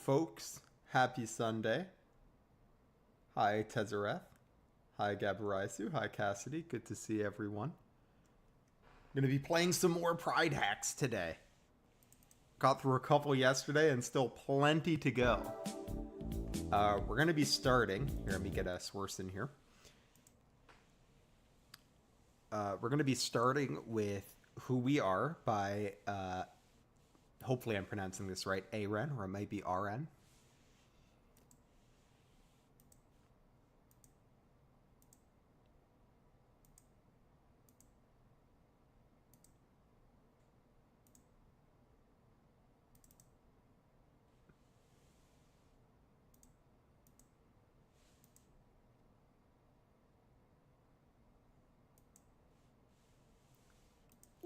folks. Happy Sunday. Hi, Tezareth. Hi, Gabaraisu. Hi, Cassidy. Good to see everyone. I'm going to be playing some more Pride hacks today. Got through a couple yesterday and still plenty to go. We're going to be starting... Here, let me get us worse in here. We're going to be starting with Who We Are by... hopefully I'm pronouncing this right, Aren, or it might be RN.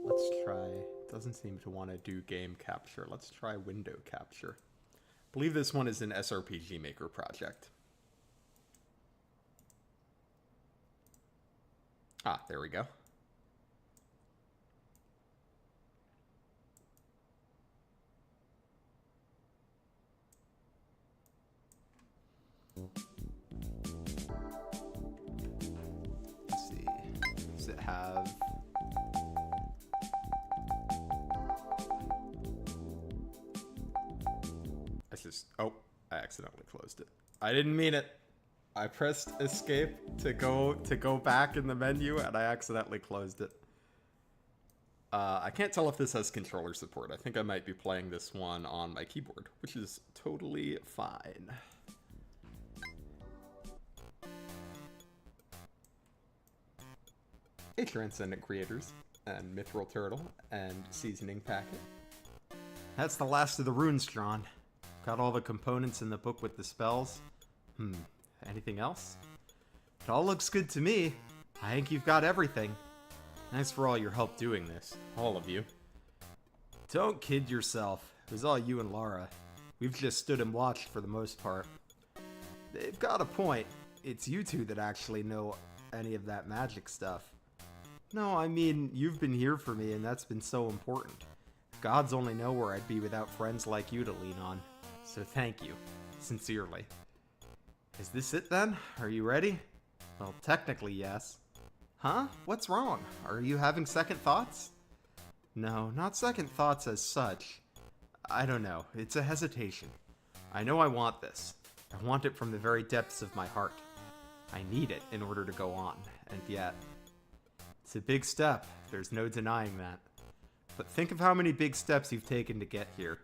Let's try... Doesn't seem to want to do game capture. Let's try window capture. I believe this one is an SRPG Maker project. Ah, there we go. Let's see. Does it have... Oh, I accidentally closed it. I didn't mean it. I pressed escape to go back in the menu and I accidentally closed it. I can't tell if this has controller support. I think I might be playing this one on my keyboard, which is totally fine. Hey, Transcendent Creators and MythrilTurtle and Seasoning Packet. That's the last of the runes drawn. Got all the components in the book with the spells. Anything else? It all looks good to me. I think you've got everything. Thanks for all your help doing this. All of you. Don't kid yourself. It was all you and Laura. We've just stood and watched for the most part. They've got a point. It's you two that actually know any of that magic stuff. No, I mean, you've been here for me and that's been so important. Gods only know where I'd be without friends like you to lean on. So thank you. Sincerely. Is this it then? Are you ready? Well, technically, yes. Huh? What's wrong? Are you having second thoughts? No, not second thoughts as such. I don't know. It's a hesitation. I know I want this. I want it from the very depths of my heart. I need it in order to go on, and yet... It's a big step. There's no denying that. But think of how many big steps you've taken to get here.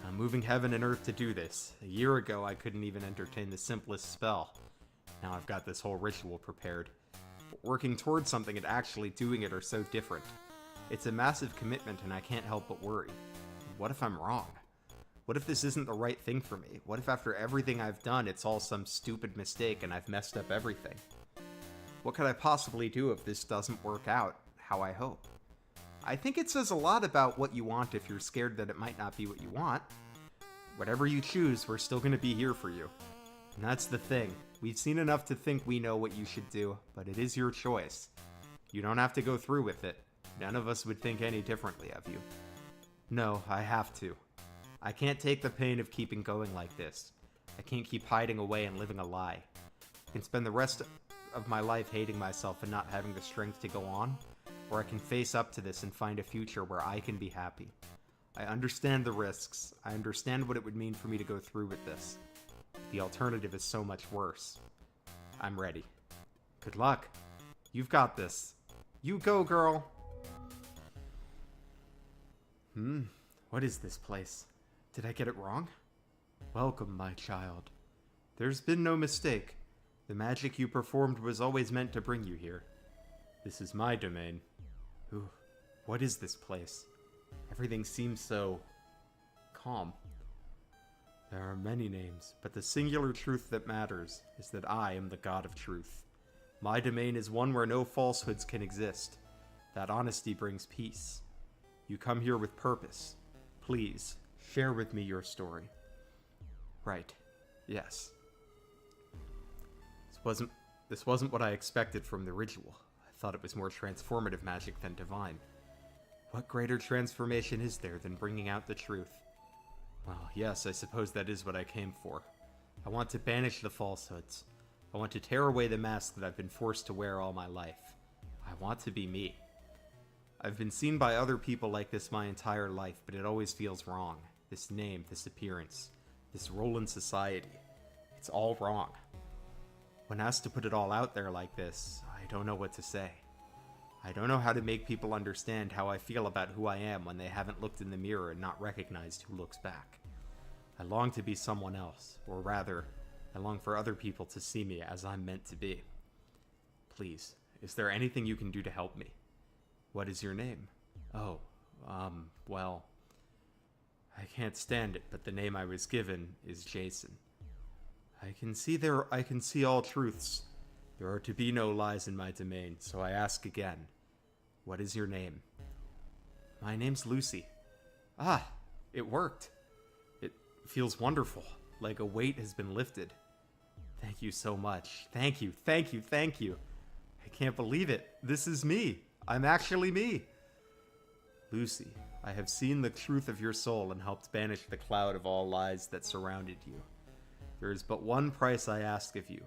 I'm moving heaven and earth to do this. A year ago, I couldn't even entertain the simplest spell. Now I've got this whole ritual prepared. But working towards something and actually doing it are so different. It's a massive commitment and I can't help but worry. What if I'm wrong? What if this isn't the right thing for me? What if after everything I've done, it's all some stupid mistake and I've messed up everything? What could I possibly do if this doesn't work out how I hope? I think it says a lot about what you want if you're scared that it might not be what you want. Whatever you choose, we're still going to be here for you. And that's the thing. We've seen enough to think we know what you should do, but it is your choice. You don't have to go through with it. None of us would think any differently of you. No, I have to. I can't take the pain of keeping going like this. I can't keep hiding away and living a lie. I can spend the rest of my life hating myself and not having the strength to go on, or I can face up to this and find a future where I can be happy. I understand the risks. I understand what it would mean for me to go through with this. The alternative is so much worse. I'm ready. Good luck. You've got this. You go, girl. What is this place? Did I get it wrong? Welcome, my child. There's been no mistake. The magic you performed was always meant to bring you here. This is my domain. Ooh, what is this place? Everything seems so... calm. There are many names, but the singular truth that matters is that I am the God of Truth. My domain is one where no falsehoods can exist. That honesty brings peace. You come here with purpose. Please, share with me your story. Right. Yes. This wasn't what I expected from the ritual. I thought it was more transformative magic than divine. What greater transformation is there than bringing out the truth? Well, yes, I suppose that is what I came for. I want to banish the falsehoods. I want to tear away the mask that I've been forced to wear all my life. I want to be me. I've been seen by other people like this my entire life, but it always feels wrong. This name, this appearance, this role in society. It's all wrong. When asked to put it all out there like this, I don't know what to say. I don't know how to make people understand how I feel about who I am when they haven't looked in the mirror and not recognized who looks back. I long to be someone else, or rather, I long for other people to see me as I'm meant to be. Please, is there anything you can do to help me? What is your name? Oh, well, I can't stand it, but the name I was given is Jason. I can see all truths. There are to be no lies in my domain, so I ask again. What is your name? My name's Lucy. Ah, it worked. It feels wonderful, like a weight has been lifted. Thank you so much. Thank you, thank you, thank you. I can't believe it. This is me. I'm actually me. Lucy, I have seen the truth of your soul and helped banish the cloud of all lies that surrounded you. There is but one price I ask of you.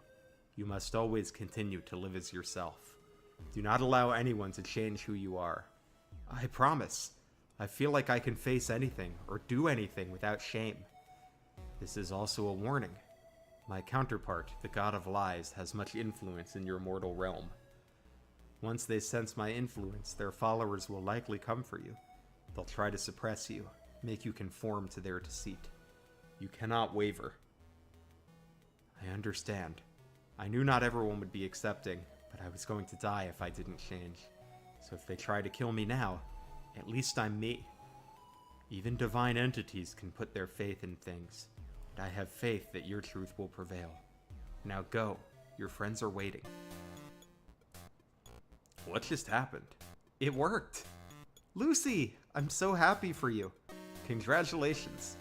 You must always continue to live as yourself. Do not allow anyone to change who you are. I promise. I feel like I can face anything or do anything without shame. This is also a warning. My counterpart, the God of Lies, has much influence in your mortal realm. Once they sense my influence, their followers will likely come for you. They'll try to suppress you, make you conform to their deceit. You cannot waver. I understand. I knew not everyone would be accepting, but I was going to die if I didn't change. So if they try to kill me now, at least I'm me. Even divine entities can put their faith in things, and I have faith that your truth will prevail. Now go. Your friends are waiting. What just happened? It worked! Lucy! I'm so happy for you. Congratulations.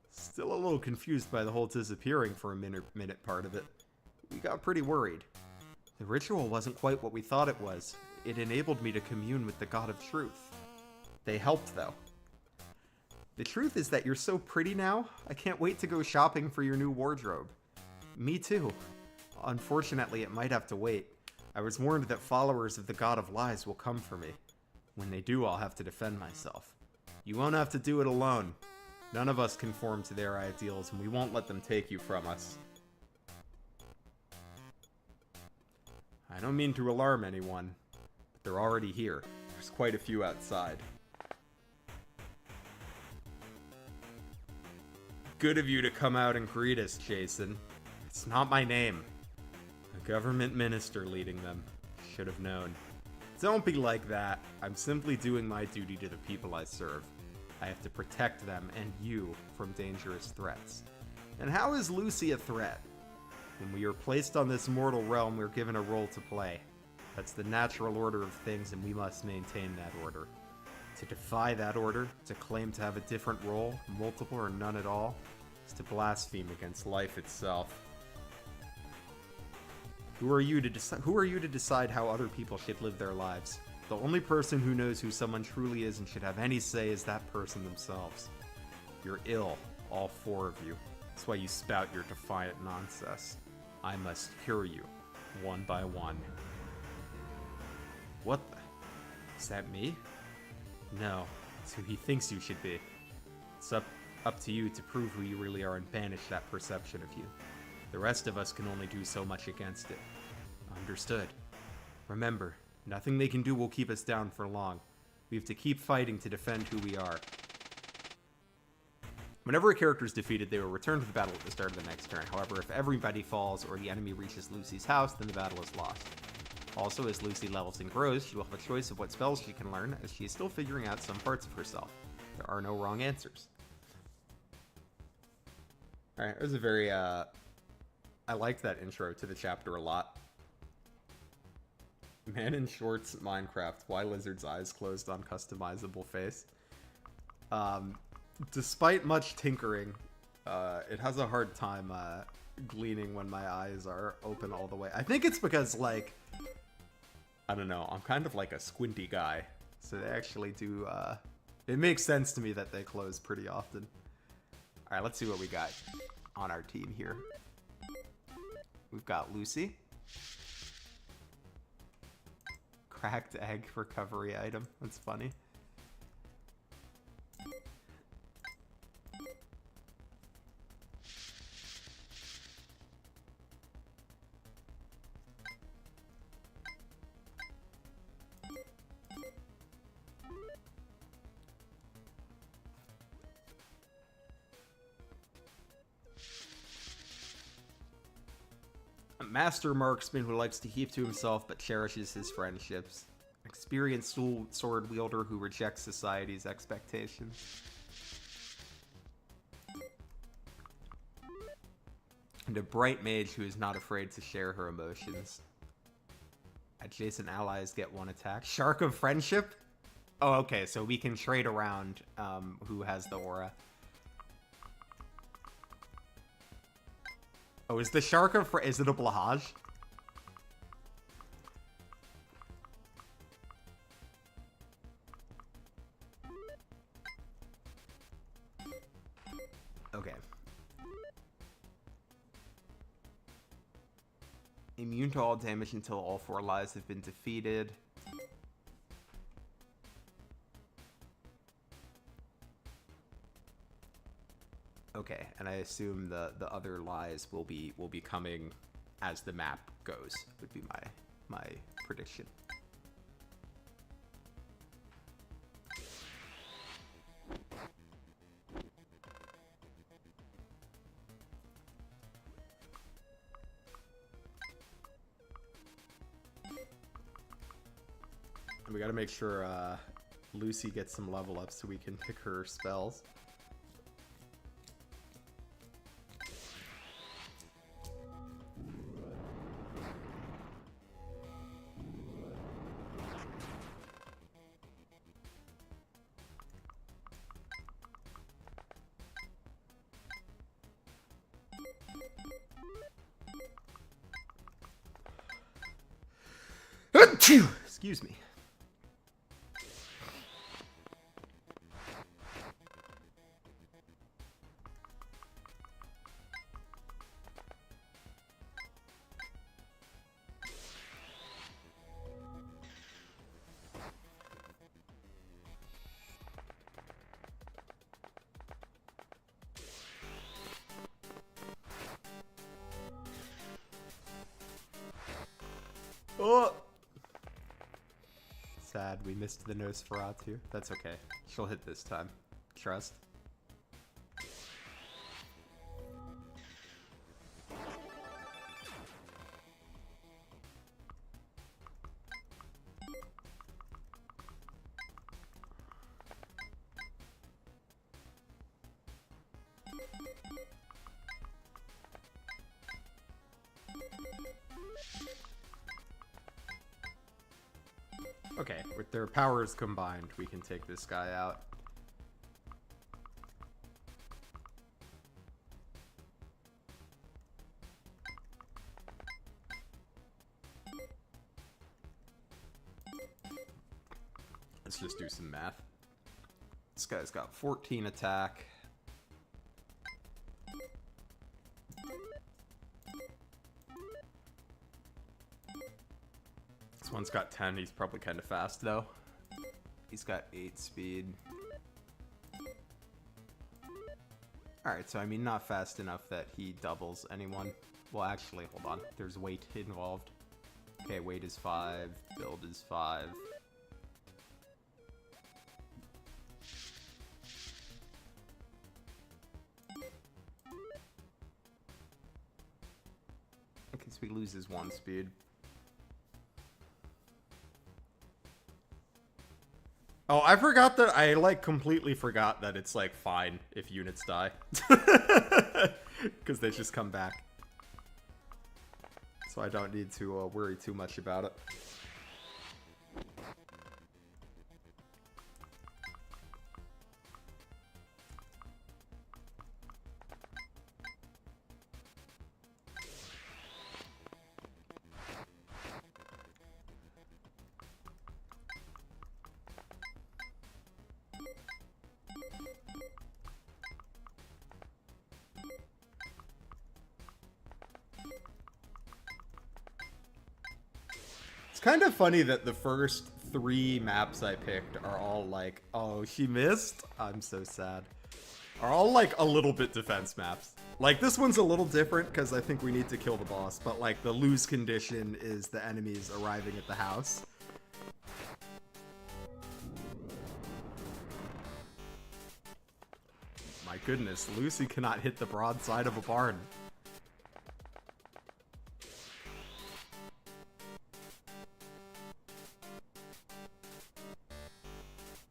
Still a little confused by the whole disappearing for a minute part of it. We got pretty worried. The ritual wasn't quite what we thought it was. It enabled me to commune with the God of Truth. They helped, though. The truth is that you're so pretty now, I can't wait to go shopping for your new wardrobe. Me too. Unfortunately, it might have to wait. I was warned that followers of the God of Lies will come for me. When they do, I'll have to defend myself. You won't have to do it alone. None of us conform to their ideals, and we won't let them take you from us. I don't mean to alarm anyone, but they're already here. There's quite a few outside. Good of you to come out and greet us, Jason. It's not my name. A government minister leading them. Should have known. Don't be like that. I'm simply doing my duty to the people I serve. I have to protect them and you from dangerous threats. And how is Lucy a threat? When we are placed on this mortal realm, we're given a role to play. That's the natural order of things, and we must maintain that order. To defy that order, to claim to have a different role, multiple or none at all, is to blaspheme against life itself. Who are you to decide how other people should live their lives? The only person who knows who someone truly is and should have any say is that person themselves. You're ill, all four of you. That's why you spout your defiant nonsense. I must cure you, one by one. What the? Is that me? No, it's who he thinks you should be. It's up to you to prove who you really are and banish that perception of you. The rest of us can only do so much against it. Understood. Remember, nothing they can do will keep us down for long. We have to keep fighting to defend who we are. Whenever a character is defeated, they will return to the battle at the start of the next turn. However, if everybody falls or the enemy reaches Lucy's house, then the battle is lost. Also, as Lucy levels and grows, she will have a choice of what spells she can learn, as she is still figuring out some parts of herself. There are no wrong answers. Alright, it was a very, I liked that intro to the chapter a lot. Man in shorts, Minecraft. Why lizard's eyes closed on customizable face? Despite much tinkering, it has a hard time gleaning when my eyes are open all the way. I think it's because, like, I don't know, I'm kind of like a squinty guy. So they actually do, it makes sense to me that they close pretty often. Alright, let's see what we got on our team here. We've got Lucy. Cracked egg recovery item. That's funny. A master marksman who likes to keep to himself but cherishes his friendships. Experienced sword wielder who rejects society's expectations. And a bright mage who is not afraid to share her emotions. Adjacent allies get 1 attack. Shark of friendship? Oh, okay, so we can trade around who has the aura. Oh, is the shark of is it a blahage? Okay. Immune to all damage until all 4 lives have been defeated. Okay, and I assume the other lies will be coming as the map goes. Would be my prediction. And we gotta make sure Lucy gets some level up so we can pick her spells. Excuse me. Oh! Sad, we missed the Nosferatu. That's okay. She'll hit this time. Trust. Okay, with their powers combined, we can take this guy out. Let's just do some math. This guy's got 14 attack. This one's got 10. He's probably kind of fast, though. He's got 8 speed. Alright, so I mean, not fast enough that he doubles anyone. Well, actually, hold on. There's weight involved. Okay, weight is 5. Build is 5. Okay, so he loses 1 speed. Oh, I forgot that. I, like, completely forgot that it's, like, fine if units die. Because they just come back. So I don't need to worry too much about it. kind of funny that the first 3 maps I picked are all like, oh, she missed? I'm so sad. Are all like a little bit defense maps. Like, this one's a little different because I think we need to kill the boss, but like the lose condition is the enemies arriving at the house. My goodness, Lucy cannot hit the broadside of a barn.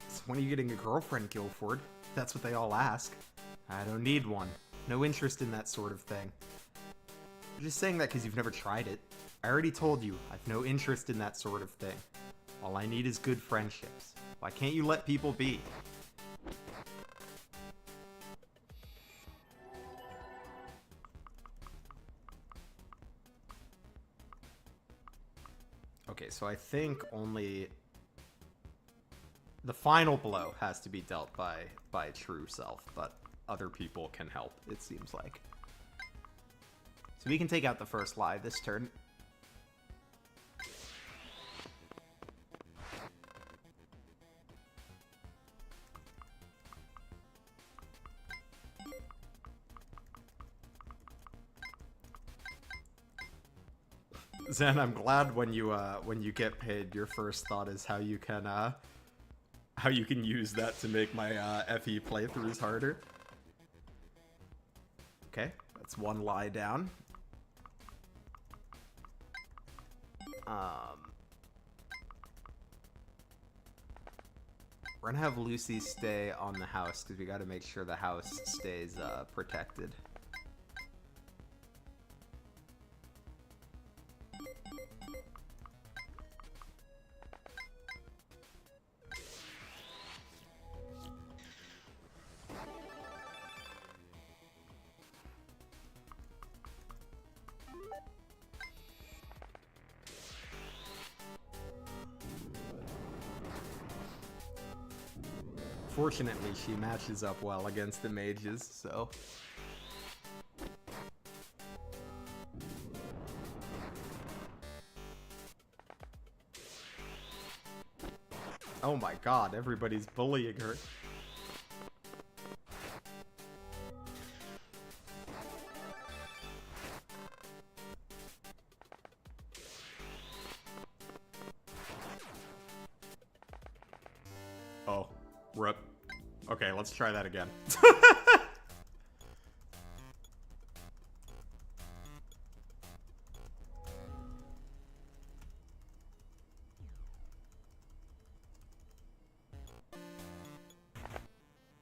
So when are you getting a girlfriend, Guilford? That's what they all ask. I don't need one. No interest in that sort of thing. You're just saying that because you've never tried it. I already told you, I've no interest in that sort of thing. All I need is good friendships. Why can't you let people be? Okay, so I think only the final blow has to be dealt by true self, but other people can help, it seems like. So we can take out the first lie this turn. Zen, I'm glad when you get paid, your first thought is how you can use that to make my FE playthroughs harder. Okay, that's one lie down. We're gonna have Lucy stay on the house because we gotta make sure the house stays protected. Fortunately, she matches up well against the mages, so... Oh my god, everybody's bullying her. Oh, rip. Okay, let's try that again.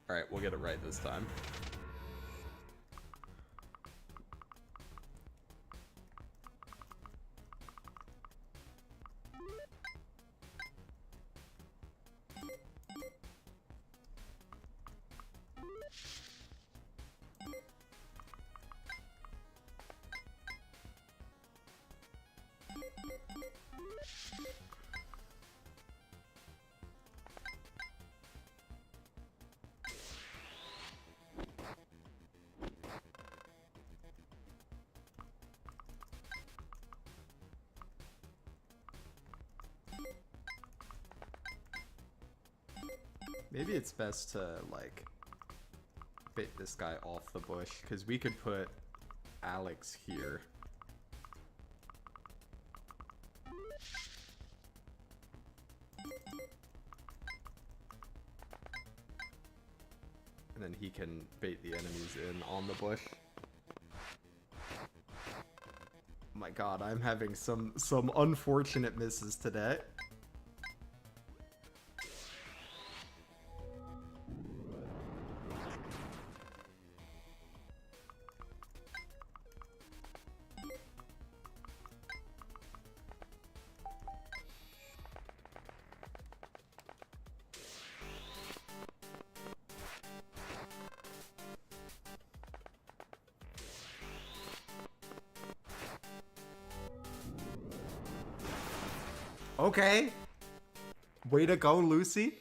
Alright, we'll get it right this time. Maybe it's best to, like, bait this guy off the bush, because we could put Alex here. And then he can bait the enemies in on the bush. Oh my god, I'm having some unfortunate misses today. Okay. Way to go, Lucy.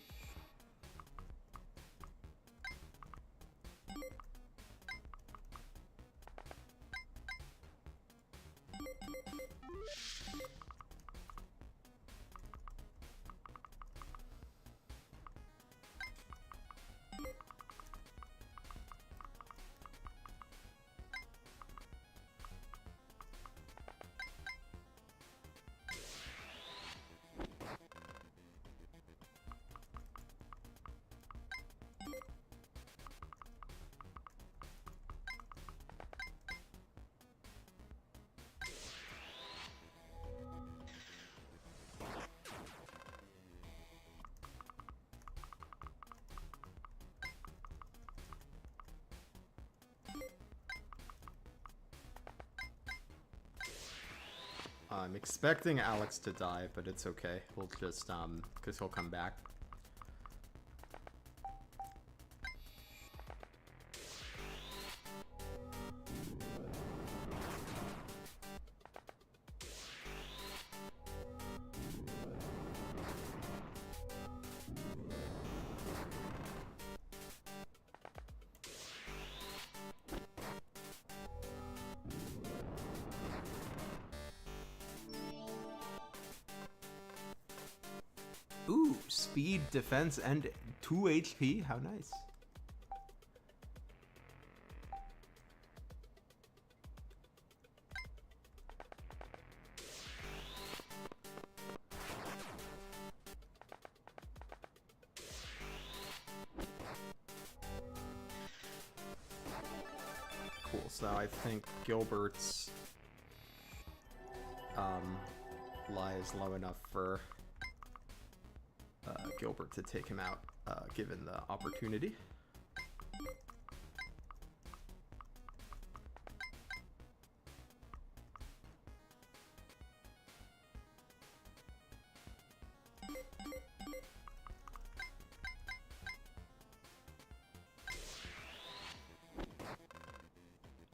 I'm expecting Alex to die, but it's okay. We'll just, because he'll come back. Ooh, speed, defense, and 2 HP. How nice. Cool, so I think Gilbert's lie is low enough for Gilbert to take him out, given the opportunity.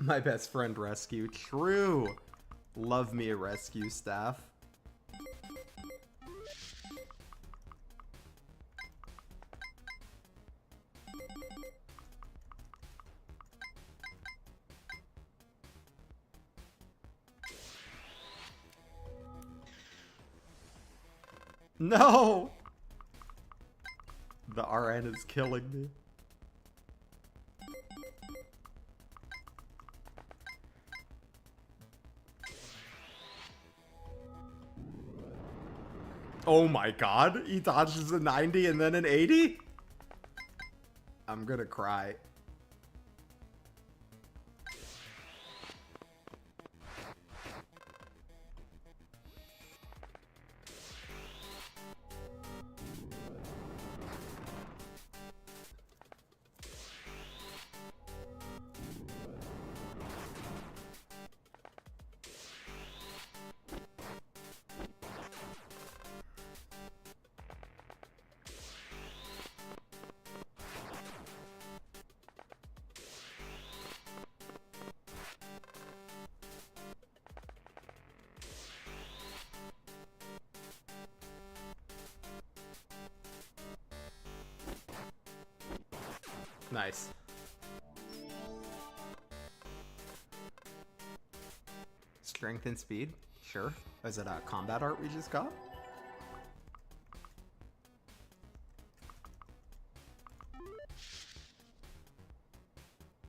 My best friend rescue. True. Love me a rescue staff. No! The RN is killing me. Oh my god, he dodges a 90 and then an 80? I'm gonna cry. Nice. Strength and speed? Sure. Is it a combat art we just got?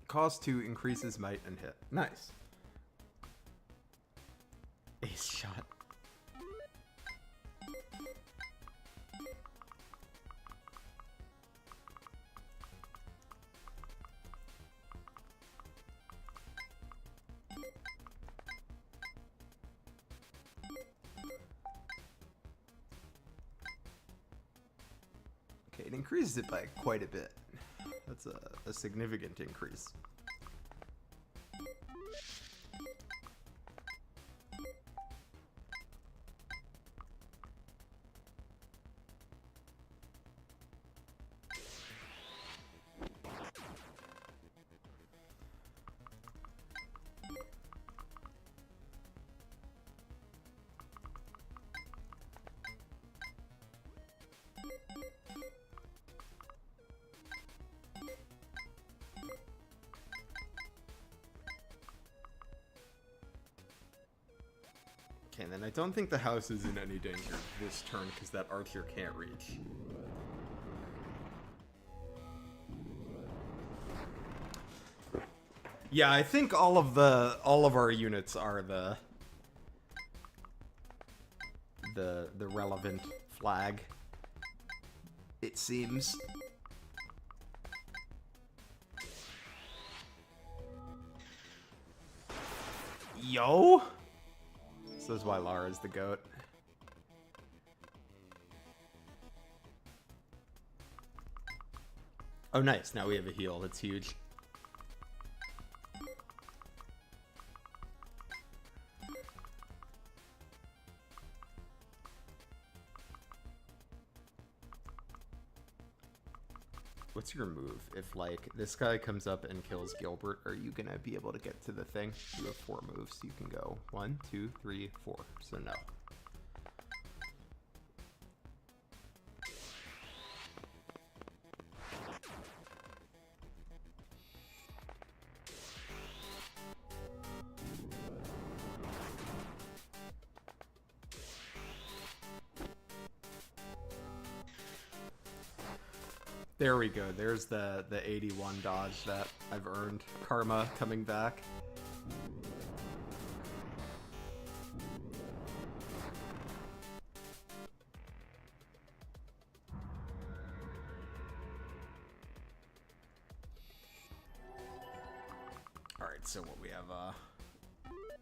Cost 2 increases might and hit. Nice. Ace shot. Okay, it increases it by quite a bit. That's a significant increase. Okay, then I don't think the house is in any danger this turn because that archer can't reach. Yeah, I think all of our units are the relevant flag. It seems. Yo! This is why Lara's the GOAT. Oh, nice. Now we have a heal. That's huge. What's your move? If, like, this guy comes up and kills Gilbert, are you gonna be able to get to the thing? You have 4 moves. You can go 1, 2, 3, 4. So no. There we go. There's the 81 dodge that I've earned. Karma coming back. Alright, so what we have,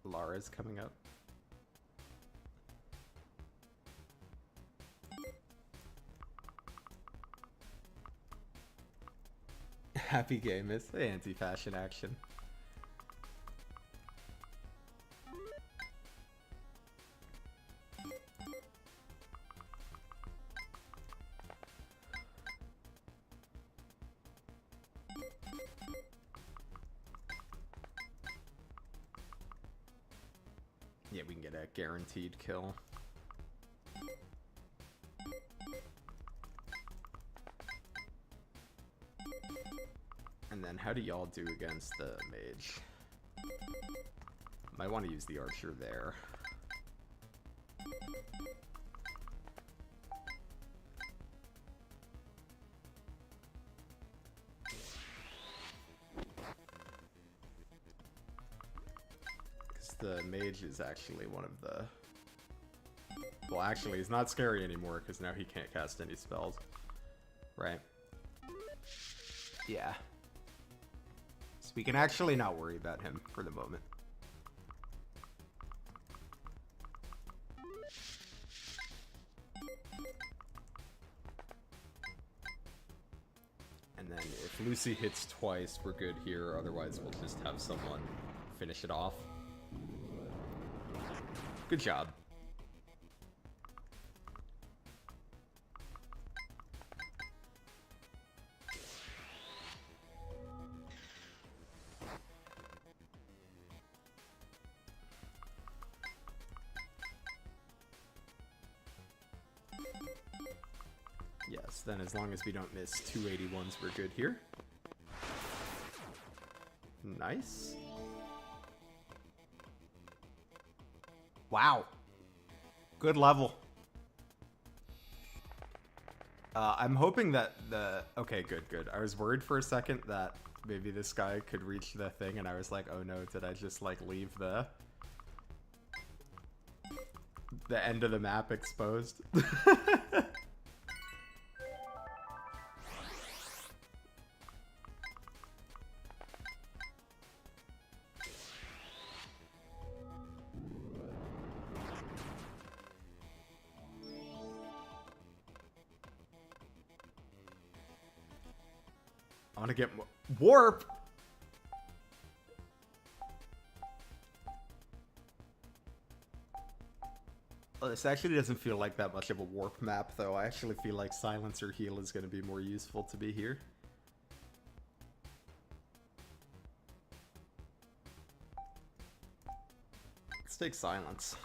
Lara's coming up. Happy game is anti-fashion action. Yeah, we can get a guaranteed kill. And then how do y'all do against the mage? Might want to use the archer there. Because the mage is actually one of the... Well, actually, he's not scary anymore because now he can't cast any spells. Right? Yeah. So we can actually not worry about him for the moment. And then if Lucy hits twice, we're good here. Otherwise, we'll just have someone finish it off. Good job. Yes, then as long as we don't miss 281s, we're good here. Nice. Wow. Good level. I'm hoping that the... Okay, good. I was worried for a second that maybe this guy could reach the thing, and I was like, oh no, did I just, like, leave the end of the map exposed? I want to get more warp. Well, this actually doesn't feel like that much of a warp map, though. I actually feel like silence or heal is going to be more useful to be here. Let's take silence.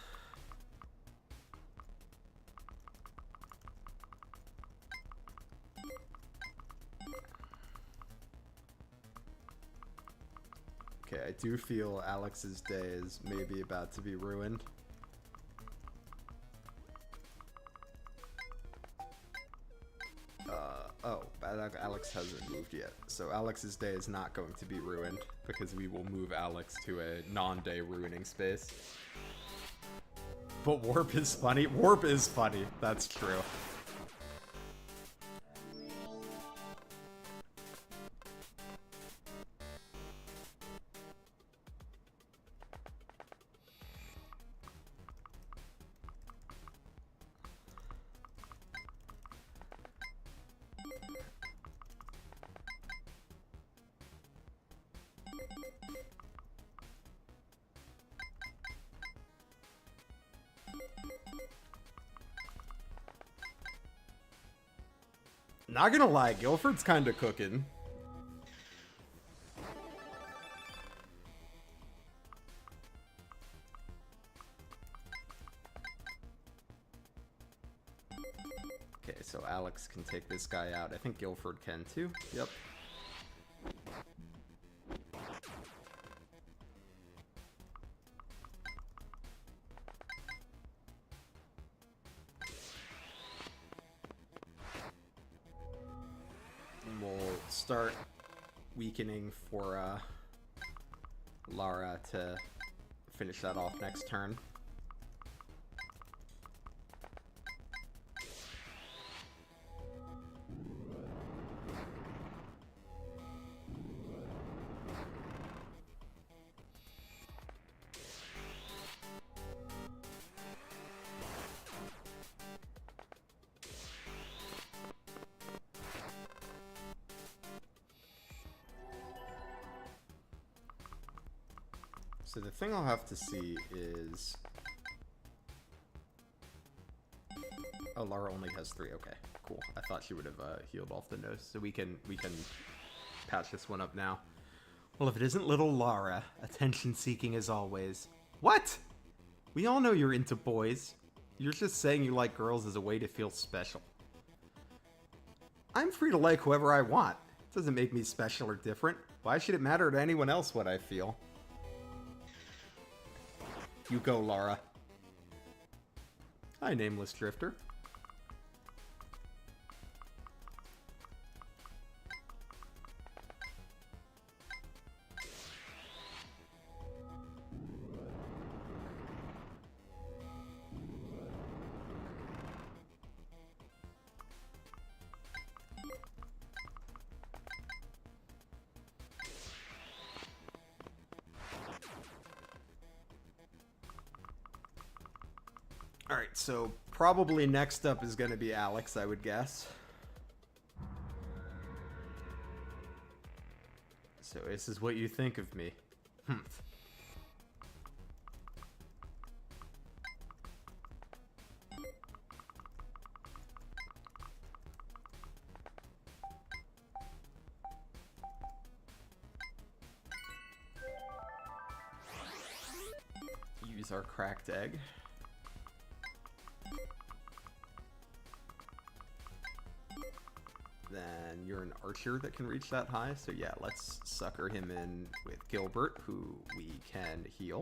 Okay, I do feel Alex's day is maybe about to be ruined. Oh, Alex hasn't moved yet. So Alex's day is not going to be ruined because we will move Alex to a non-day ruining space. But warp is funny. Warp is funny. That's true. Not gonna lie, Guilford's kind of cooking. Okay, so Alex can take this guy out. I think Guilford can too. Yep. And we'll start weakening for Lara to finish that off next turn. So the thing I'll have to see is... Oh, Lara only has 3. Okay, cool. I thought she would have healed off the nose. So we can patch this one up now. Well, if it isn't little Lara, attention-seeking as always. What? We all know you're into boys. You're just saying you like girls as a way to feel special. I'm free to like whoever I want. It doesn't make me special or different. Why should it matter to anyone else what I feel? You go, Lara. Hi, Nameless Drifter. Alright, so probably next up is going to be Alex, I would guess. So this is what you think of me. Use our cracked egg. Then you're an archer that can reach that high, so yeah, let's sucker him in with Gilbert, who we can heal.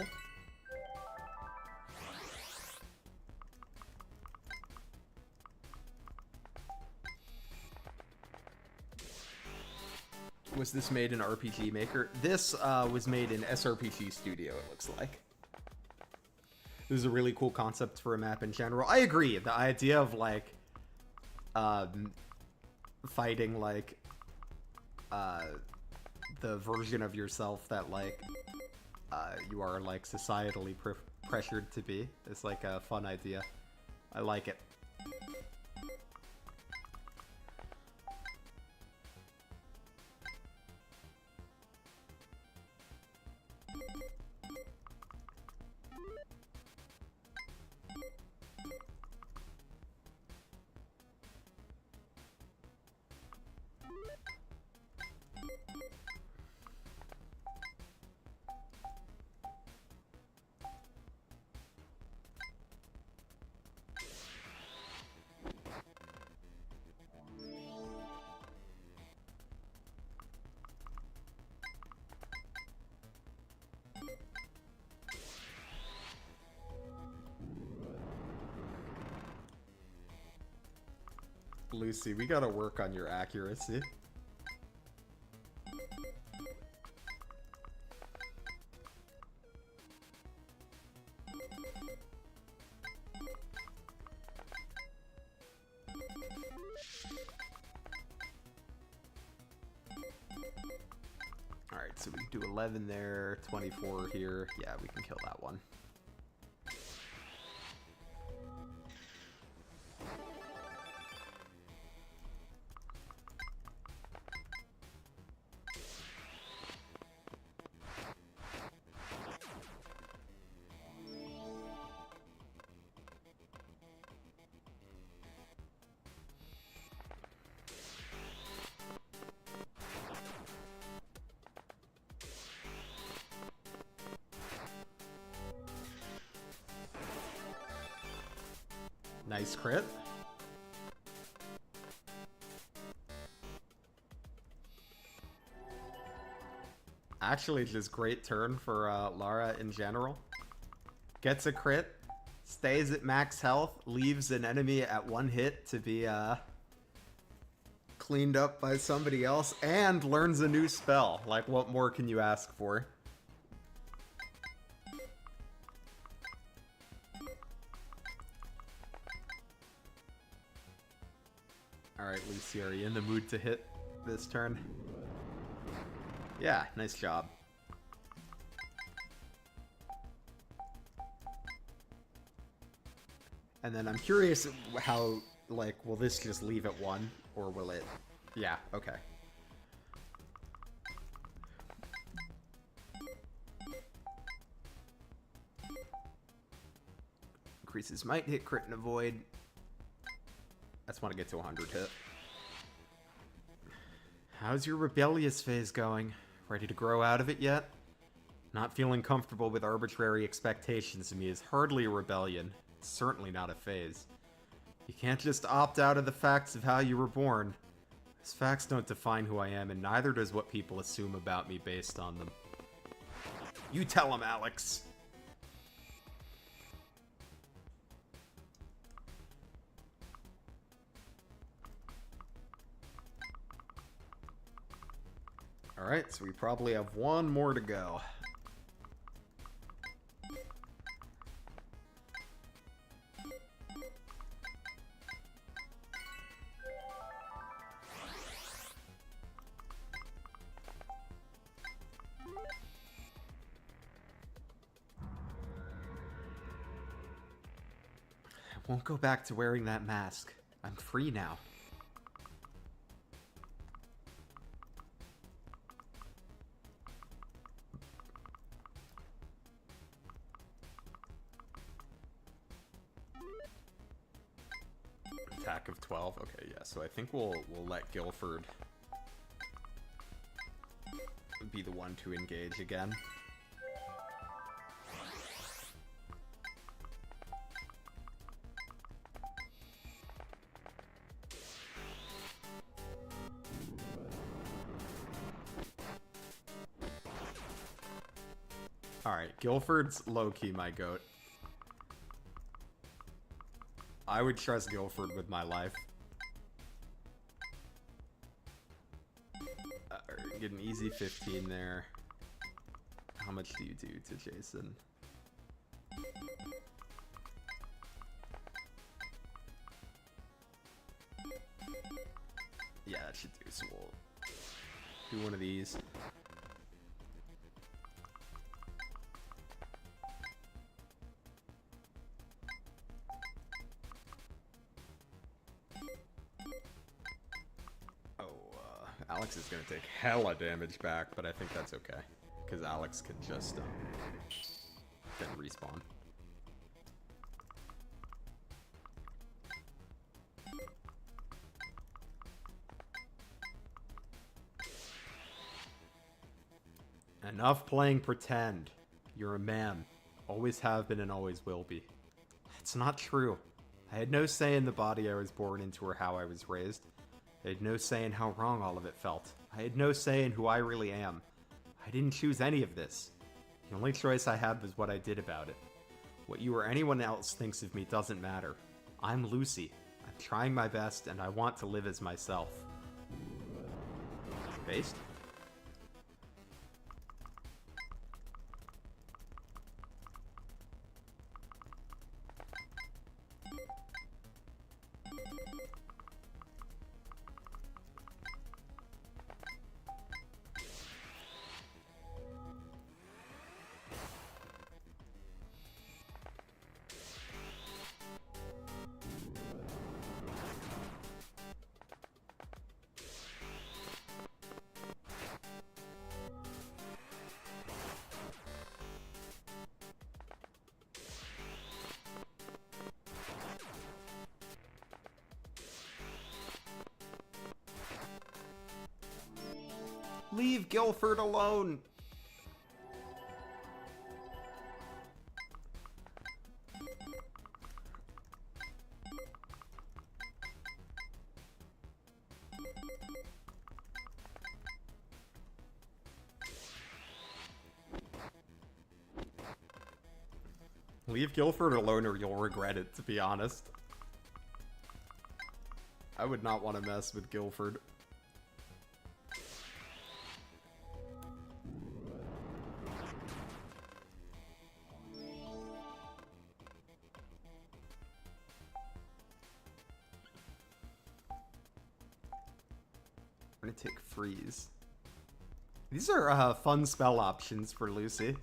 Was this made in RPG Maker? This was made in SRPG Studio, it looks like. This is a really cool concept for a map in general. I agree, the idea of like fighting like the version of yourself that like you are like societally pressured to be. It's like a fun idea. I like it. Lucy, we gotta work on your accuracy. Alright, so we can do 11 there, 24 here. Yeah, we can kill that one. Nice crit. Actually, just great turn for Lara in general. Gets a crit, stays at max health, leaves an enemy at 1 hit to be cleaned up by somebody else, and learns a new spell. Like, what more can you ask for? Alright, Lucy, are you in the mood to hit this turn? Yeah, nice job. And then I'm curious how, like, will this just leave at 1? Or will it... Yeah, okay. Increases might, hit, crit, and avoid. I just want to get to 100 hit. How's your rebellious phase going? Ready to grow out of it yet? Not feeling comfortable with arbitrary expectations of me is hardly a rebellion. It's certainly not a phase. You can't just opt out of the facts of how you were born. Those facts don't define who I am, and neither does what people assume about me based on them. You tell them, Alex! Alright, so we probably have one more to go. I won't go back to wearing that mask. I'm free now. Attack of 12. Okay, yeah. So I think we'll let Guilford be the one to engage again. Alright, Guilford's low-key my goat. I would trust Guilford with my life. Get an easy 15 there. How much do you do to Jason? Yeah, that should do. So we'll do one of these. Alex is going to take hella damage back, but I think that's okay. Because Alex can just then respawn. Enough playing pretend. You're a man. Always have been and always will be. It's not true. I had no say in the body I was born into or how I was raised. I had no say in how wrong all of it felt. I had no say in who I really am. I didn't choose any of this. The only choice I had was what I did about it. What you or anyone else thinks of me doesn't matter. I'm Lucy. I'm trying my best, and I want to live as myself. Based? Leave Guilford alone! Leave Guilford alone or you'll regret it, to be honest. I would not want to mess with Guilford. I'm gonna take Freeze. These are fun spell options for Lucy.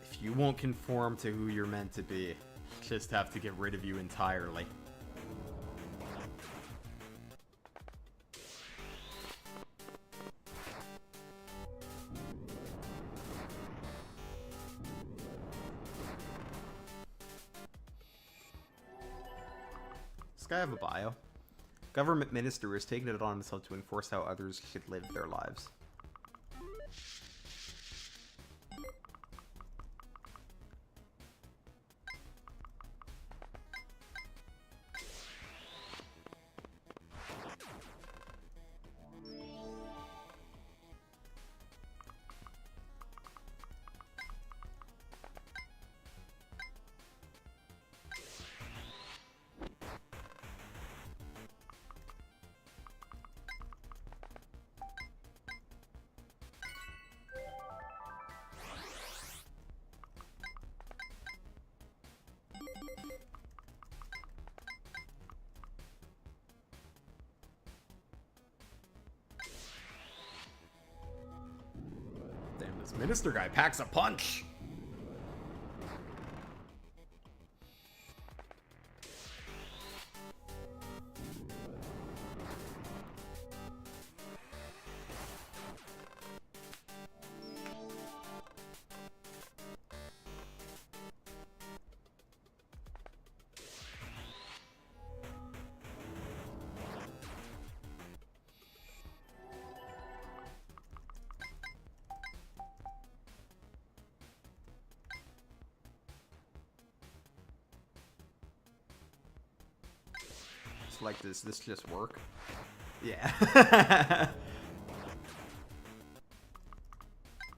If you won't conform to who you're meant to be, just have to get rid of you entirely. Does this guy have a bio? Government minister has taken it on himself to enforce how others should live their lives. Damn, this minister guy packs a punch! Like, does this just work? Yeah.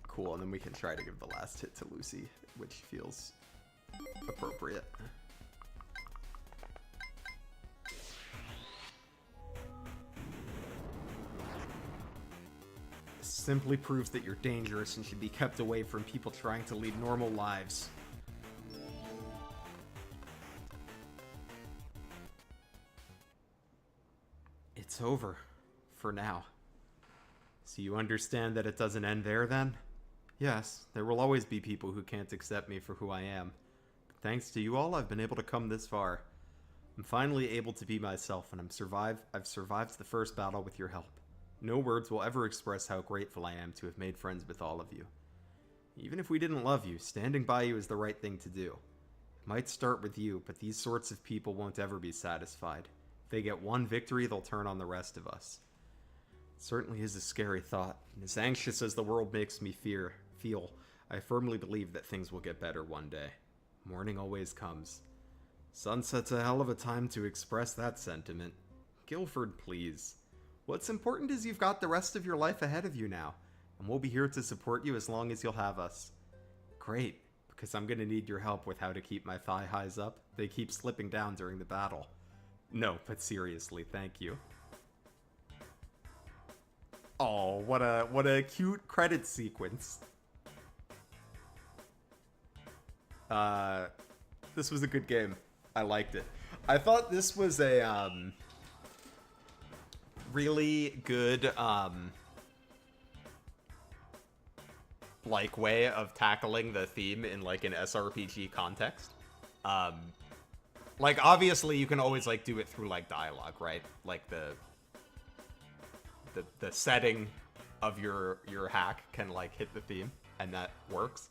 Cool, and then we can try to give the last hit to Lucy, which feels appropriate. Simply proves that you're dangerous and should be kept away from people trying to lead normal lives. It's over. For now. So you understand that it doesn't end there, then? Yes, there will always be people who can't accept me for who I am. But thanks to you all, I've been able to come this far. I'm finally able to be myself, and I've survived the first battle with your help. No words will ever express how grateful I am to have made friends with all of you. Even if we didn't love you, standing by you is the right thing to do. It might start with you, but these sorts of people won't ever be satisfied. If they get one victory, they'll turn on the rest of us. It certainly is a scary thought, and as anxious as the world makes me feel, I firmly believe that things will get better one day. Morning always comes. Sunset's a hell of a time to express that sentiment. Guilford, please. What's important is you've got the rest of your life ahead of you now, and we'll be here to support you as long as you'll have us. Great, because I'm gonna need your help with how to keep my thigh highs up. They keep slipping down during the battle. No, but seriously, thank you. Oh, what a cute credit sequence. This was a good game. I liked it. I thought this was a really good like way of tackling the theme in like an SRPG context. Like obviously you can always like do it through like dialogue, right? Like the setting of your hack can like hit the theme and that works.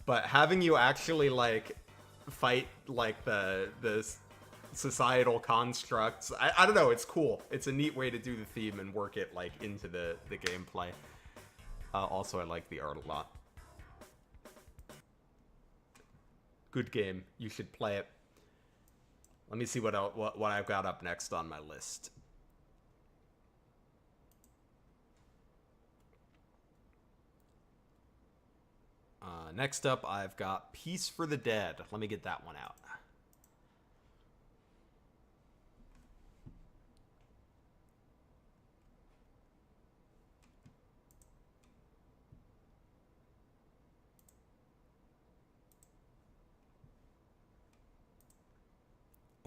But having you actually like fight like the societal constructs, I don't know, it's cool. It's a neat way to do the theme and work it like into the gameplay. Also, I like the art a lot. Good game. You should play it. Let me see what I've got up next on my list. Next up, I've got Peace for the Dead. Let me get that one out.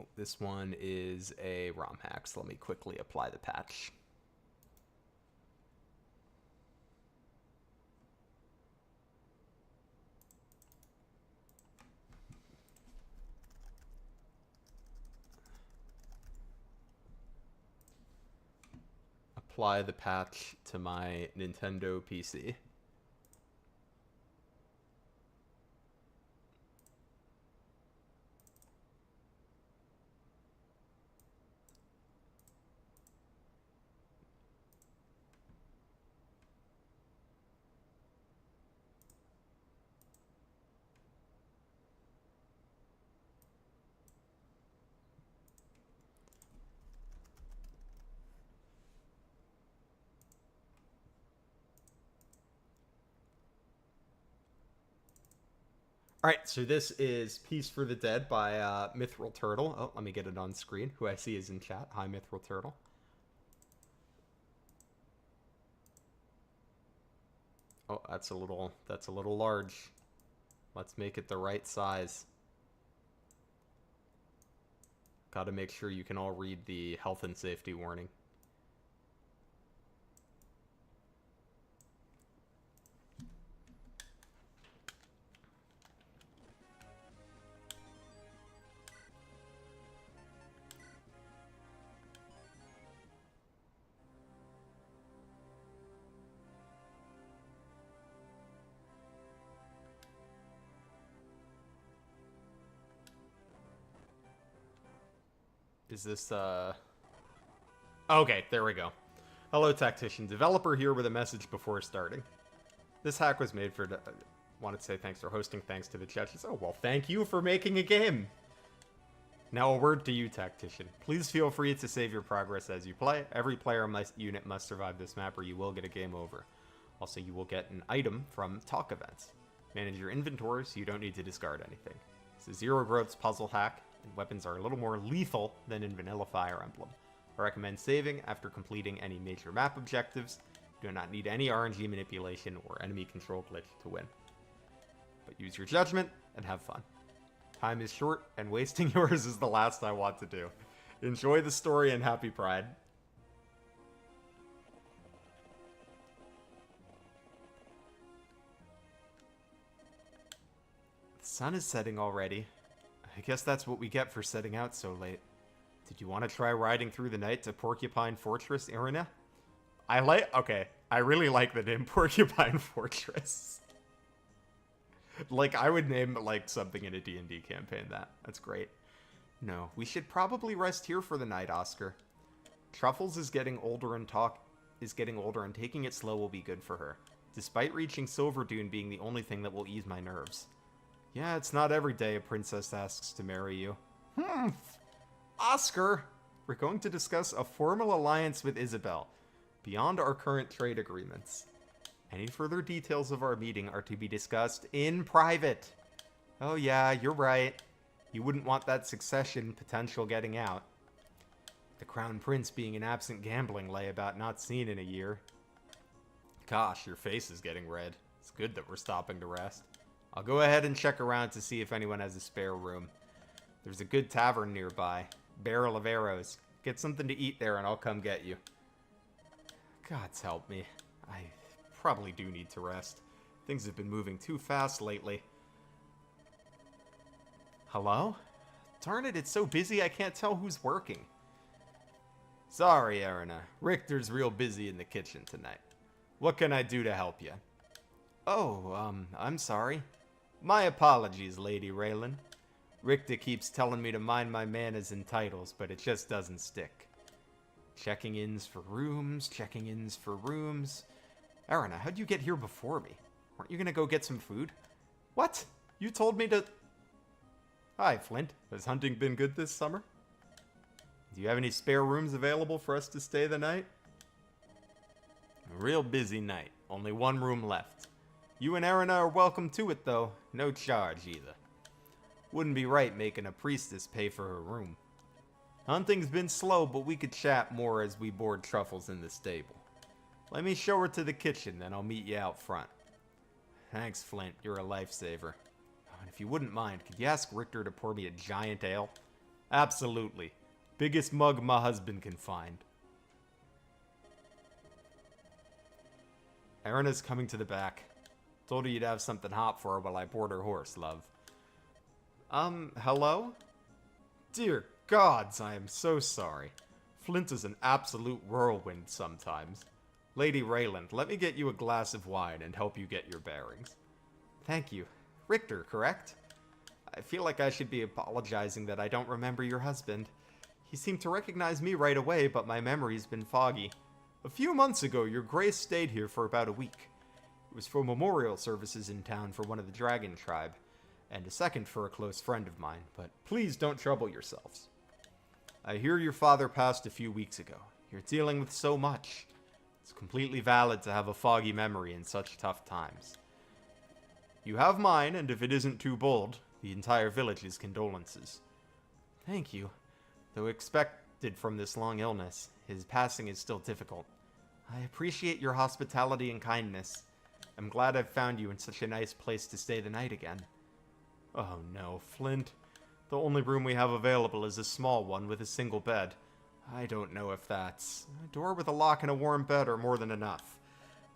Oh, this one is a ROM hack, so let me quickly apply the patch. Apply the patch to my Nintendo PC. Alright, so this is Peace for the Dead by MythrilTurtle. Oh, let me get it on screen. Who I see is in chat. Hi, MythrilTurtle. Oh, that's a little large. Let's make it the right size. Gotta make sure you can all read the health and safety warning. Is this, Okay, there we go. Hello, Tactician. Developer here with a message before starting. This hack was made for... wanted to say thanks for hosting, thanks to the judges. Oh, well, thank you for making a game! Now a word to you, Tactician. Please feel free to save your progress as you play. Every player unit must survive this map or you will get a game over. Also, you will get an item from talk events. Manage your inventory so you don't need to discard anything. It's a Zero Growth's puzzle hack, and weapons are a little more lethal than in vanilla Fire Emblem. I recommend saving after completing any major map objectives. You do not need any RNG manipulation or enemy control glitch to win. But use your judgment and have fun. Time is short, and wasting yours is the last I want to do. Enjoy the story and happy Pride. The sun is setting already. I guess that's what we get for setting out so late. Did you want to try riding through the night to Porcupine Fortress, Irina? Okay, I really like the name Porcupine Fortress. Like, I would name, like, something in a D&D campaign that. That's great. No, we should probably rest here for the night, Oscar. Truffles is getting older and taking it slow will be good for her. Despite reaching Silverdune being the only thing that will ease my nerves. Yeah, it's not every day a princess asks to marry you. Oscar! We're going to discuss a formal alliance with Isabel, beyond our current trade agreements. Any further details of our meeting are to be discussed in private. Oh yeah, you're right. You wouldn't want that succession potential getting out. The Crown Prince being an absent gambling layabout not seen in a year. Gosh, your face is getting red. It's good that we're stopping to rest. I'll go ahead and check around to see if anyone has a spare room. There's a good tavern nearby. Barrel of Arrows. Get something to eat there and I'll come get you. God's help me. I probably do need to rest. Things have been moving too fast lately. Hello? Darn it, it's so busy I can't tell who's working. Sorry, Erina. Richter's real busy in the kitchen tonight. What can I do to help you? Oh, I'm sorry. My apologies, Lady Raylan. Richter keeps telling me to mind my manners and titles, but it just doesn't stick. Checking-ins for rooms. Erina, how'd you get here before me? Weren't you gonna go get some food? What? You told me to... Hi, Flint. Has hunting been good this summer? Do you have any spare rooms available for us to stay the night? A real busy night. Only one room left. You and Erina are welcome to it, though. No charge, either. Wouldn't be right making a priestess pay for her room. Hunting's been slow, but we could chat more as we board Truffles in the stable. Let me show her to the kitchen, then I'll meet you out front. Thanks, Flint. You're a lifesaver. Oh, and if you wouldn't mind, could you ask Richter to pour me a giant ale? Absolutely. Biggest mug my husband can find. Erina's coming to the back. Told her you'd have something hot for her while I board her horse, love. Hello? Dear gods, I am so sorry. Flint is an absolute whirlwind sometimes. Lady Rayland, let me get you a glass of wine and help you get your bearings. Thank you. Richter, correct? I feel like I should be apologizing that I don't remember your husband. He seemed to recognize me right away, but my memory's been foggy. A few months ago, your Grace stayed here for about a week. It was for memorial services in town for one of the dragon tribe, and a second for a close friend of mine, but please don't trouble yourselves. I hear your father passed a few weeks ago. You're dealing with so much. It's completely valid to have a foggy memory in such tough times. You have mine, and if it isn't too bold, the entire village's condolences. Thank you. Though expected from this long illness, his passing is still difficult. I appreciate your hospitality and kindness. I'm glad I've found you in such a nice place to stay the night again. Oh no, Flint. The only room we have available is a small one with a single bed. I don't know if that's... A door with a lock and a warm bed are more than enough.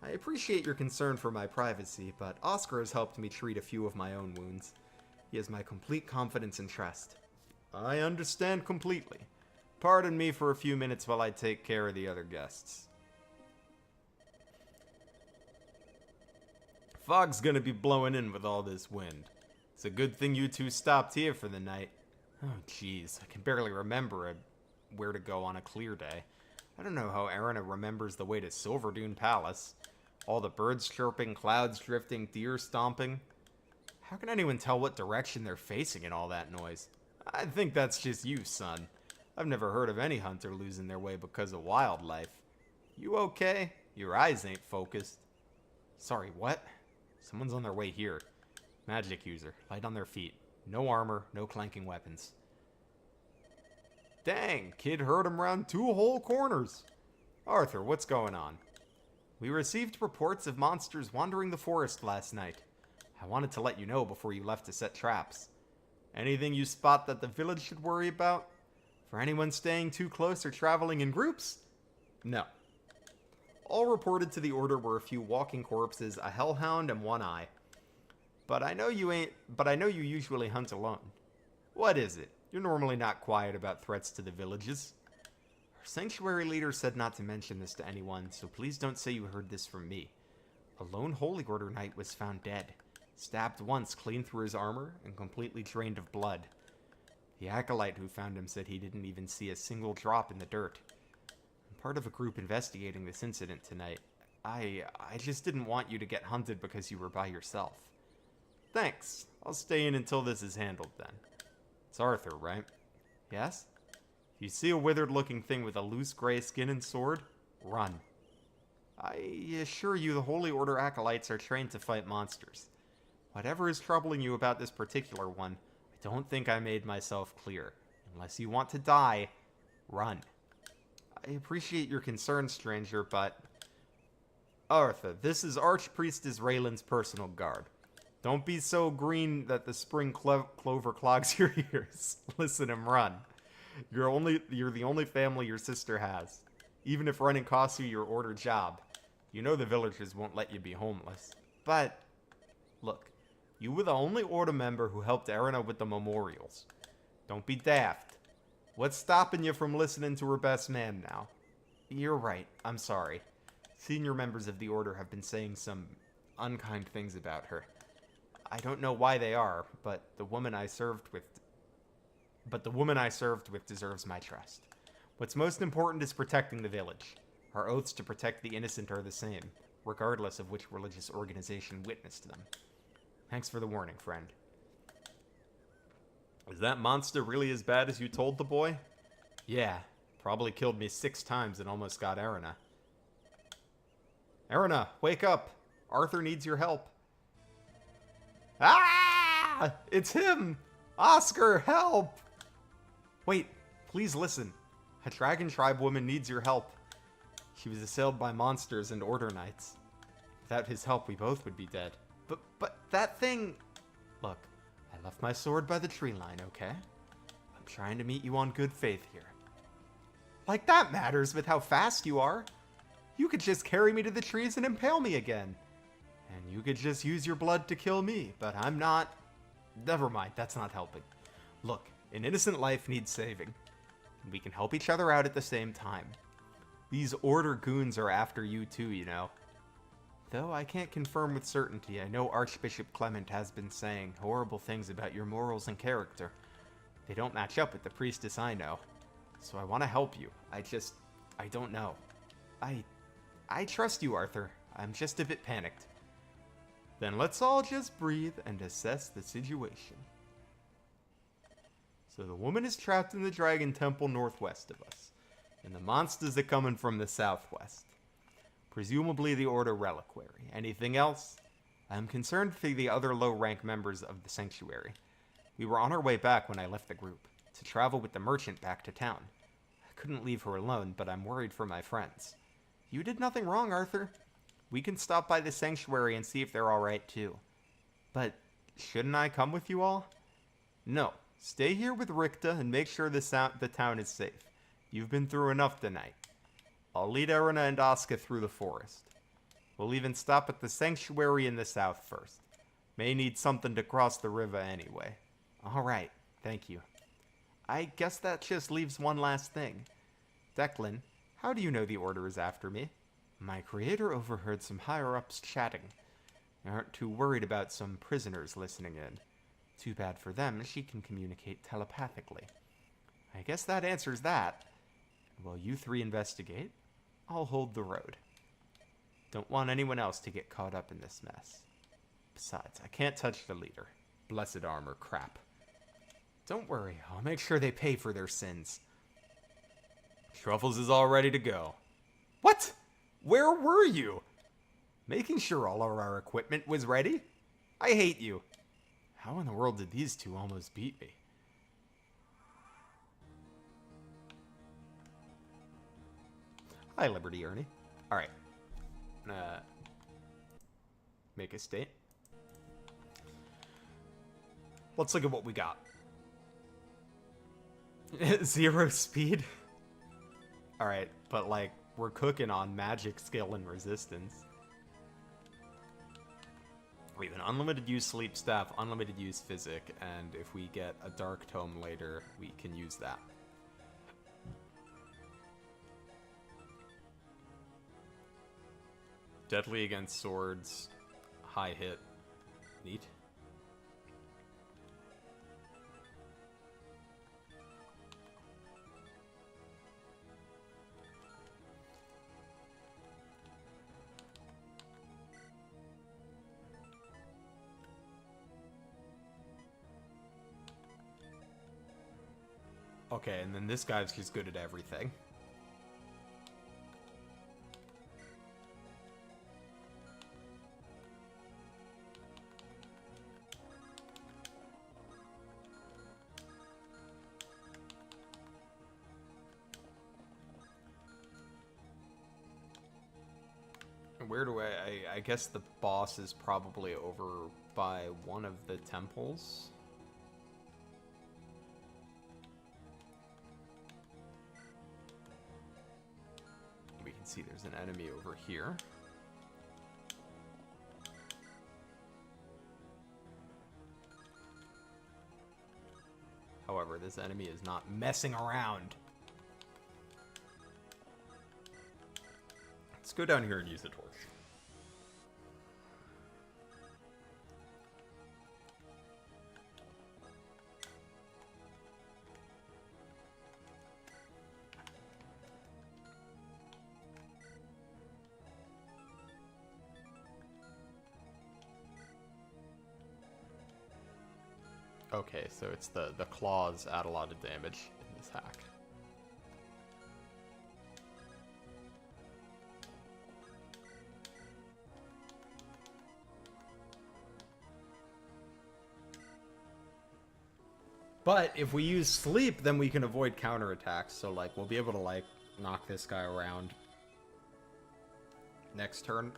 I appreciate your concern for my privacy, but Oscar has helped me treat a few of my own wounds. He has my complete confidence and trust. I understand completely. Pardon me for a few minutes while I take care of the other guests. Fog's gonna be blowing in with all this wind. It's a good thing you two stopped here for the night. Oh, jeez, I can barely remember where to go on a clear day. I don't know how Erina remembers the way to Silverdune Palace. All the birds chirping, clouds drifting, deer stomping. How can anyone tell what direction they're facing in all that noise? I think that's just you, son. I've never heard of any hunter losing their way because of wildlife. You okay? Your eyes ain't focused. Sorry, what? Someone's on their way here. Magic user, light on their feet. No armor, no clanking weapons. Dang, kid heard him round 2 whole corners. Arthur, what's going on? We received reports of monsters wandering the forest last night. I wanted to let you know before you left to set traps. Anything you spot that the village should worry about? For anyone staying too close or traveling in groups? No. All reported to the order were a few walking corpses, a hellhound, and one eye. But I know you usually hunt alone. What is it? You're normally not quiet about threats to the villages. Our sanctuary leader said not to mention this to anyone, so please don't say you heard this from me. A lone Holy Order knight was found dead, stabbed once clean through his armor, and completely drained of blood. The acolyte who found him said he didn't even see a single drop in the dirt. I'm part of a group investigating this incident tonight. I just didn't want you to get hunted because you were by yourself. Thanks. I'll stay in until this is handled then. It's Arthur, right? Yes? If you see a withered-looking thing with a loose gray skin and sword, run. I assure you the Holy Order acolytes are trained to fight monsters. Whatever is troubling you about this particular one, I don't think I made myself clear. Unless you want to die, run. I appreciate your concern, stranger, but... Arthur, this is Archpriestess Rayland's personal guard. Don't be so green that the spring clover clogs your ears. Listen and run. You're the only family your sister has. Even if running costs you your order job. You know the villagers won't let you be homeless. But, look, you were the only order member who helped Erina with the memorials. Don't be daft. What's stopping you from listening to her best man now? You're right, I'm sorry. Senior members of the order have been saying some unkind things about her. I don't know why they are, but the woman I served with deserves my trust. What's most important is protecting the village. Our oaths to protect the innocent are the same, regardless of which religious organization witnessed them. Thanks for the warning, friend. Is that monster really as bad as you told the boy? Yeah, probably killed me 6 times and almost got Erina. Erina, wake up! Arthur needs your help. Ah! It's him! Oscar, help! Wait, please listen. A dragon tribe woman needs your help. She was assailed by monsters and order knights. Without his help, we both would be dead. But that thing... Look, I left my sword by the tree line, okay? I'm trying to meet you on good faith here. Like that matters with how fast you are. You could just carry me to the trees and impale me again. And you could just use your blood to kill me, but I'm not... Never mind, that's not helping. Look, an innocent life needs saving. And we can help each other out at the same time. These order goons are after you too, you know. Though I can't confirm with certainty, I know Archbishop Clement has been saying horrible things about your morals and character. They don't match up with the priestess I know. So I want to help you. I don't know. I trust you, Arthur. I'm just a bit panicked. Then let's all just breathe and assess the situation. So the woman is trapped in the Dragon Temple northwest of us, and the monsters are coming from the southwest. Presumably the Order Reliquary. Anything else? I'm concerned for the other low-rank members of the Sanctuary. We were on our way back when I left the group, to travel with the merchant back to town. I couldn't leave her alone, but I'm worried for my friends. You did nothing wrong, Arthur. We can stop by the Sanctuary and see if they're alright too. But shouldn't I come with you all? No. Stay here with Ricta and make sure the town is safe. You've been through enough tonight. I'll lead Erina and Asuka through the forest. We'll even stop at the Sanctuary in the south first. May need something to cross the river anyway. Alright, thank you. I guess that just leaves one last thing. Declan, how do you know the Order is after me? My creator overheard some higher-ups chatting. They aren't too worried about some prisoners listening in. Too bad for them, she can communicate telepathically. I guess that answers that. While you three investigate, I'll hold the road. Don't want anyone else to get caught up in this mess. Besides, I can't touch the leader. Blessed armor crap. Don't worry, I'll make sure they pay for their sins. Truffles is all ready to go. What? Where were you? Making sure all of our equipment was ready? I hate you. How in the world did these two almost beat me? Hi, Liberty Ernie. Alright. Make a state. Let's look at what we got. 0 speed? Alright, but like, we're cooking on magic, skill, and resistance. We have an unlimited use sleep staff, unlimited use physic, and if we get a dark tome later, we can use that. Deadly against swords, high hit. Neat. Okay, and then this guy's just good at everything. Where do I guess the boss is probably over by one of the temples. We can see there's an enemy over here. However, this enemy is not messing around. Let's go down here and use the torch. Okay, so it's the claws add a lot of damage in this hack. But if we use sleep, then we can avoid counterattacks. So, like, we'll be able to, like, knock this guy around next turn.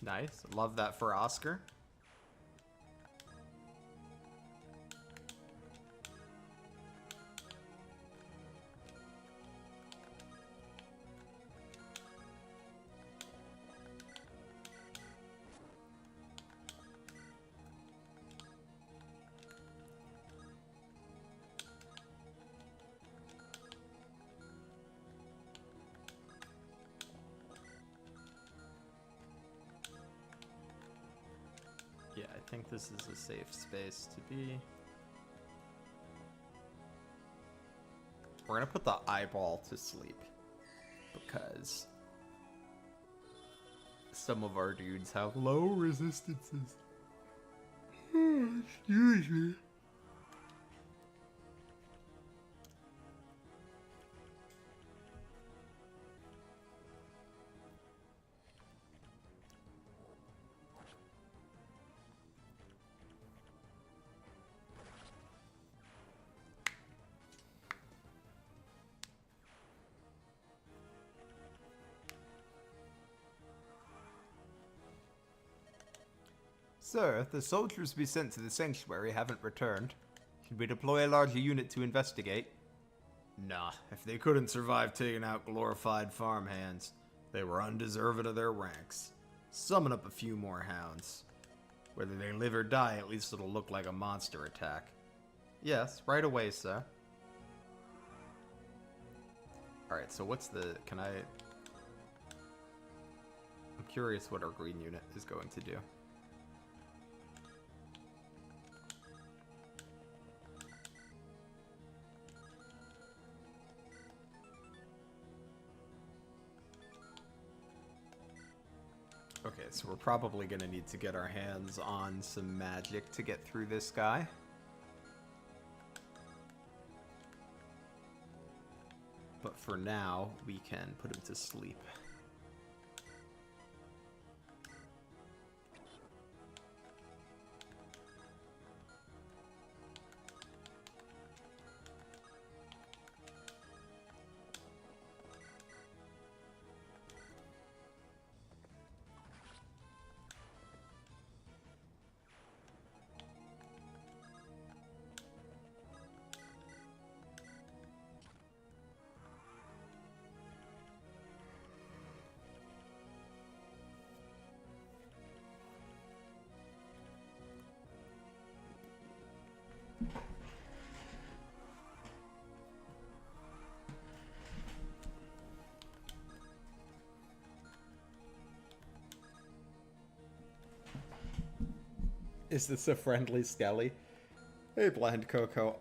Nice. Love that for Oscar. Yeah, I think this is a safe space to be. We're gonna put the eyeball to sleep because some of our dudes have low resistances. Excuse me. Sir, the soldiers we sent to the sanctuary haven't returned. Should we deploy a larger unit to investigate? Nah, if they couldn't survive taking out glorified farmhands, they were undeserving of their ranks. Summon up a few more hounds. Whether they live or die, at least it'll look like a monster attack. Yes, right away, sir. Alright, so what's the... I'm curious what our green unit is going to do. Okay, so we're probably going to need to get our hands on some magic to get through this guy. But for now, we can put him to sleep. Is this a friendly Skelly? Hey, Blind Coco.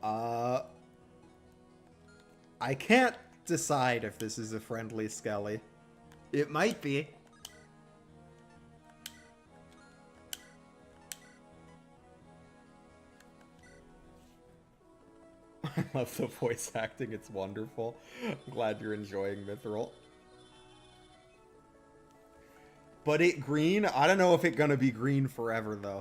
I can't decide if this is a friendly Skelly. It might be. I love the voice acting. It's wonderful. I'm glad you're enjoying Mithril. But it green? I don't know if it's gonna be green forever, though.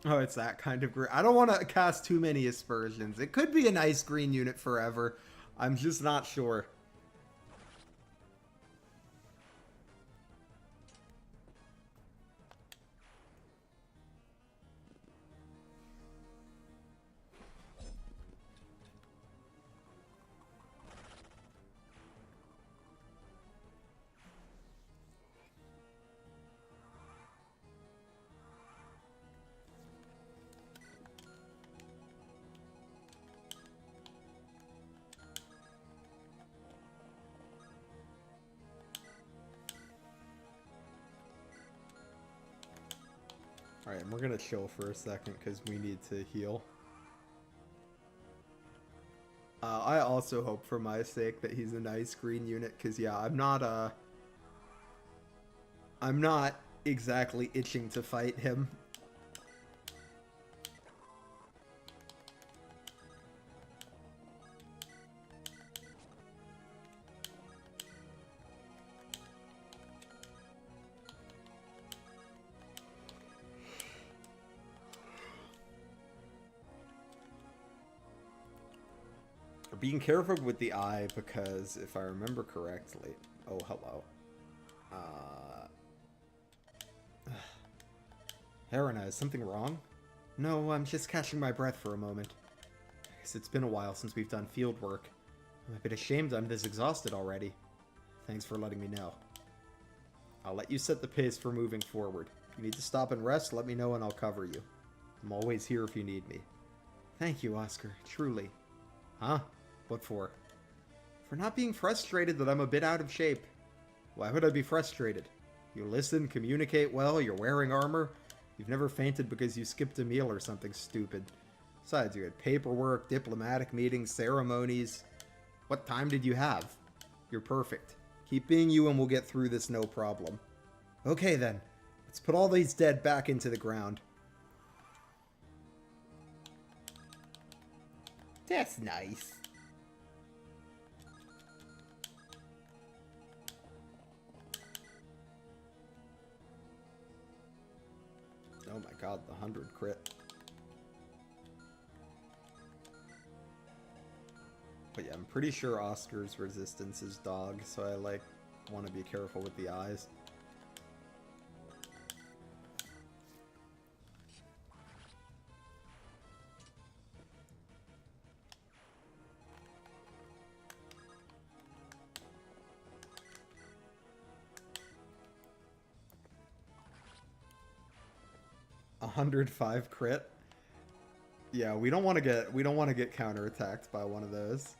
Oh, it's that kind of green. I don't want to cast too many aspersions. It could be a nice green unit forever. I'm just not sure. Alright, and we're gonna chill for a second because we need to heal. I also hope for my sake that he's a nice green unit, because yeah, I'm not exactly itching to fight him. Being careful with the eye, because if I remember correctly... Oh, hello. Helena, is something wrong? No, I'm just catching my breath for a moment. I guess it's been a while since we've done field work. I'm a bit ashamed I'm this exhausted already. Thanks for letting me know. I'll let you set the pace for moving forward. If you need to stop and rest, let me know and I'll cover you. I'm always here if you need me. Thank you, Oscar. Truly. Huh? What for? For not being frustrated that I'm a bit out of shape. Why would I be frustrated? You listen, communicate well, you're wearing armor. You've never fainted because you skipped a meal or something stupid. Besides, you had paperwork, diplomatic meetings, ceremonies. What time did you have? You're perfect. Keep being you and we'll get through this no problem. Okay then, let's put all these dead back into the ground. That's nice. Oh my god, the 100 crit. But yeah, I'm pretty sure Oscar's resistance is dog, so I want to be careful with the eyes. A 105 crit. Yeah, we don't want to get counterattacked by one of those.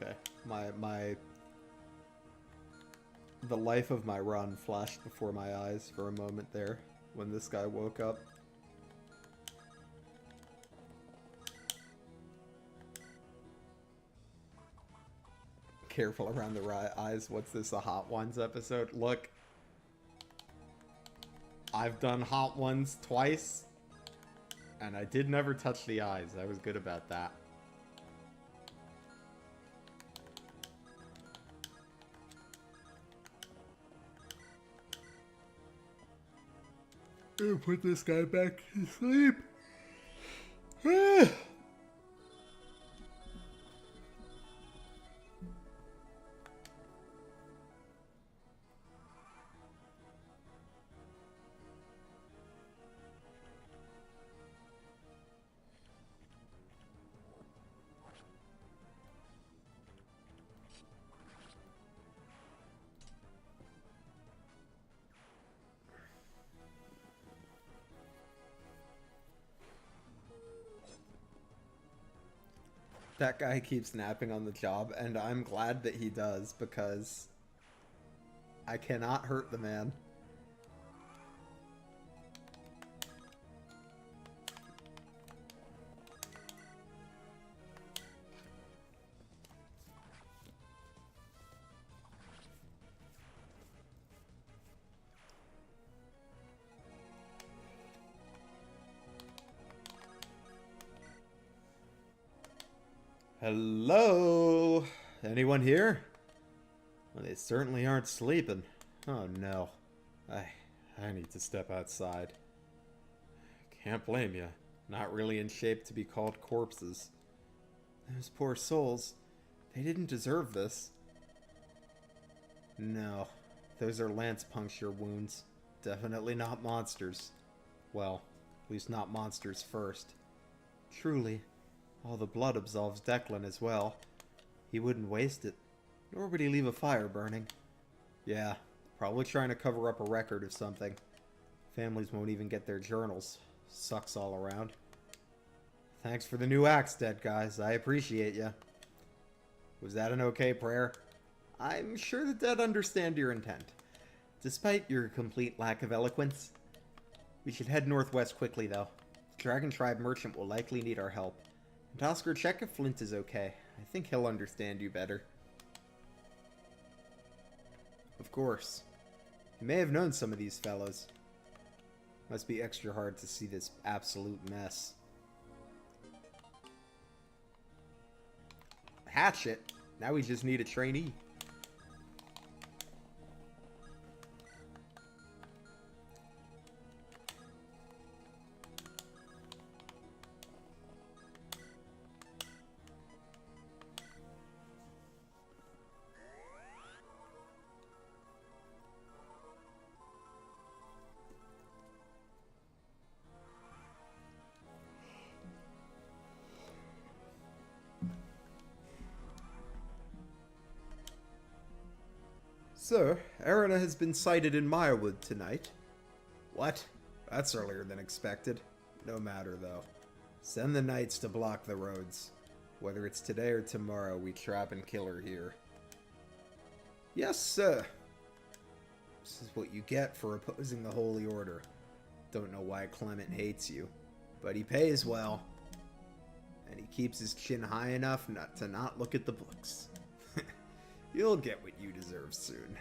Okay, the life of my run flashed before my eyes for a moment there when this guy woke up. Careful around the eyes. What's this, a Hot Ones episode? Look, I've done Hot Ones twice, and I did never touch the eyes. I was good about that. Put this guy back to sleep. That guy keeps napping on the job, and I'm glad that he does, because I cannot hurt the man. Hello? Anyone here? Well, they certainly aren't sleeping. Oh no. I need to step outside. Can't blame you. Not really in shape to be called corpses. Those poor souls. They didn't deserve this. No. Those are lance puncture wounds. Definitely not monsters. Well, at least not monsters first. Truly. All the blood absolves Declan as well. He wouldn't waste it. Nor would he leave a fire burning. Yeah, probably trying to cover up a record of something. Families won't even get their journals. Sucks all around. Thanks for the new axe, dead guys. I appreciate ya. Was that an okay prayer? I'm sure the dead understand your intent. Despite your complete lack of eloquence. We should head northwest quickly, though. The Dragon Tribe merchant will likely need our help. And Oscar, check if Flint is okay. I think he'll understand you better. Of course. You may have known some of these fellows. Must be extra hard to see this absolute mess. Hatchet? Now we just need a trainee. Sir, Arena has been sighted in Mirewood tonight. What? That's earlier than expected. No matter, though. Send the knights to block the roads. Whether it's today or tomorrow, we trap and kill her here. Yes, sir. This is what you get for opposing the Holy Order. Don't know why Clement hates you, but he pays well. And he keeps his chin high enough not to not look at the books. You'll get what you deserve soon.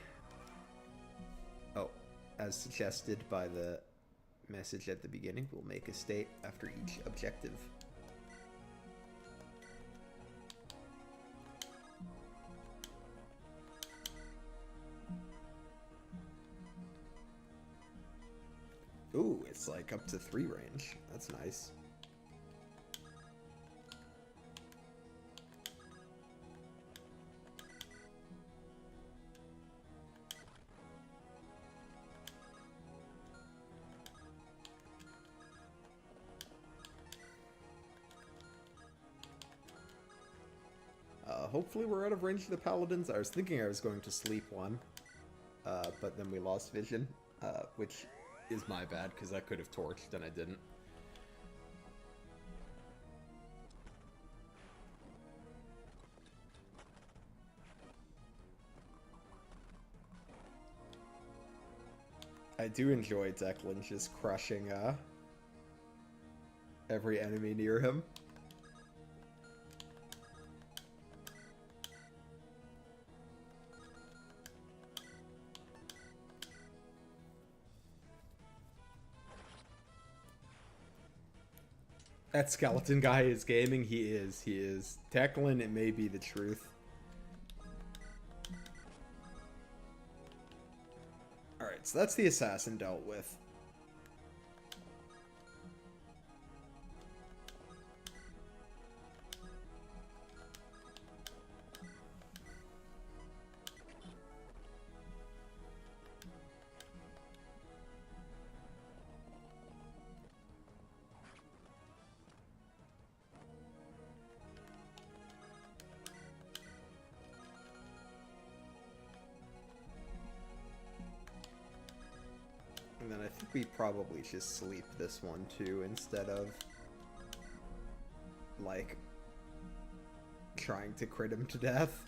Oh, as suggested by the message at the beginning, we'll make a state after each objective. Ooh, it's like up to 3 range. That's nice. Hopefully we're out of range of the paladins. I was thinking I was going to sleep one, but then we lost vision, which is my bad because I could have torched and I didn't. I do enjoy Declan just crushing every enemy near him. That skeleton guy is gaming. He is. Declan, it may be the truth. Alright, so that's the assassin dealt with. And then I think we probably should sleep this one too, instead of like trying to crit him to death.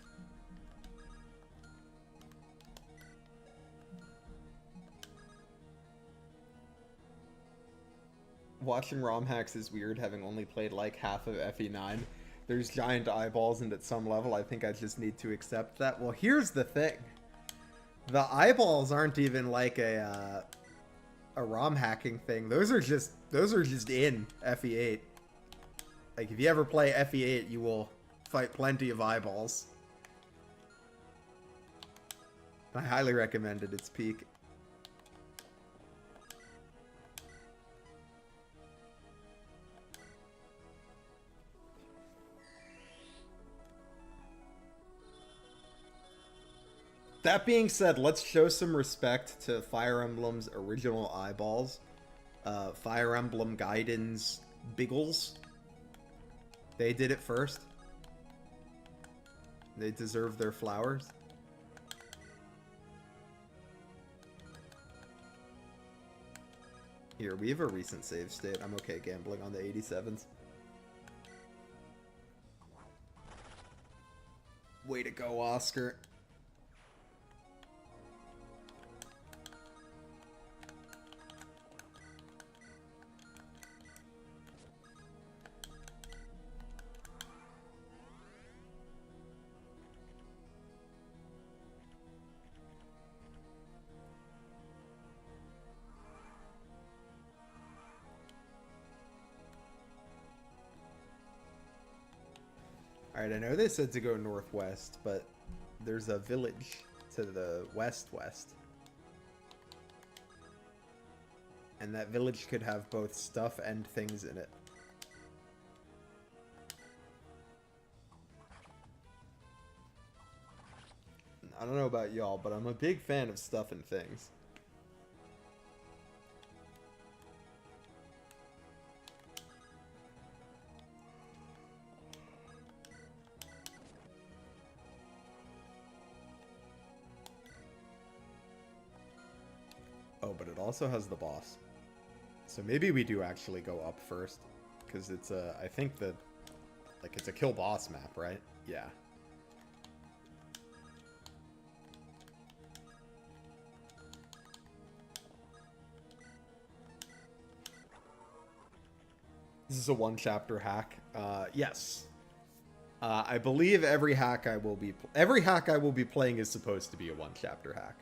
Watching ROM hacks is weird, having only played like half of FE9. There's giant eyeballs, and at some level I think I just need to accept that. Well, here's the thing. The eyeballs aren't even like a ROM hacking thing. Those are just in FE8. Like if you ever play FE8, you will fight plenty of eyeballs. I highly recommend it. Its peak. That being said, let's show some respect to Fire Emblem's original eyeballs. Fire Emblem Gaiden's Biggles. They did it first. They deserve their flowers. Here, we have a recent save state. I'm okay gambling on the 87s. Way to go, Oscar. Alright, I know they said to go northwest, but there's a village to the west-west. And that village could have both stuff and things in it. I don't know about y'all, but I'm a big fan of stuff and things. Oh, but it also has the boss. So maybe we do actually go up first. Because it's a, I think that, like, it's a kill boss map, right? Yeah. This is a one-chapter hack. Yes. I believe every hack I will be playing is supposed to be a one-chapter hack.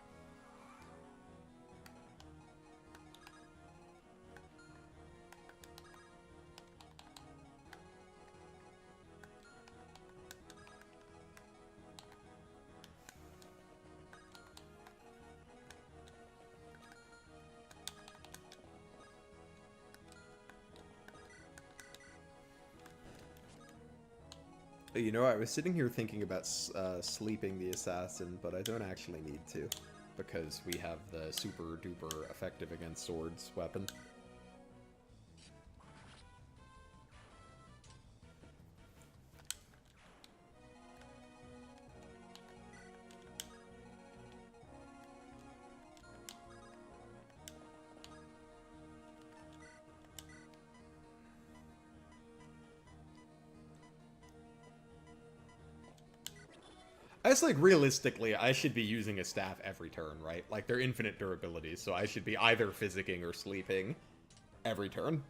You know, I was sitting here thinking about sleeping the assassin, but I don't actually need to, because we have the super duper effective against swords weapon. I guess, like, realistically, I should be using a staff every turn, right? Like, they're infinite durability, so I should be either physicking or sleeping every turn.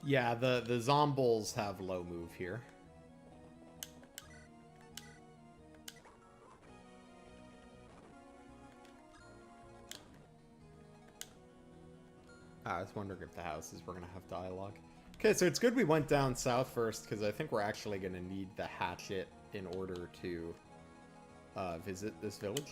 Yeah, the zombies have low move here. I was wondering if the houses were going to have dialogue. Okay, so it's good we went down south first, because I think we're actually going to need the hatchet in order to visit this village.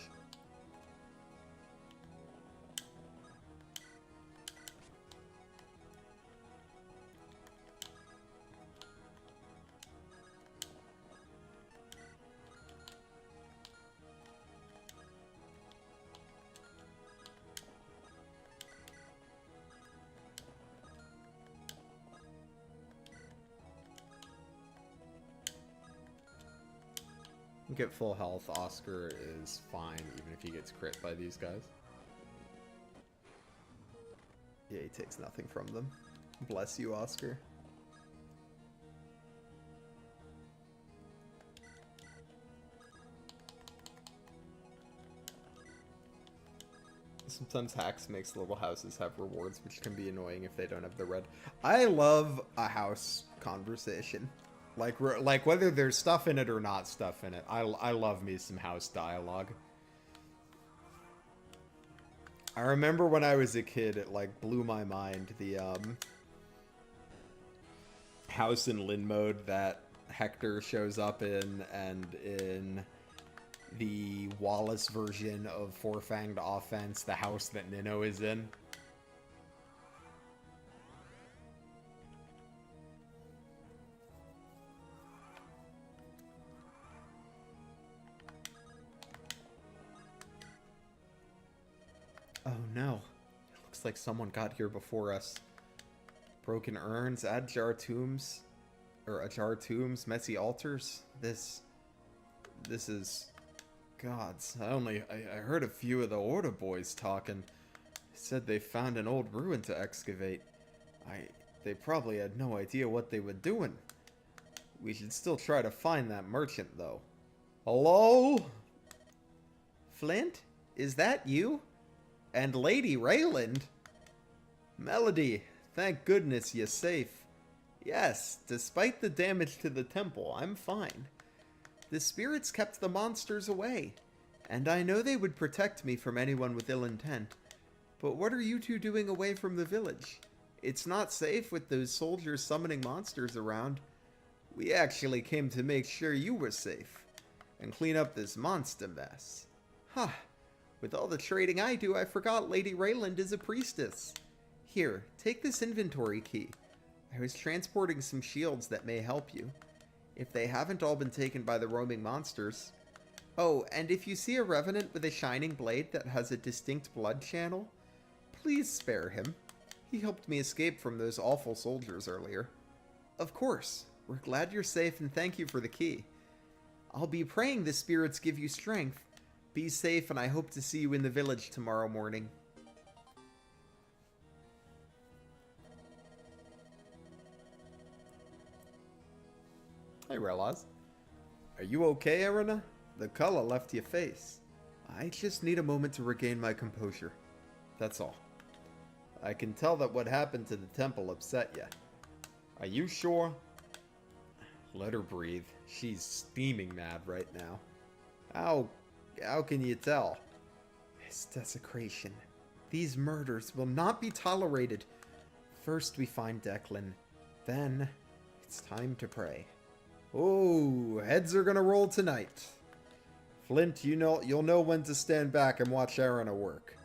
Get full health. Oscar is fine, even if he gets crit by these guys. Yeah, he takes nothing from them. Bless you, Oscar. Sometimes hacks makes little houses have rewards, which can be annoying if they don't have the red. I love a house conversation. Like whether there's stuff in it or not stuff in it. I love me some house dialogue. I remember when I was a kid, it like blew my mind, the house in Lin mode that Hector shows up in, and in the Wallace version of Four Fanged Offense, the house that Nino is in. Oh no. It looks like someone got here before us. Broken urns, ajar tombs, messy altars. This is gods. I heard a few of the Order boys talking. They said they found an old ruin to excavate. They probably had no idea what they were doing. We should still try to find that merchant though. Hello? Flint? Is that you? And Lady Rayland? Melody, thank goodness you're safe. Yes, despite the damage to the temple, I'm fine. The spirits kept the monsters away, and I know they would protect me from anyone with ill intent. But what are you two doing away from the village? It's not safe with those soldiers summoning monsters around. We actually came to make sure you were safe, and clean up this monster mess. Huh. With all the trading I do, I forgot Lady Rayland is a priestess. Here, take this inventory key. I was transporting some shields that may help you, if they haven't all been taken by the roaming monsters. Oh, and if you see a revenant with a shining blade that has a distinct blood channel, please spare him. He helped me escape from those awful soldiers earlier. Of course. We're glad you're safe and thank you for the key. I'll be praying the spirits give you strength. Be safe, and I hope to see you in the village tomorrow morning. Hey, Relaz. Are you okay, Erina? The color left your face. I just need a moment to regain my composure. That's all. I can tell that what happened to the temple upset you. Are you sure? Let her breathe. She's steaming mad right now. How can you tell? This desecration. These murders will not be tolerated. First we find Declan. Then it's time to pray. Oh, heads are gonna roll tonight. Flint, you'll know when to stand back and watch Erina work.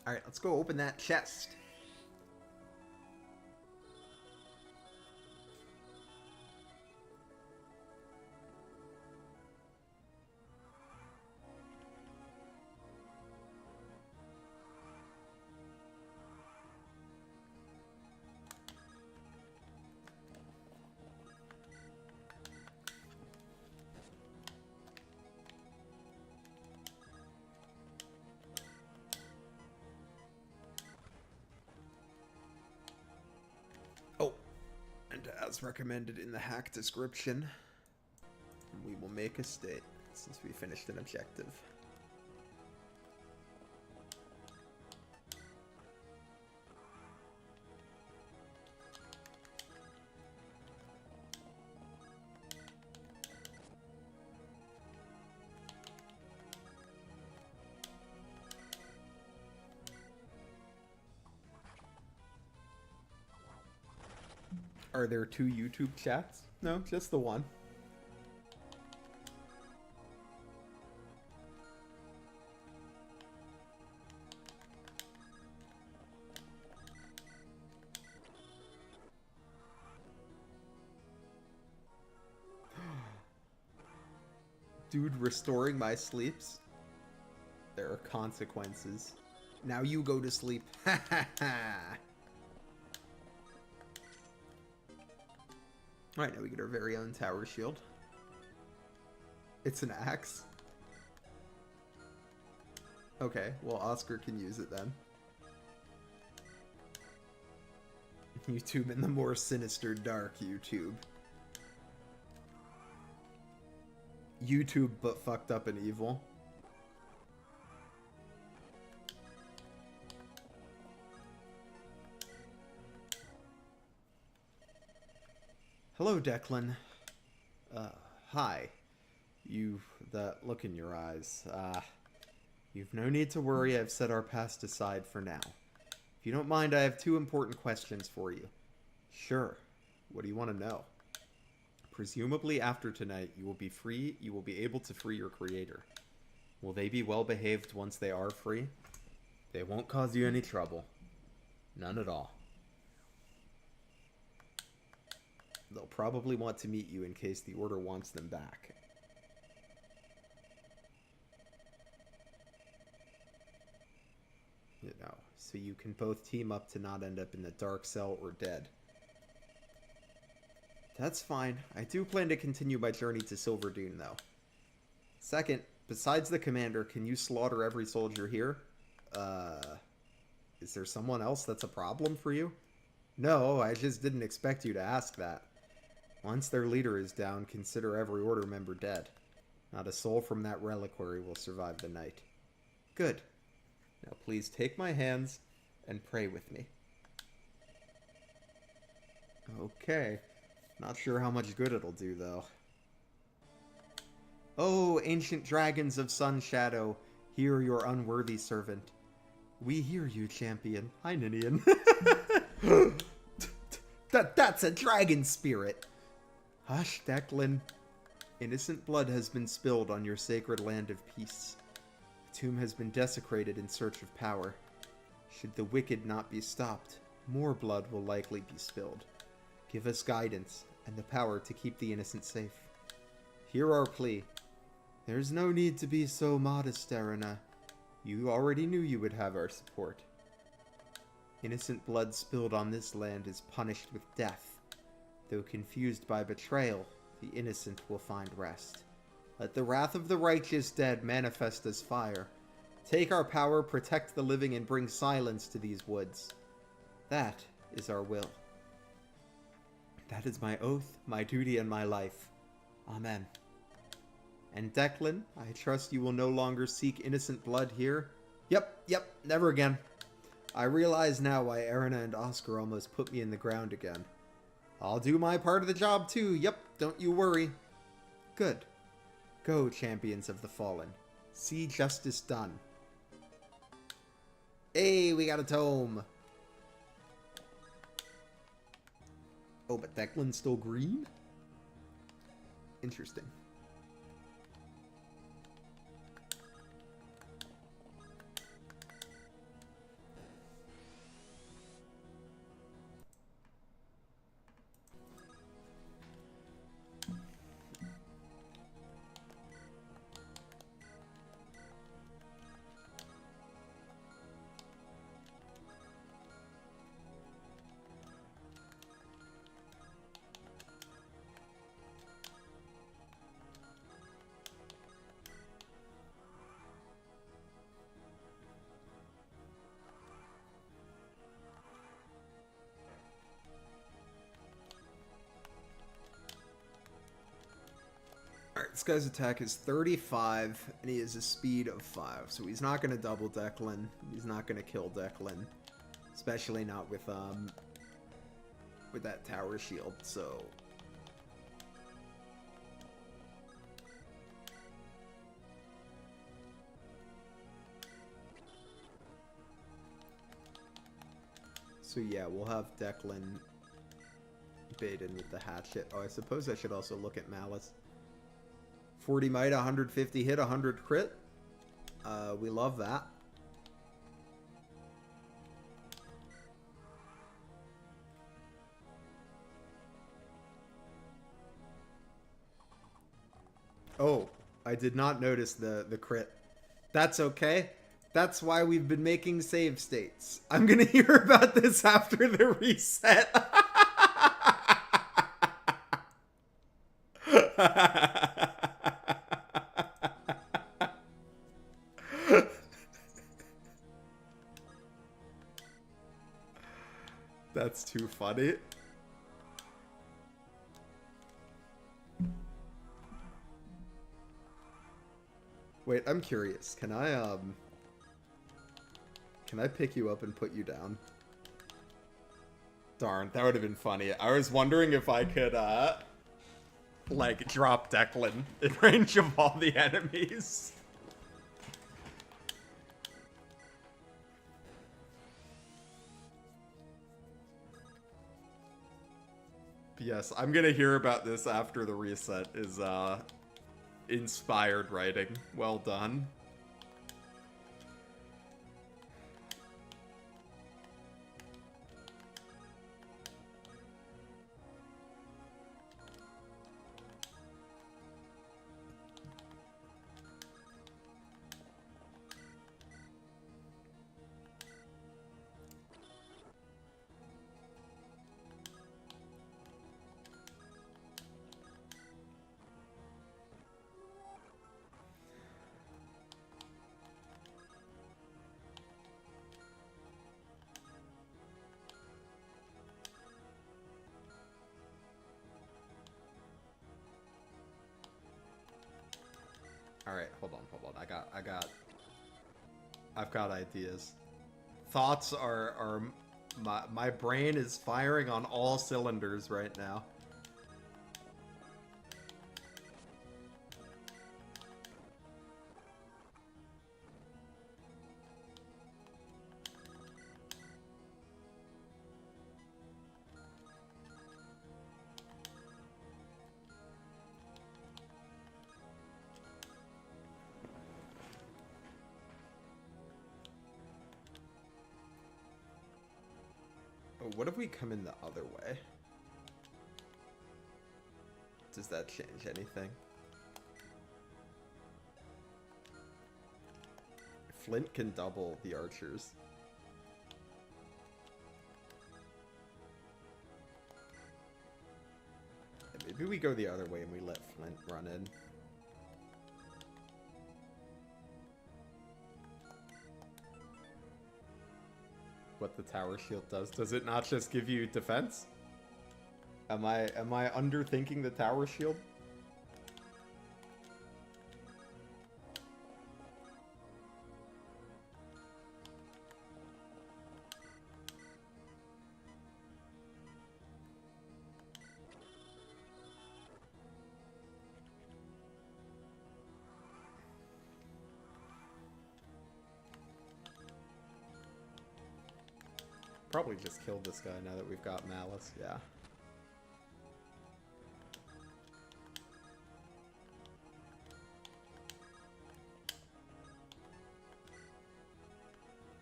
Alright, let's go open that chest. as recommended in the hack description. We will make a state since we finished an objective. Are there 2 YouTube chats? No, just the one. Dude, restoring my sleeps? There are consequences. Now you go to sleep. Ha ha ha! Alright, now we get our very own tower shield. It's an axe. Okay, well Oscar can use it then. YouTube in the more sinister, dark YouTube. YouTube, but fucked up and evil. Hello, Declan. Hi. That look in your eyes. You've no need to worry, I've set our past aside for now. If you don't mind, I have 2 important questions for you. Sure. What do you want to know? Presumably after tonight, you will be able to free your creator. Will they be well behaved once they are free? They won't cause you any trouble. None at all. They'll probably want to meet you in case the Order wants them back. You know, so you can both team up to not end up in the dark cell or dead. That's fine. I do plan to continue my journey to Silver Dune, though. Second, besides the commander, can you slaughter every soldier here? Is there someone else that's a problem for you? No, I just didn't expect you to ask that. Once their leader is down, consider every Order member dead. Not a soul from that reliquary will survive the night. Good. Now please take my hands and pray with me. Okay. Not sure how much good it'll do, though. Oh, ancient dragons of Sun Shadow, hear your unworthy servant. We hear you, champion. Hi, Ninian. That's a dragon spirit. Hush, Declan. Innocent blood has been spilled on your sacred land of peace. The tomb has been desecrated in search of power. Should the wicked not be stopped, more blood will likely be spilled. Give us guidance and the power to keep the innocent safe. Hear our plea. There's no need to be so modest, Erina. You already knew you would have our support. Innocent blood spilled on this land is punished with death. Though confused by betrayal, the innocent will find rest. Let the wrath of the righteous dead manifest as fire. Take our power, protect the living, and bring silence to these woods. That is our will. That is my oath, my duty, and my life. Amen. And Declan, I trust you will no longer seek innocent blood here? Yep, never again. I realize now why Erina and Oscar almost put me in the ground again. I'll do my part of the job too, yep, don't you worry. Good. Go, champions of the fallen. See justice done. Hey, we got a tome. Oh, but Declan's still green? Interesting. This guy's attack is 35, and he has a speed of 5. So he's not going to double Declan. He's not going to kill Declan. Especially not with that tower shield, so... So yeah, we'll have Declan bait in with the hatchet. Oh, I suppose I should also look at Malice. 40 might, 150 hit, 100 crit. We love that. Oh, I did not notice the crit. That's okay. That's why we've been making save states. I'm gonna hear about this after the reset. That's too funny. Wait, I'm curious. Can I pick you up and put you down? Darn, that would have been funny. I was wondering if I could, like, drop Declan in range of all the enemies. Yes, I'm gonna hear about this after the reset is, inspired writing. Well done. Alright, hold on. I've got ideas. Thoughts are my brain is firing on all cylinders right now. What if we come in the other way? Does that change anything? Flint can double the archers. Maybe we go the other way and we let Flint run in. What the tower shield does. Does it not just give you defense? Am I underthinking the tower shield? Probably just kill this guy now that we've got Malice, yeah.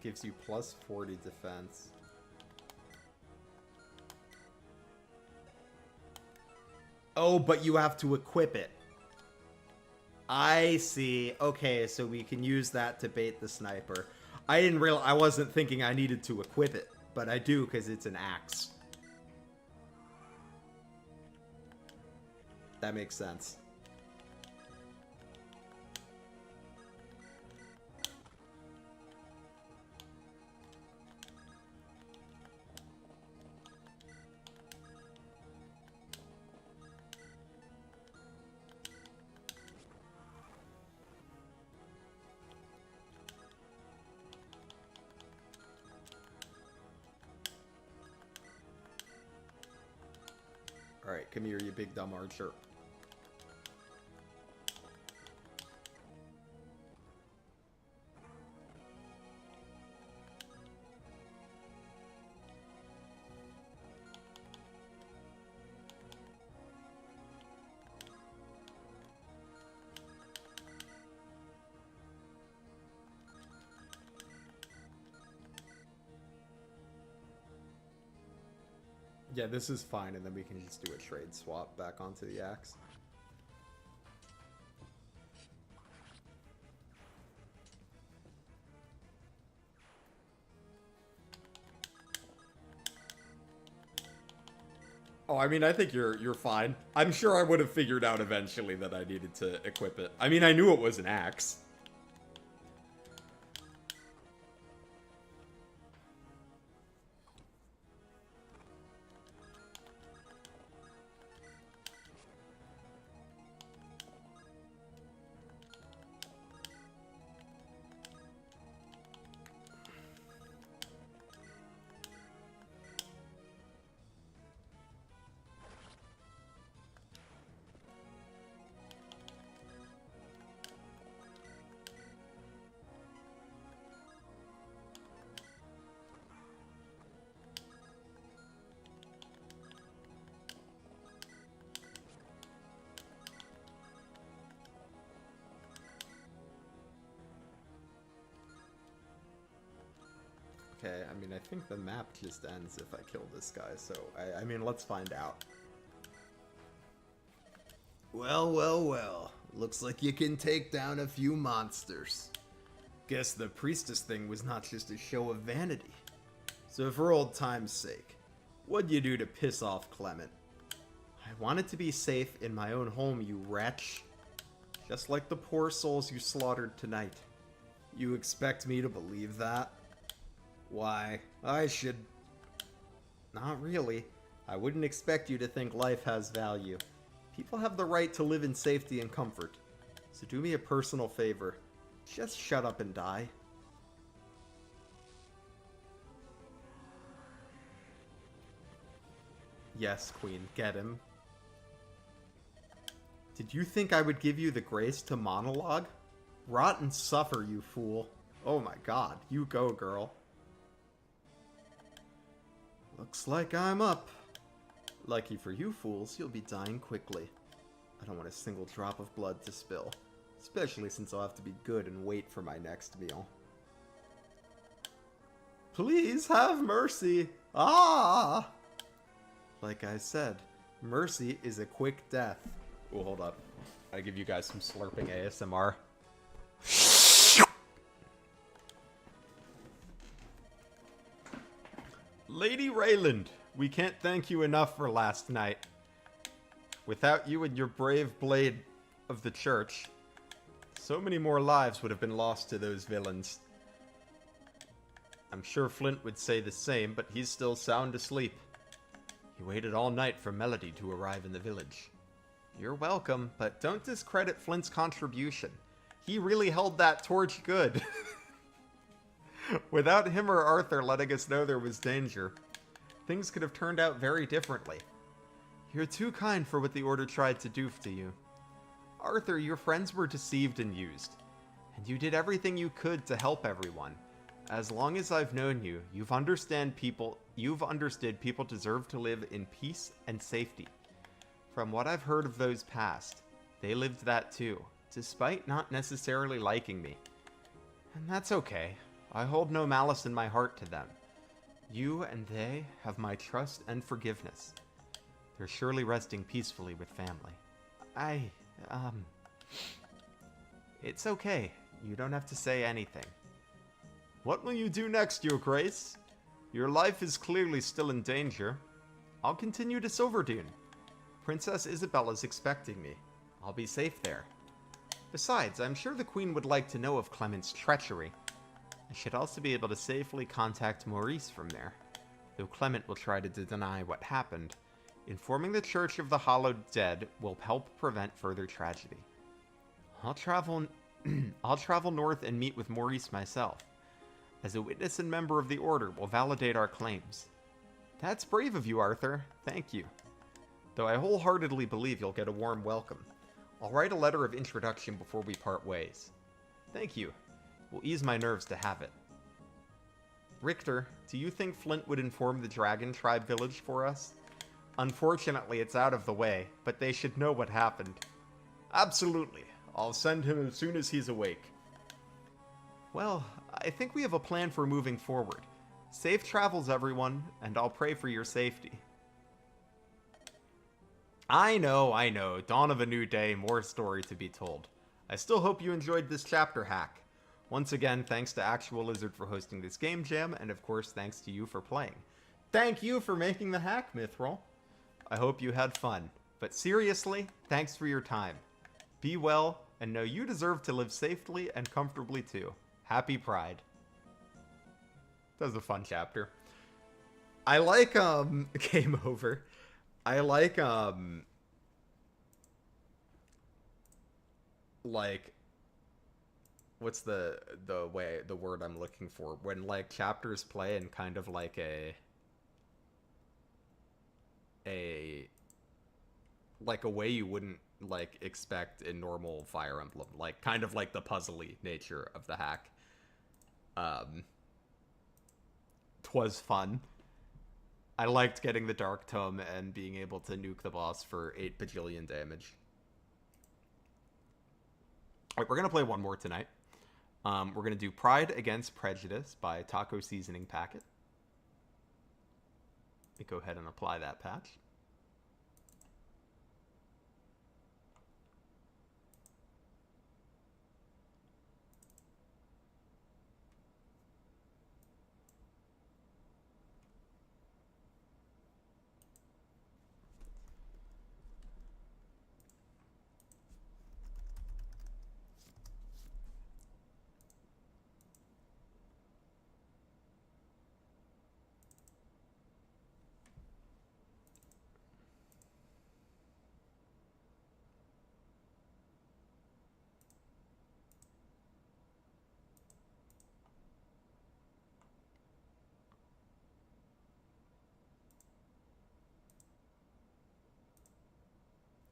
Gives you plus 40 defense. Oh, but you have to equip it. I see. Okay, so we can use that to bait the sniper. I wasn't thinking I needed to equip it. But I do, because it's an axe. That makes sense. Alright, come here, you big dumb archer. Yeah, this is fine, and then we can just do a trade swap back onto the axe. Oh, I mean, I think you're fine. I'm sure I would have figured out eventually that I needed to equip it. I mean, I knew it was an axe. Okay, I mean, I think the map just ends if I kill this guy, so, I mean, let's find out. Well, well, well. Looks like you can take down a few monsters. Guess the priestess thing was not just a show of vanity. So for old time's sake, what'd you do to piss off Clement? I wanted to be safe in my own home, you wretch. Just like the poor souls you slaughtered tonight. You expect me to believe that? Why, I should... Not really. I wouldn't expect you to think life has value. People have the right to live in safety and comfort. So do me a personal favor. Just shut up and die. Yes, Queen, get him. Did you think I would give you the grace to monologue? Rot and suffer, you fool. Oh my god, you go, girl. Looks like I'm up. Lucky for you fools, you'll be dying quickly. I don't want a single drop of blood to spill. Especially since I'll have to be good and wait for my next meal. Please have mercy! Ah! Like I said, mercy is a quick death. Oh, hold up. I give you guys some slurping ASMR. Lady Rayland, we can't thank you enough for last night. Without you and your brave blade of the church, so many more lives would have been lost to those villains. I'm sure Flint would say the same, but he's still sound asleep. He waited all night for Melody to arrive in the village. You're welcome, but don't discredit Flint's contribution. He really held that torch good. Without him or Arthur letting us know there was danger, things could have turned out very differently. You're too kind for what the Order tried to do to you. Arthur, your friends were deceived and used, and you did everything you could to help everyone. As long as I've known you, you've understood people deserve to live in peace and safety. From what I've heard of those past, they lived that too, despite not necessarily liking me. And that's okay. I hold no malice in my heart to them. You and they have my trust and forgiveness. They're surely resting peacefully with family. It's okay. You don't have to say anything. What will you do next, Your Grace? Your life is clearly still in danger. I'll continue to Silverdune. Princess Isabella's expecting me. I'll be safe there. Besides, I'm sure the Queen would like to know of Clement's treachery. I should also be able to safely contact Maurice from there, though Clement will try to deny what happened. Informing the Church of the Hallowed Dead will help prevent further tragedy. I'll travel north and meet with Maurice myself. As a witness and member of the Order, will validate our claims. That's brave of you, Arthur. Thank you. though I wholeheartedly believe you'll get a warm welcome. I'll write a letter of introduction before we part ways. Thank you. Will ease my nerves to have it. Richter, do you think Flint would inform the Dragon Tribe village for us? Unfortunately, it's out of the way, but they should know what happened. Absolutely. I'll send him as soon as he's awake. Well, I think we have a plan for moving forward. Safe travels, everyone, and I'll pray for your safety. I know. Dawn of a new day, more story to be told. I still hope you enjoyed this chapter hack. Once again, thanks to Actual Lizard for hosting this game jam, and of course, thanks to you for playing. Thank you for making the hack, Mithril. I hope you had fun. But seriously, thanks for your time. Be well, and know you deserve to live safely and comfortably too. Happy Pride. That was a fun chapter. I like, Game Over. I like, what's the word I'm looking for? When, like, chapters play in kind of like a way you wouldn't, like, expect in normal Fire Emblem. Like, kind of like the puzzly nature of the hack. 'Twas fun. I liked getting the Dark Tome and being able to nuke the boss for 8 bajillion damage. Alright, we're gonna play one more tonight. We're gonna do Pride Against Prejudice by Taco Seasoning Packet. Let me go ahead and apply that patch.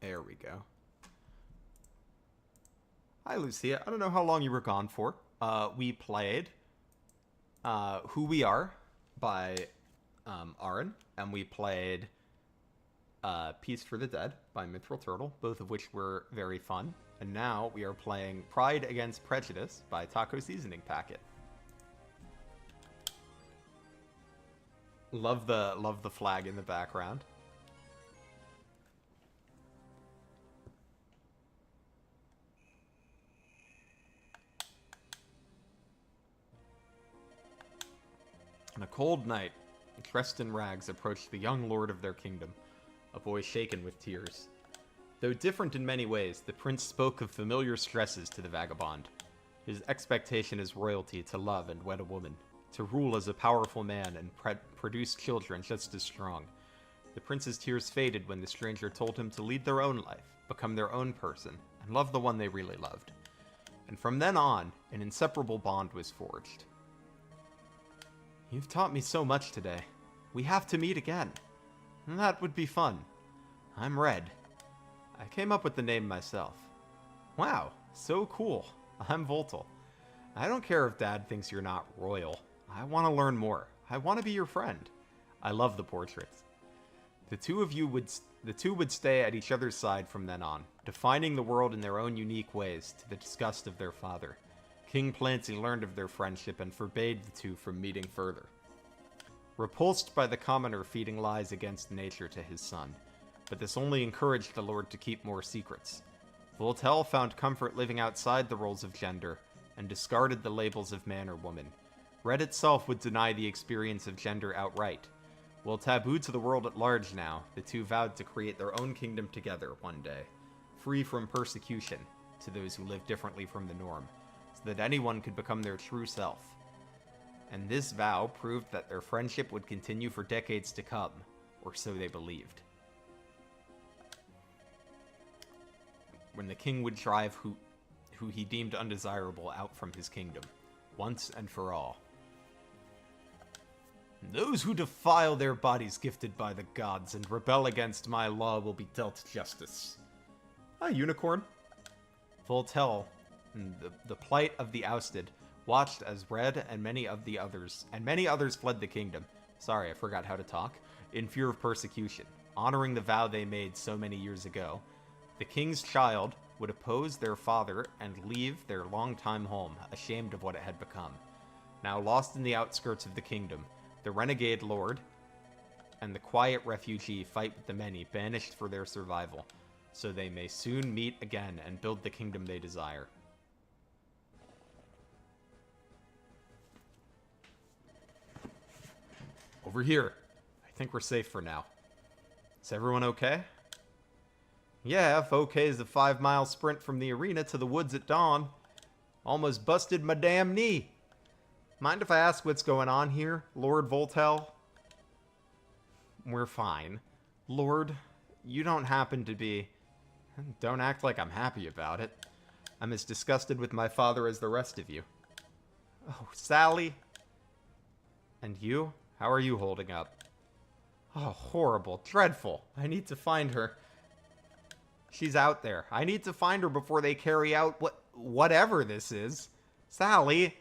There we go. Hi, Lucia. I don't know how long you were gone for. We played Who We Are by Aaron, and we played Peace for the Dead by MythrilTurtle, both of which were very fun. And now we are playing Pride Against Prejudice by Taco Seasoning Packet. Love the flag in the background. On a cold night, dressed in rags approached the young lord of their kingdom, a voice shaken with tears. Though different in many ways, the prince spoke of familiar stresses to the vagabond. His expectation as royalty to love and wed a woman, to rule as a powerful man and produce children just as strong. The prince's tears faded when the stranger told him to lead their own life, become their own person, and love the one they really loved. And from then on, an inseparable bond was forged. You've taught me so much today. We have to meet again. That would be fun. I'm Red. I came up with the name myself. Wow, so cool. I'm Voltal. I don't care if Dad thinks you're not royal. I want to learn more. I want to be your friend. I love the portraits. The two would stay at each other's side from then on, defining the world in their own unique ways to the disgust of their father. King Plancy learned of their friendship and forbade the two from meeting further. Repulsed by the commoner feeding lies against nature to his son, but this only encouraged the Lord to keep more secrets. Voltaire found comfort living outside the roles of gender, and discarded the labels of man or woman. Red itself would deny the experience of gender outright. While taboo to the world at large now, the two vowed to create their own kingdom together one day, free from persecution to those who live differently from the norm, so that anyone could become their true self. And this vow proved that their friendship would continue for decades to come, or so they believed. When the king would drive who he deemed undesirable out from his kingdom, once and for all. Those who defile their bodies gifted by the gods and rebel against my law will be dealt justice. A unicorn. Voltel, the plight of the ousted, watched as Red and many others fled the kingdom. Sorry, I forgot how to talk. In fear of persecution, honoring the vow they made so many years ago. The king's child would oppose their father and leave their longtime home, ashamed of what it had become. Now lost in the outskirts of the kingdom, the renegade lord and the quiet refugee fight with the many, banished for their survival, so they may soon meet again and build the kingdom they desire. Over here. I think we're safe for now. Is everyone okay? Yeah, if okay is a 5-mile sprint from the arena to the woods at dawn. Almost busted my damn knee. Mind if I ask what's going on here, Lord Voltel? We're fine. Lord, you don't happen to be... Don't act like I'm happy about it. I'm as disgusted with my father as the rest of you. Oh, Sally? And you? How are you holding up? Oh, horrible. Dreadful. I need to find her. She's out there. I need to find her before they carry out whatever this is. Sally!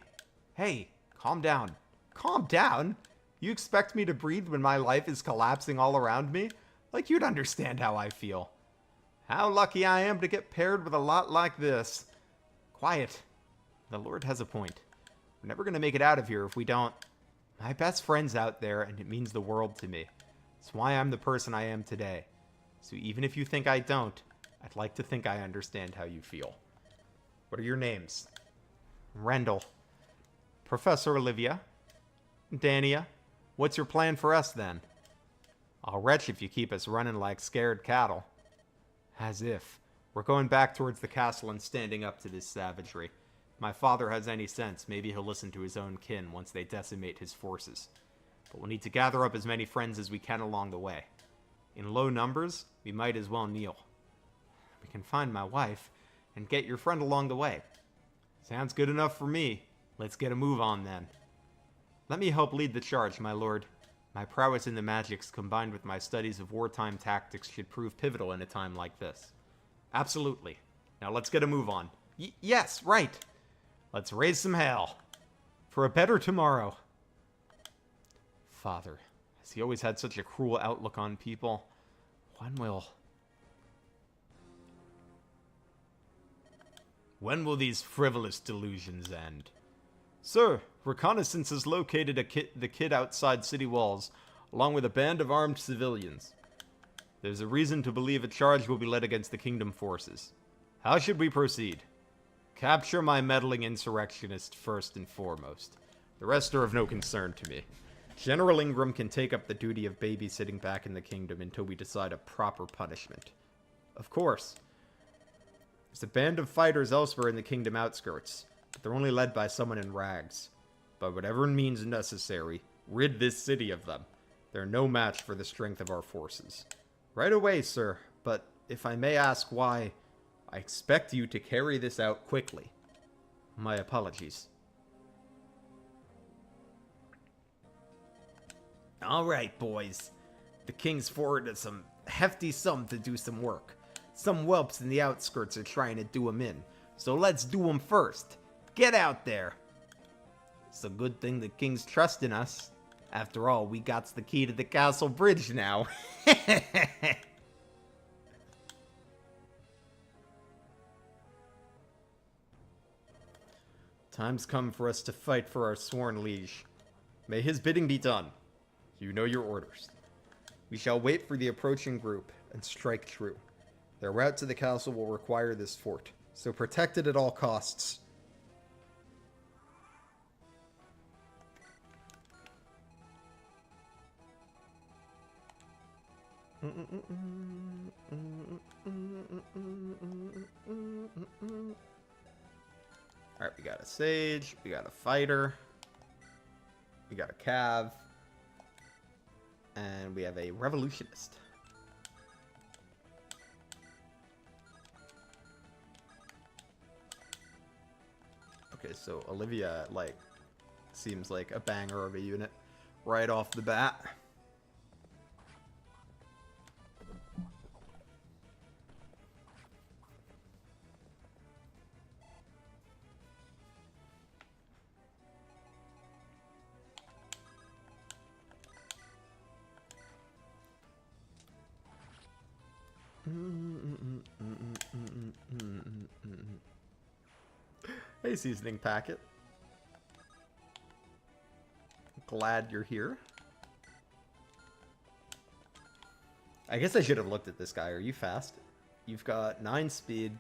Hey, calm down. Calm down? You expect me to breathe when my life is collapsing all around me? Like you'd understand how I feel. How lucky I am to get paired with a lot like this. Quiet. The Lord has a point. We're never going to make it out of here if we don't. My best friend's out there, and it means the world to me. It's why I'm the person I am today. So even if you think I don't, I'd like to think I understand how you feel. What are your names? Rendell. Professor Olivia. Dania. What's your plan for us, then? I'll retch if you keep us running like scared cattle. As if. We're going back towards the castle and standing up to this savagery. If my father has any sense, maybe he'll listen to his own kin once they decimate his forces. But we'll need to gather up as many friends as we can along the way. In low numbers, we might as well kneel. We can find my wife and get your friend along the way. Sounds good enough for me. Let's get a move on then. Let me help lead the charge, my lord. My prowess in the magics combined with my studies of wartime tactics should prove pivotal in a time like this. Absolutely. Now let's get a move on. Yes, right. Let's raise some hell. For a better tomorrow. Father, has he always had such a cruel outlook on people? When will these frivolous delusions end? Sir, reconnaissance has located the kid outside city walls, along with a band of armed civilians. There's a reason to believe a charge will be led against the kingdom forces. How should we proceed? Capture my meddling insurrectionist first and foremost. The rest are of no concern to me. General Ingram can take up the duty of babysitting back in the kingdom until we decide a proper punishment. Of course. There's a band of fighters elsewhere in the kingdom outskirts, but they're only led by someone in rags. By whatever means necessary, rid this city of them. They're no match for the strength of our forces. Right away, sir, but if I may ask why, I expect you to carry this out quickly. My apologies. Alright, boys. The king's forwarded some hefty sum to do some work. Some whelps in the outskirts are trying to do 'em in, so let's do 'em first. Get out there! It's a good thing the king's trusting us. After all, we got the key to the castle bridge now. Time's come for us to fight for our sworn liege. May his bidding be done. You know your orders. We shall wait for the approaching group and strike true. Their route to the castle will require this fort, so protect it at all costs. Alright, we got a sage, we got a fighter, we got a cav, and we have a revolutionist. Okay, so Olivia, seems like a banger of a unit. right off the bat. Hey, seasoning packet. Glad you're here. I guess I should have looked at this guy. Are you fast? You've got 9 speed.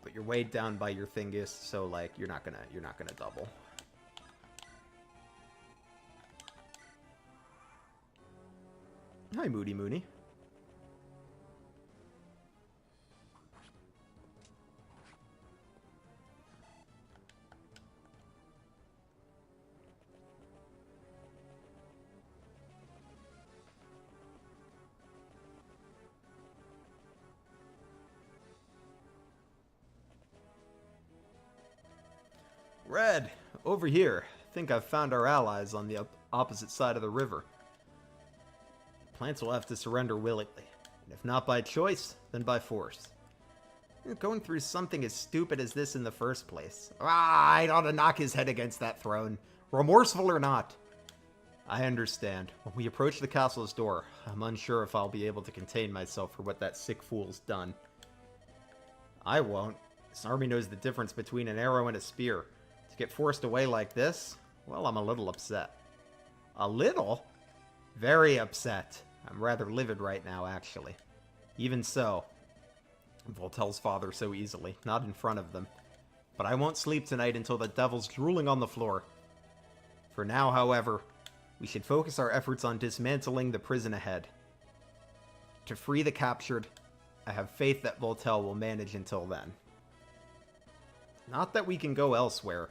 But you're weighed down by your thingus, so like you're not gonna double. Hi, Moody Mooney. Red, over here. Think I've found our allies on the opposite side of the river. Plants will have to surrender willingly, and if not by choice, then by force. You're going through something as stupid as this in the first place. I ought to knock his head against that throne, remorseful or not. I understand. When we approach the castle's door, I'm unsure if I'll be able to contain myself for what that sick fool's done. I won't. This army knows the difference between an arrow and a spear. To get forced away like this, well, I'm a little upset. A little? Very upset. I'm rather livid right now, actually. Even so, Voltel's father so easily, not in front of them. But I won't sleep tonight until the devil's drooling on the floor. For now, however, we should focus our efforts on dismantling the prison ahead. To free the captured, I have faith that Voltel will manage until then. Not that we can go elsewhere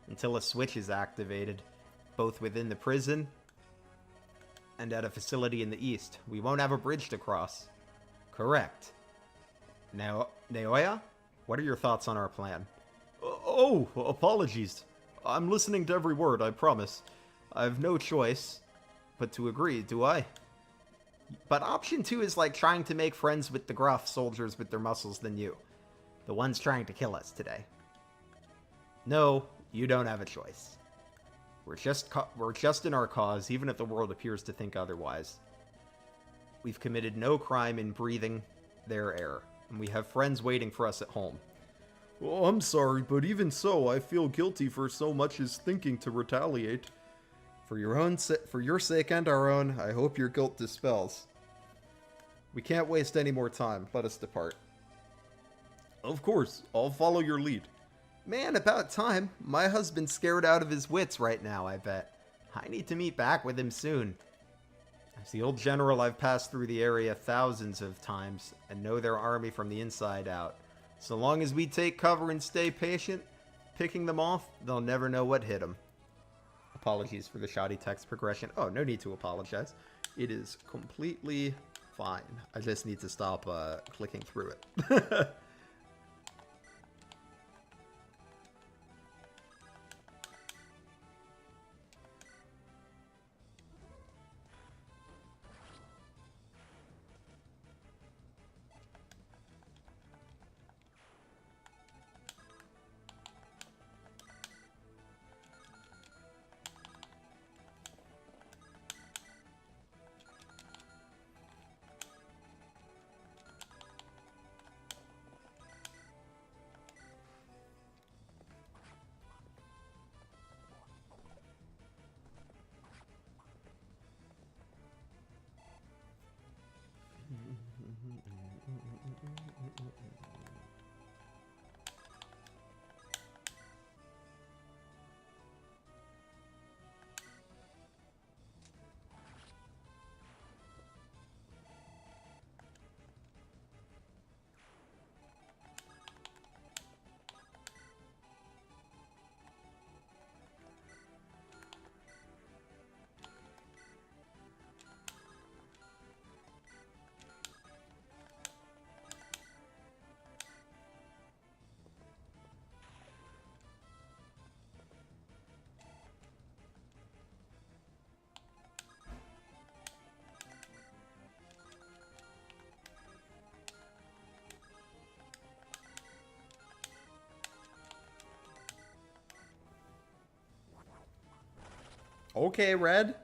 until a switch is activated, both within the prison and at a facility in the east. We won't have a bridge to cross. Correct. Now, Naoya, what are your thoughts on our plan? Oh, apologies. I'm listening to every word, I promise. I have no choice but to agree, do I? But option 2 is like trying to make friends with the gruff soldiers with their muscles than you. The ones trying to kill us today. No, you don't have a choice. We're just in our cause, even if the world appears to think otherwise. We've committed no crime in breathing their air, and we have friends waiting for us at home. Oh, I'm sorry, but even so, I feel guilty for so much as thinking to retaliate. For your sake and our own, I hope your guilt dispels. We can't waste any more time. Let us depart. Of course, I'll follow your lead. Man, about time. My husband's scared out of his wits right now, I bet. I need to meet back with him soon. As the old general, I've passed through the area thousands of times and know their army from the inside out. So long as we take cover and stay patient, picking them off, they'll never know what hit them. Apologies for the shoddy text progression. Oh, no need to apologize. It is completely fine. I just need to stop clicking through it. Okay, red.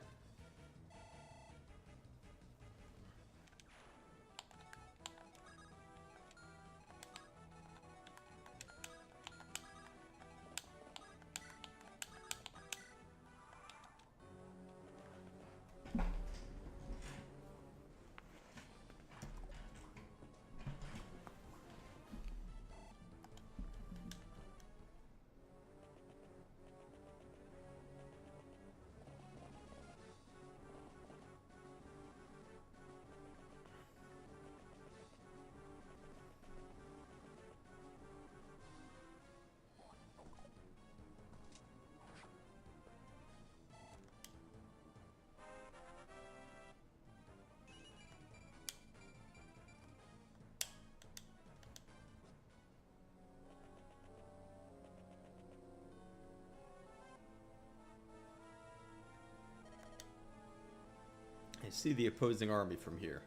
I see the opposing army from here.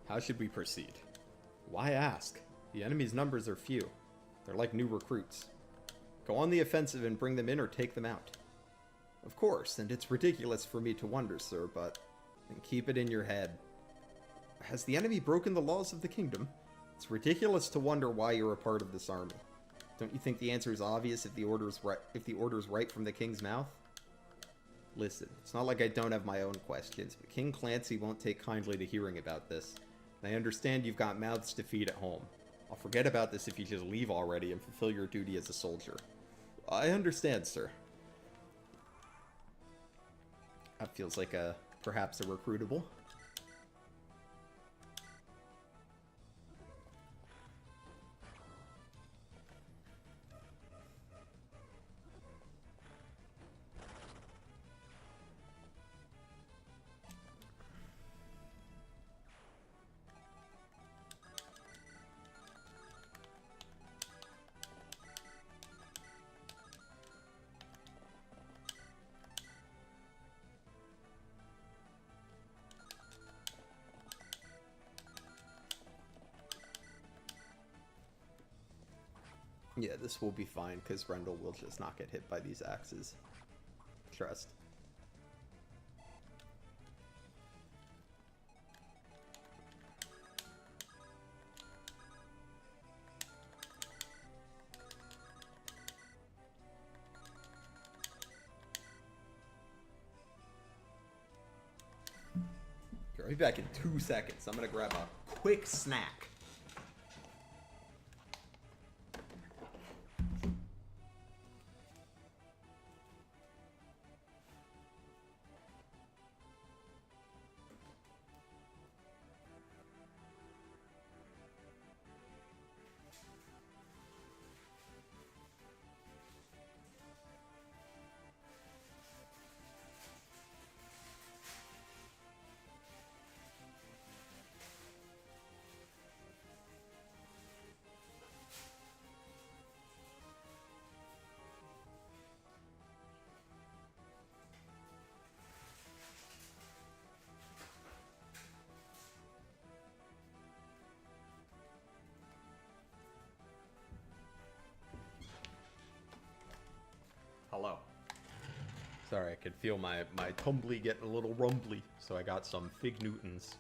How should we proceed? Why ask? The enemy's numbers are few. They're like new recruits. Go on the offensive and bring them in or take them out. Of course, and it's ridiculous for me to wonder, sir, but keep it in your head. Has the enemy broken the laws of the kingdom? It's ridiculous to wonder why you're a part of this army. Don't you think the answer is obvious if the order's right from the king's mouth? Listen, it's not like I don't have my own questions, but King Clancy won't take kindly to hearing about this. And I understand you've got mouths to feed at home. I'll forget about this if you just leave already and fulfill your duty as a soldier. I understand, sir. That feels like perhaps a recruitable. Yeah, this will be fine, because Rendell will just not get hit by these axes. Trust. I'll be back in 2 seconds. I'm going to grab a quick snack. Hello. Sorry, I could feel my tumbly getting a little rumbly, so I got some Fig Newtons.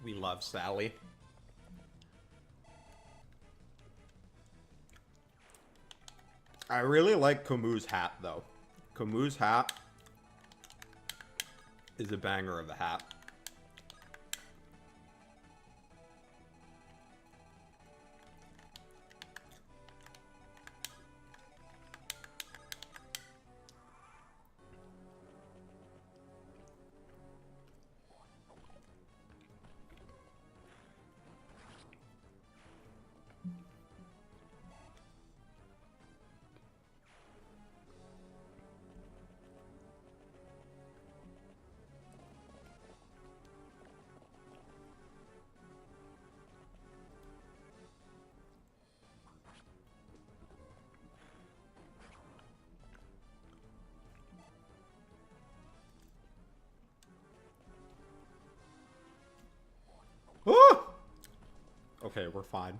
We love Sally. I really like Camus' hat, though. Camus' hat is a banger of a hat. Oh! Okay, we're fine.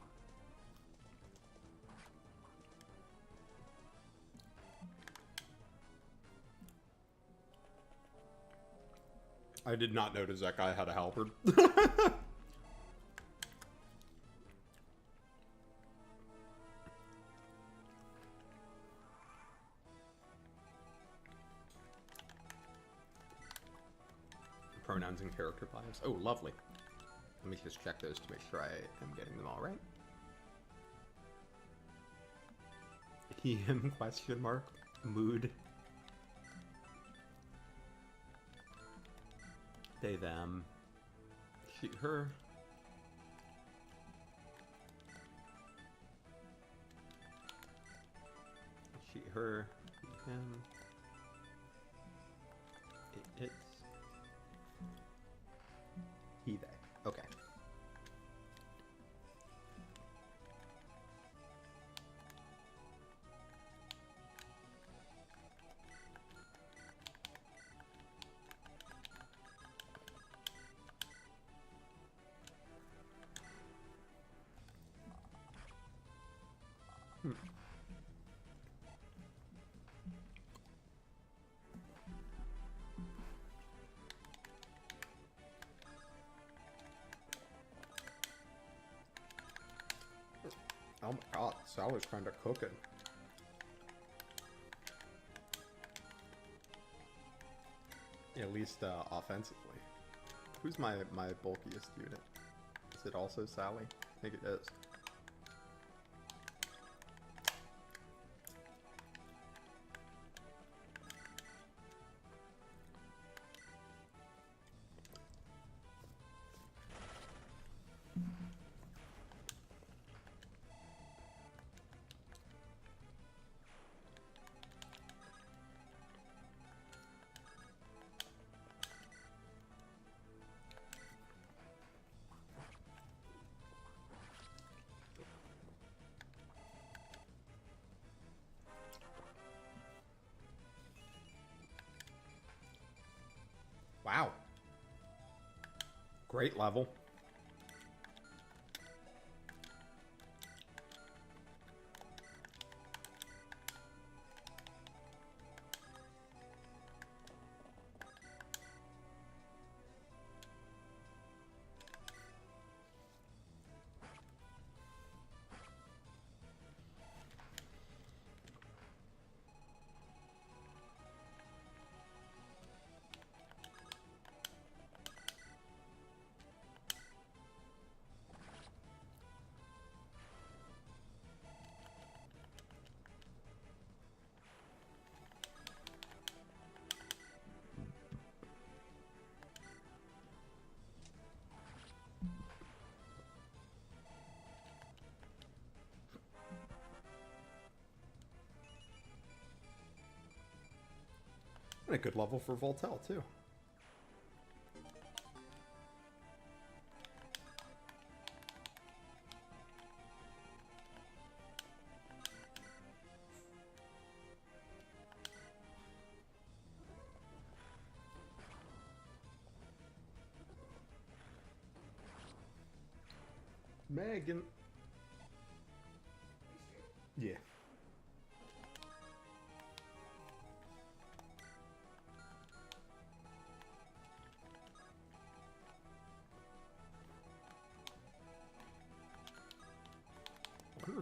I did not notice that guy had a halberd. Pronouns and character bias. Oh, lovely. Let me just check those to make sure I am getting them all right. He, him, question mark, mood. They, them. She, her. She, her. He, him. It's. He, they. Okay. Oh my god, Sally's kind of cooking. At least offensively. Who's my bulkiest unit? Is it also Sally? I think it is. Wow. Great level. And a good level for Voltel, too. Megan. Yeah.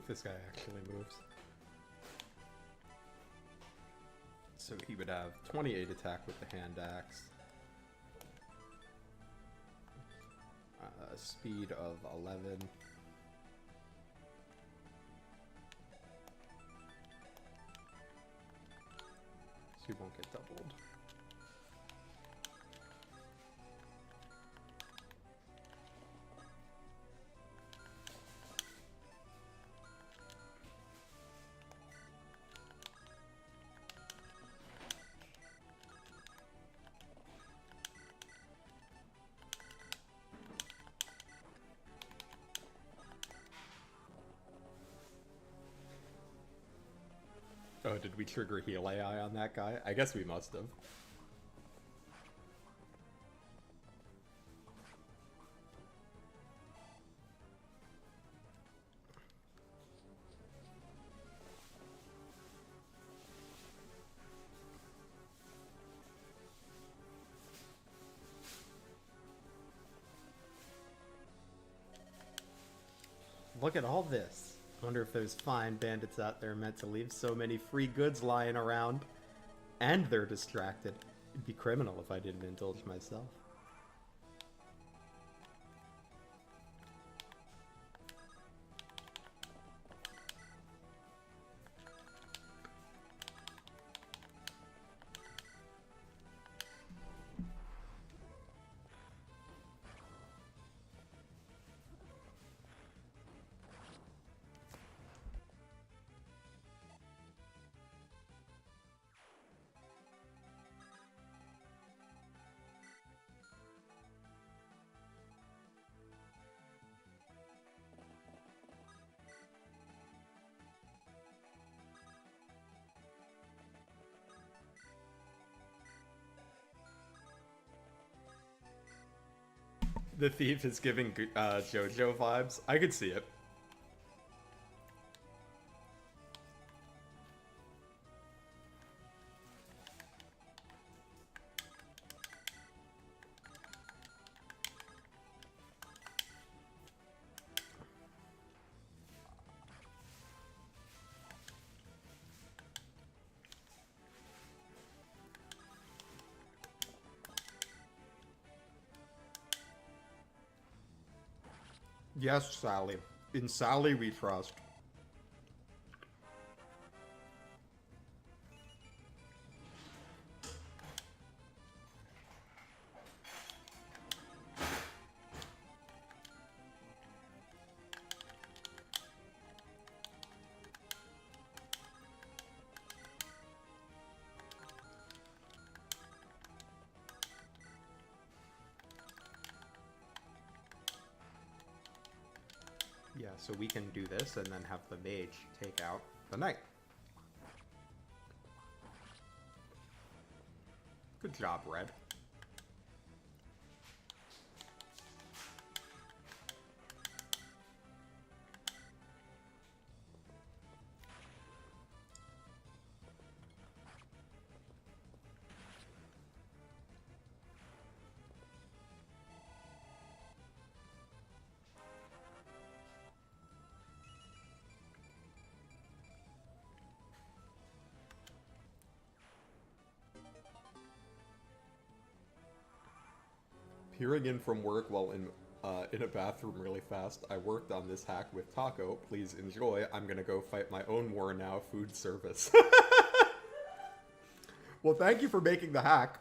this guy actually moves. So he would have 28 attack with the hand axe. Speed of 11. So he won't get doubled. Oh, did we trigger heal AI on that guy? I guess we must have. Look at all this. Wonder if there's fine bandits out there meant to leave so many free goods lying around. And they're distracted. It'd be criminal if I didn't indulge myself. The thief is giving JoJo vibes. I could see it. Yes, Sally. In Sally we trust. Yeah, so we can do this and then have the mage take out the knight. Good job, Red. Peering in from work while in a bathroom really fast. I worked on this hack with Taco. Please enjoy. I'm gonna go fight my own war now. Food service. Well, thank you for making the hack.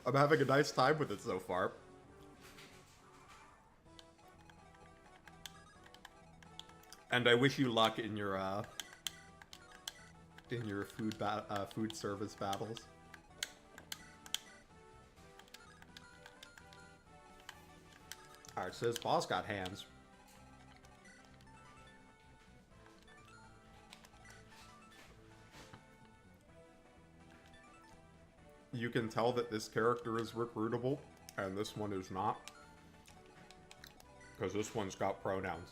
I'm having a nice time with it so far. And I wish you luck in your food service battles. Alright, so this boss got hands. You can tell that this character is recruitable, and this one is not. Because this one's got pronouns.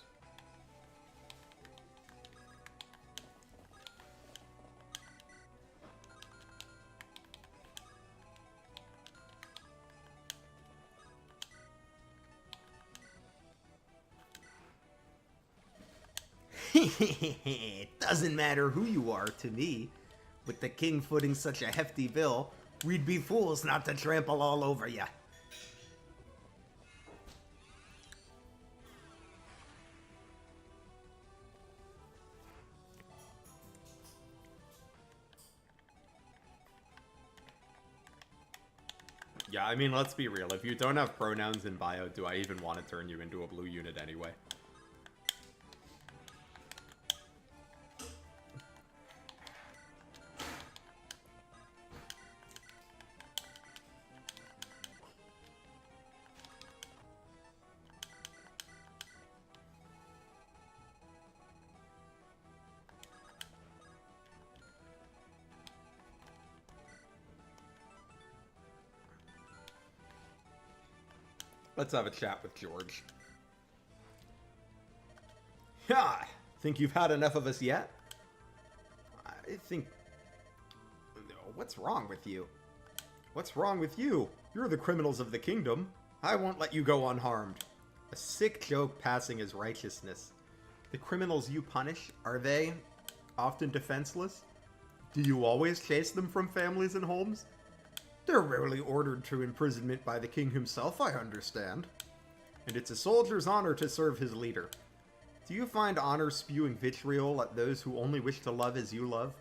It doesn't matter who you are to me. With the king footing such a hefty bill, we'd be fools not to trample all over ya. Yeah, I mean, let's be real. If you don't have pronouns in bio, do I even want to turn you into a blue unit anyway? Let's have a chat with George. Yeah, think you've had enough of us yet? I think... What's wrong with you? What's wrong with you? You're the criminals of the kingdom. I won't let you go unharmed. A sick joke passing as righteousness. The criminals you punish, are they often defenseless? Do you always chase them from families and homes? They're rarely ordered to imprisonment by the king himself, I understand. And it's a soldier's honor to serve his leader. Do you find honor spewing vitriol at those who only wish to love as you love?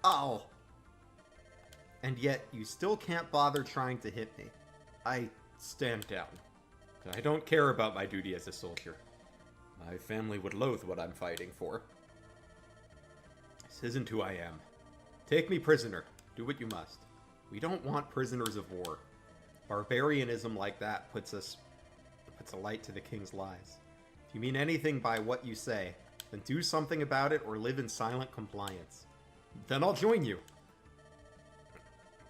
Ow! And yet, you still can't bother trying to hit me. I stand down. I don't care about my duty as a soldier. My family would loathe what I'm fighting for. This isn't who I am. Take me prisoner. Do what you must. We don't want prisoners of war. Barbarianism like that puts a light to the king's lies. If you mean anything by what you say, then do something about it or live in silent compliance. Then I'll join you.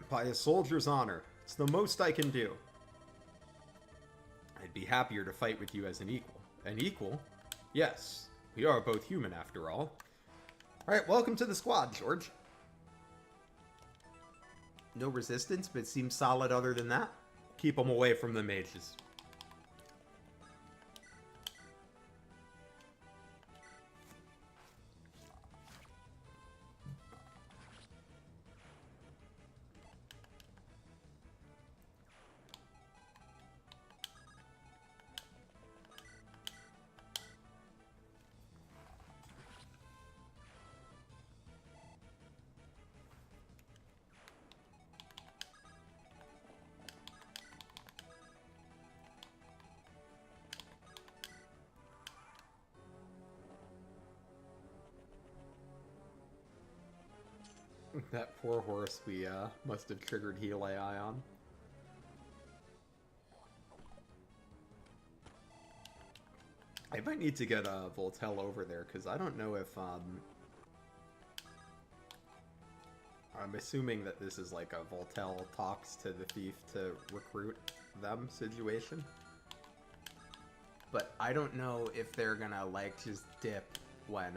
By a soldier's honor, it's the most I can do. I'd be happier to fight with you as an equal. An equal? Yes, we are both human after all. Alright, welcome to the squad, George. No resistance, but it seems solid other than that. Keep them away from the mages. That poor horse we must have triggered heal AI on. I might need to get Voltel over there, because I don't know if... I'm assuming that this is like a Voltel talks to the thief to recruit them situation. But I don't know if they're gonna, like, just dip when,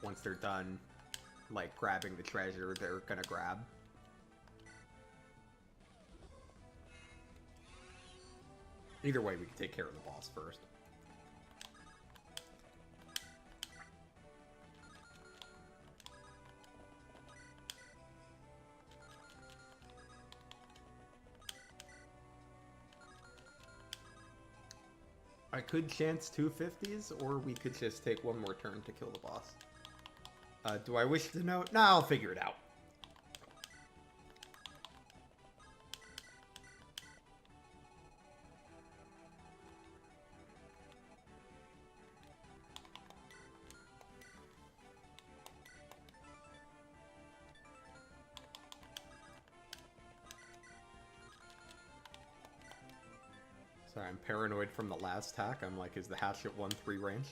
once they're done, like, grabbing the treasure they're gonna grab. Either way, we can take care of the boss first. I could chance 250s, or we could just take one more turn to kill the boss. Do I wish to know? Nah, I'll figure it out. Sorry, I'm paranoid from the last hack. I'm like, is the hatchet 1-3 range?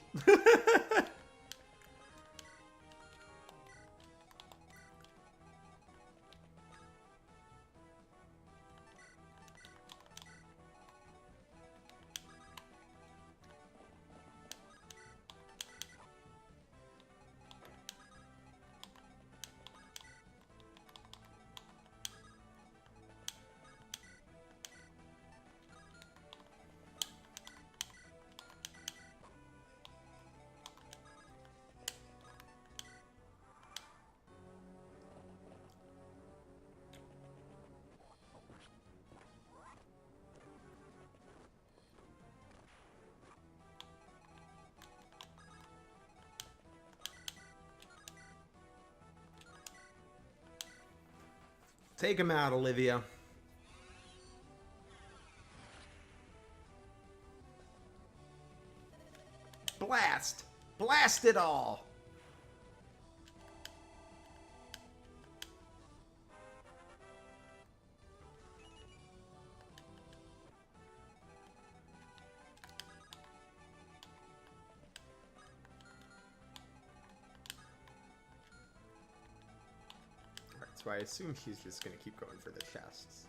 Take him out, Olivia. Blast! Blast it all! Alright, so I assume she's just gonna keep going for the chests.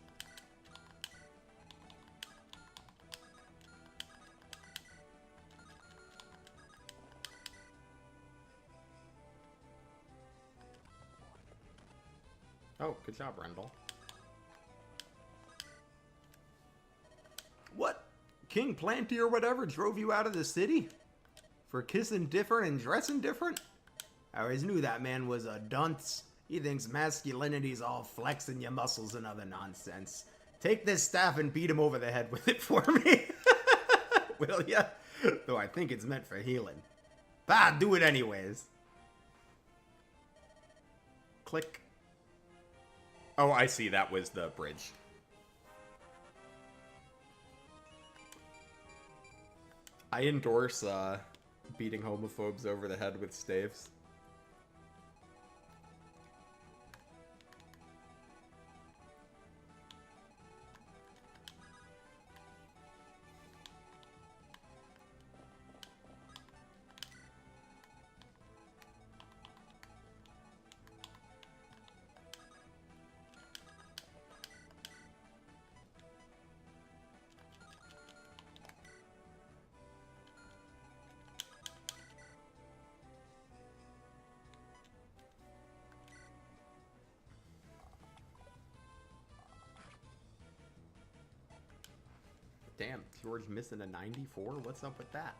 Oh, good job, Rendell. What? King Planty or whatever drove you out of the city? For kissing different and dressing different? I always knew that man was a dunce. He thinks masculinity's all flexing your muscles and other nonsense. Take this staff and beat him over the head with it for me. Will ya? Though I think it's meant for healing. Bah, do it anyways. Click. Oh, I see. That was the bridge. I endorse beating homophobes over the head with staves. Damn, George missing a 94? What's up with that?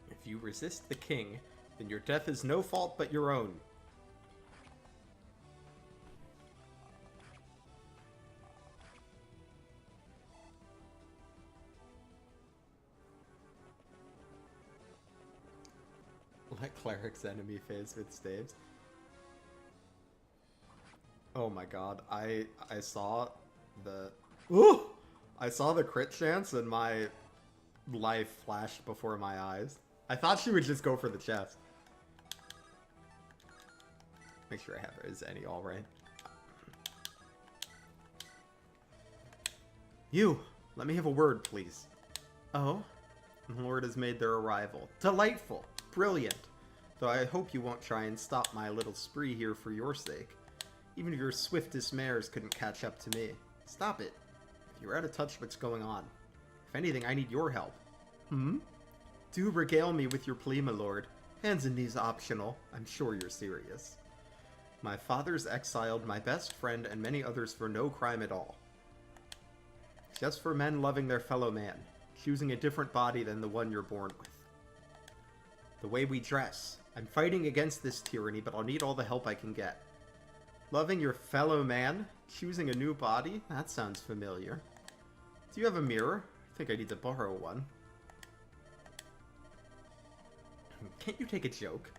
If you resist the king, then your death is no fault but your own. Let cleric's enemy phase with staves. Oh my god, I saw the... Ooh! I saw the crit chance and my life flashed before my eyes. I thought she would just go for the chest. Make sure I have her as any all right. You, let me have a word, please. Oh? The Lord has made their arrival. Delightful. Brilliant. Though I hope you won't try and stop my little spree here for your sake. Even your swiftest mares couldn't catch up to me. Stop it. You're out of touch what's going on. If anything, I need your help. Hmm? Do regale me with your plea, my lord. Hands and knees optional. I'm sure you're serious. My father's exiled my best friend and many others for no crime at all. Just for men loving their fellow man, choosing a different body than the one you're born with. The way we dress. I'm fighting against this tyranny, but I'll need all the help I can get. Loving your fellow man? Choosing a new body? That sounds familiar. Do you have a mirror? I think I need to borrow one. Can't you take a joke?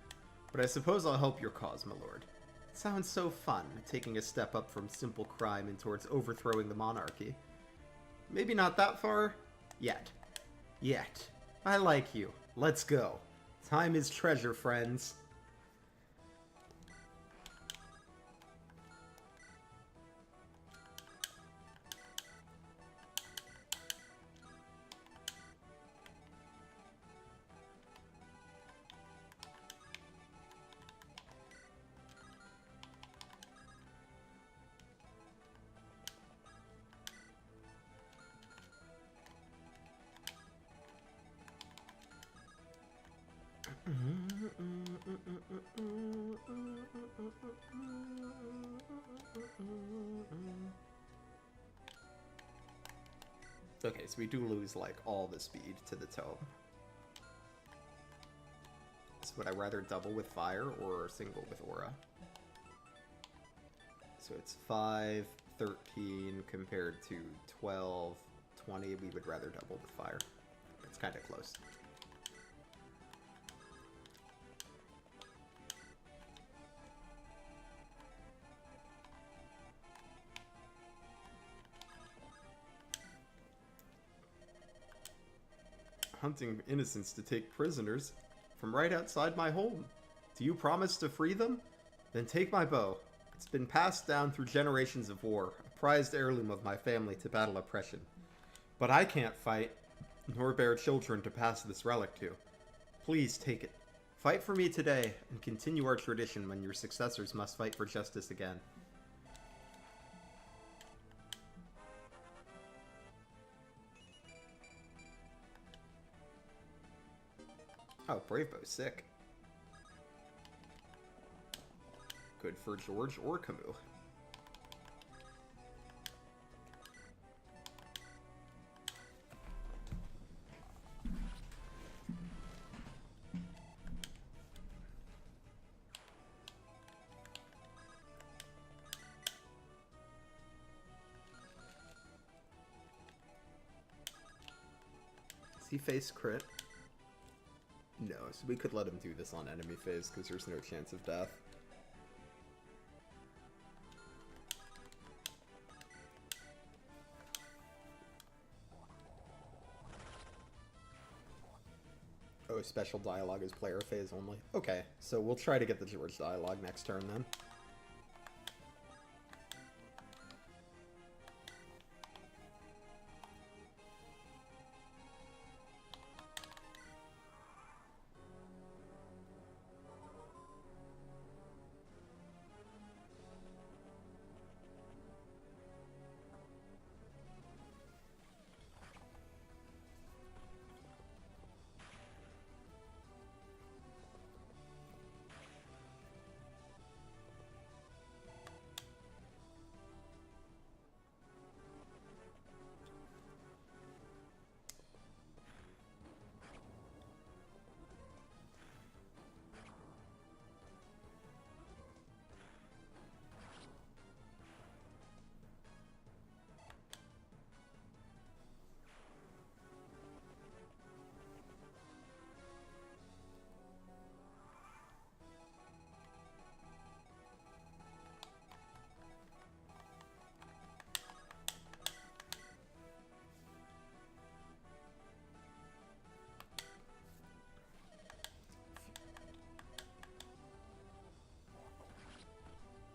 But I suppose I'll help your cause, my lord. It sounds so fun, taking a step up from simple crime and towards overthrowing the monarchy. Maybe not that far? Yet. Yet. I like you. Let's go. Time is treasure, friends. Okay, so we do lose, like, all the speed to the tome. So would I rather double with fire or single with aura? So it's 5, 13 compared to 12, 20. We would rather double with fire. It's kind of close. Hunting innocents to take prisoners from right outside my home. Do you promise to free them? Then take my bow. It's been passed down through generations of war, a prized heirloom of my family to battle oppression. But I can't fight, nor bear children to pass this relic to. Please take it. Fight for me today, and continue our tradition when your successors must fight for justice again. Oh, Brave Bow's sick. Good for George or Camus. Does he face crit? No, so we could let him do this on enemy phase because there's no chance of death. Oh, special dialogue is player phase only. Okay, so we'll try to get the George dialogue next turn then.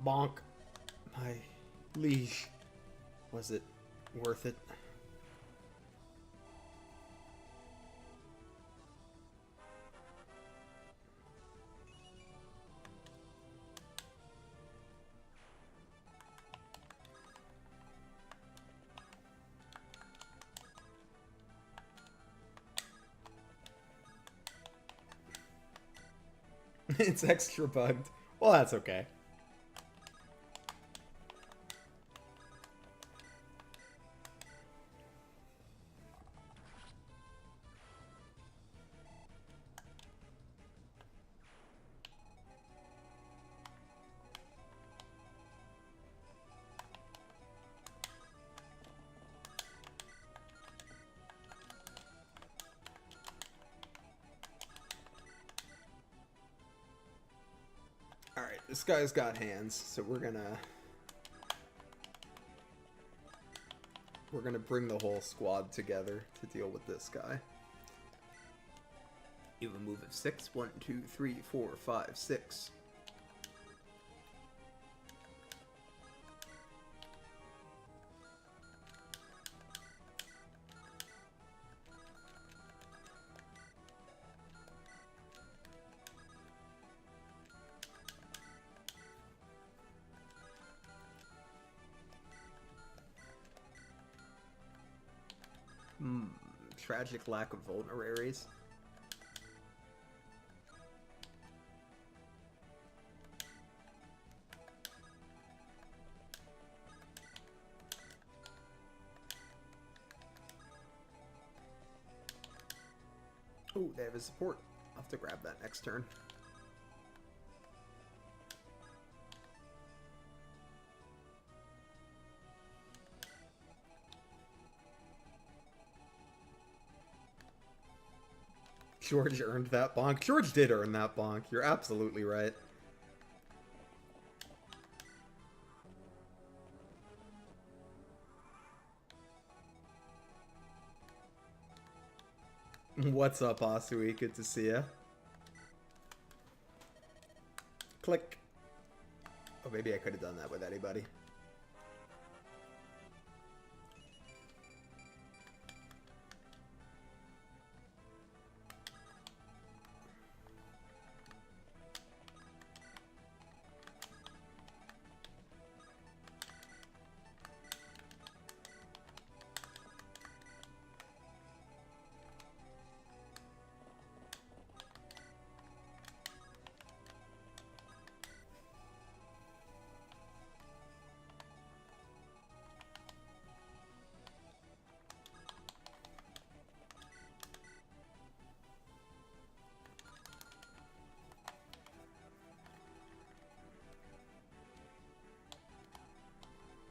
Bonk. My liege. Was it worth it? It's extra bugged. Well, that's okay. Alright, this guy's got hands, so we're gonna bring the whole squad together to deal with this guy. You have a move of 6. 1, 2, 3, 4, 5, 6. Tragic lack of vulneraries. Oh, they have his support. I'll have to grab that next turn. George earned that bonk. George did earn that bonk. You're absolutely right. What's up, Asui? Good to see ya. Click. Oh, maybe I could have done that with anybody.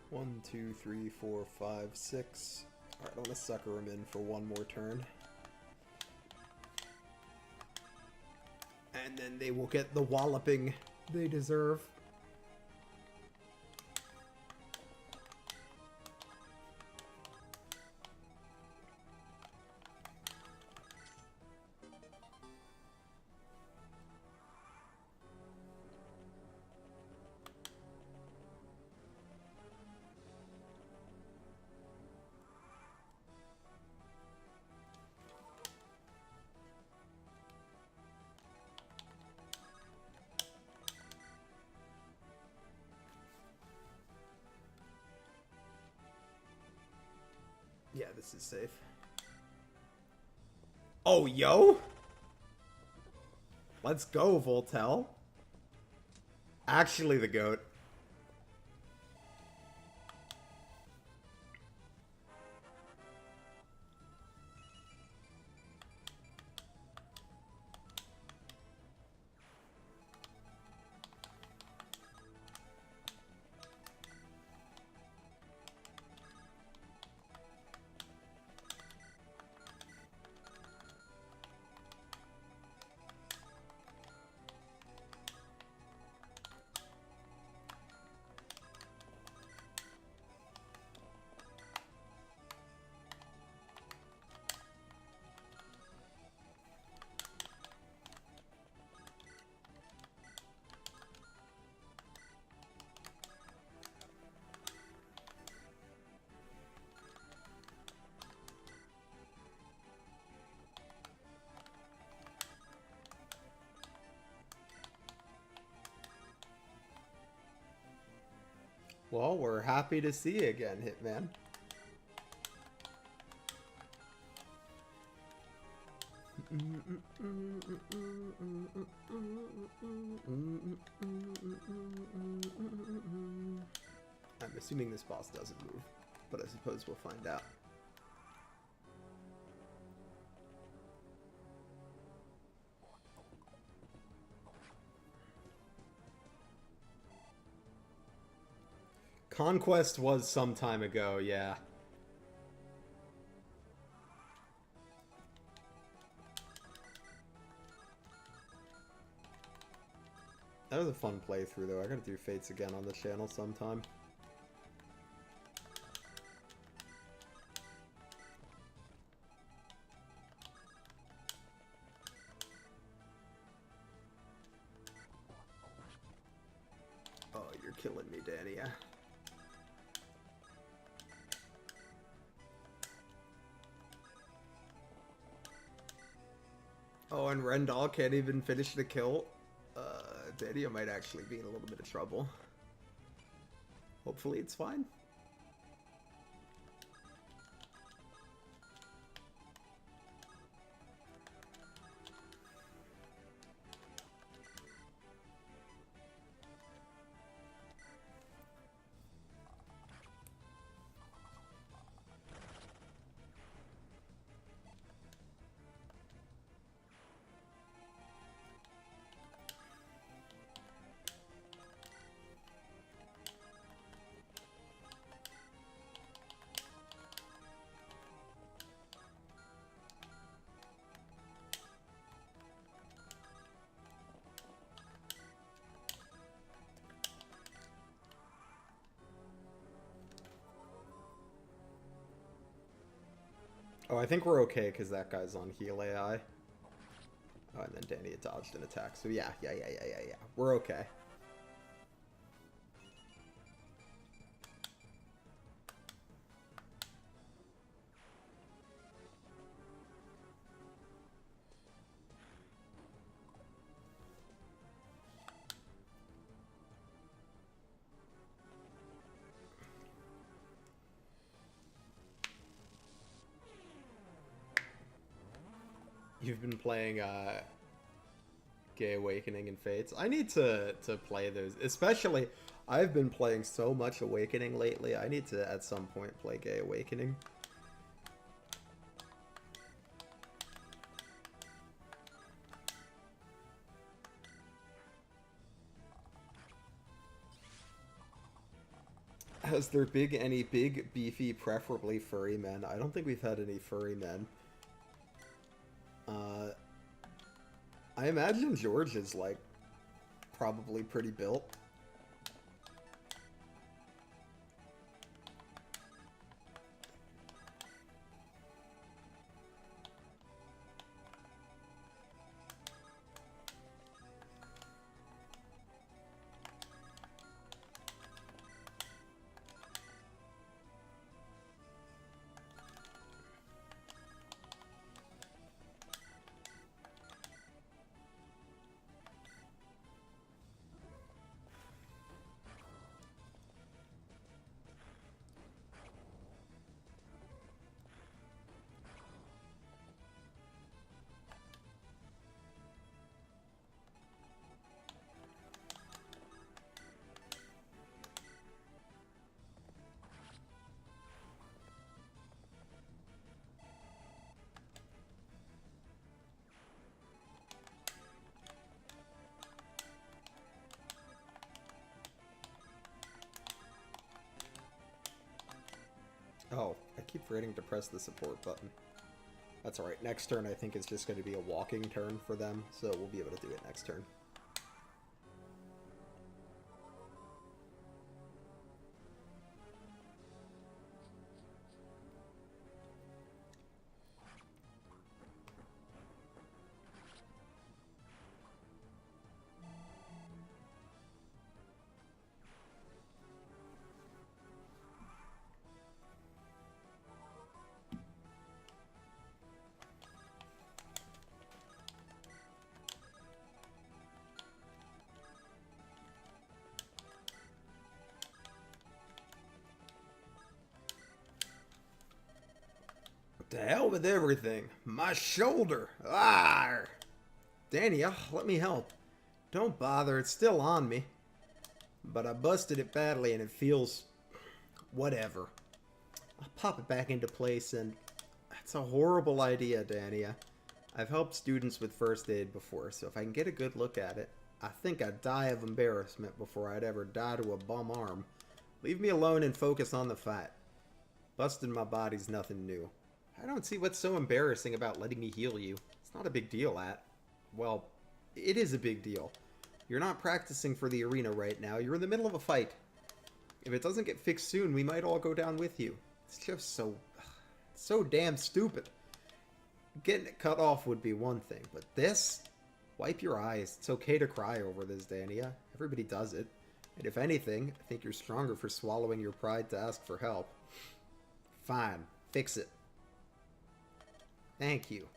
One, two, three, four, five, six. Alright, I want to sucker him in for one more turn. And then they will get the walloping they deserve. Yeah, this is safe. Oh, yo! Let's go, Voltel. Actually the GOAT. Well, we're happy to see you again, Hitman. I'm assuming this boss doesn't move, but I suppose we'll find out. Conquest was some time ago, yeah. That was a fun playthrough, though. I gotta do Fates again on the channel sometime. Oh, you're killing me, Danny. Yeah. Oh, and Rendall can't even finish the kill. Danny might actually be in a little bit of trouble. Hopefully it's fine. Oh, I think we're okay because that guy's on heal AI. Oh, and then Danny had dodged an attack. So yeah. We're okay. You've been playing Gay Awakening and Fates. I need to play those. Especially, I've been playing so much Awakening lately. I need to, at some point, play Gay Awakening. Has there any big, beefy, preferably furry men? I don't think we've had any furry men. I imagine George is, like, probably pretty built. Oh, I keep forgetting to press the support button. That's alright. Next turn, I think, is just going to be a walking turn for them, so we'll be able to do it next turn. To hell with everything. My shoulder. Ah! Danny, let me help. Don't bother, it's still on me. But I busted it badly and it feels... whatever. I'll pop it back into place and... That's a horrible idea, Danny. I've helped students with first aid before, so if I can get a good look at it, I think I'd die of embarrassment before I'd ever die to a bum arm. Leave me alone and focus on the fight. Busting my body's nothing new. I don't see what's so embarrassing about letting me heal you. It's not a big deal, well, it is a big deal. You're not practicing for the arena right now. You're in the middle of a fight. If it doesn't get fixed soon, we might all go down with you. It's just so damn stupid. Getting it cut off would be one thing, but this? Wipe your eyes. It's okay to cry over this, Dania. Everybody does it. And if anything, I think you're stronger for swallowing your pride to ask for help. Fine. Fix it. Thank you.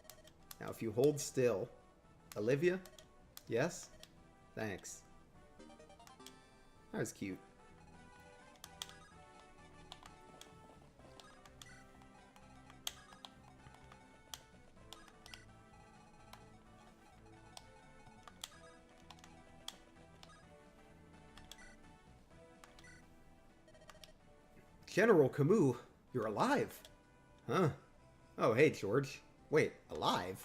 Now, if you hold still... Olivia? Yes? Thanks. That was cute. General Camus, you're alive. Huh? Oh, hey, George. Wait, alive?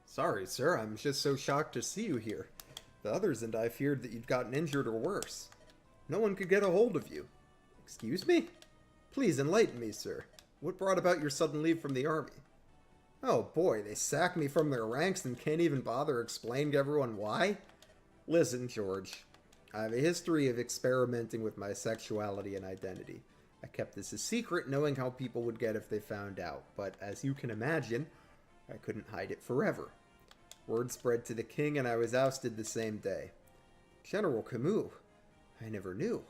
Sorry, sir, I'm just so shocked to see you here. The others and I feared that you'd gotten injured or worse. No one could get a hold of you. Excuse me? Please enlighten me, sir. What brought about your sudden leave from the army? Oh boy, they sacked me from their ranks and can't even bother explaining to everyone why? Listen, George. I have a history of experimenting with my sexuality and identity. I kept this a secret, knowing how people would get if they found out, but as you can imagine, I couldn't hide it forever. Word spread to the king, and I was ousted the same day. General Camus, I never knew.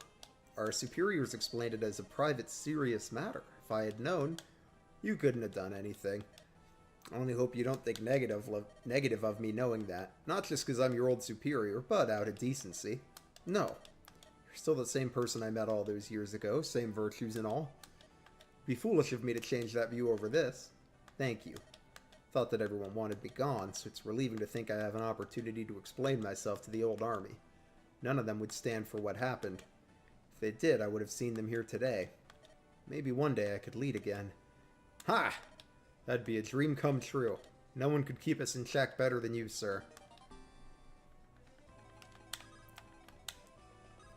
Our superiors explained it as a private, serious matter. If I had known, you couldn't have done anything. I only hope you don't think negative of me knowing that. Not just because I'm your old superior, but out of decency. No. You're still the same person I met all those years ago, same virtues and all. Be foolish of me to change that view over this. Thank you. Thought that everyone wanted me gone, so it's relieving to think I have an opportunity to explain myself to the old army. None of them would stand for what happened. If they did, I would have seen them here today. Maybe one day I could lead again. Ha! That'd be a dream come true. No one could keep us in check better than you, sir.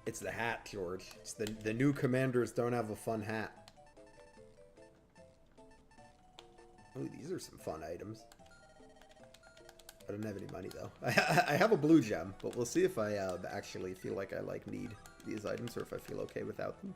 It's the hat, George. It's the new commanders don't have a fun hat. Oh, these are some fun items. I don't have any money, though. I have a blue gem, but we'll see if I actually feel like I need these items or if I feel okay without them.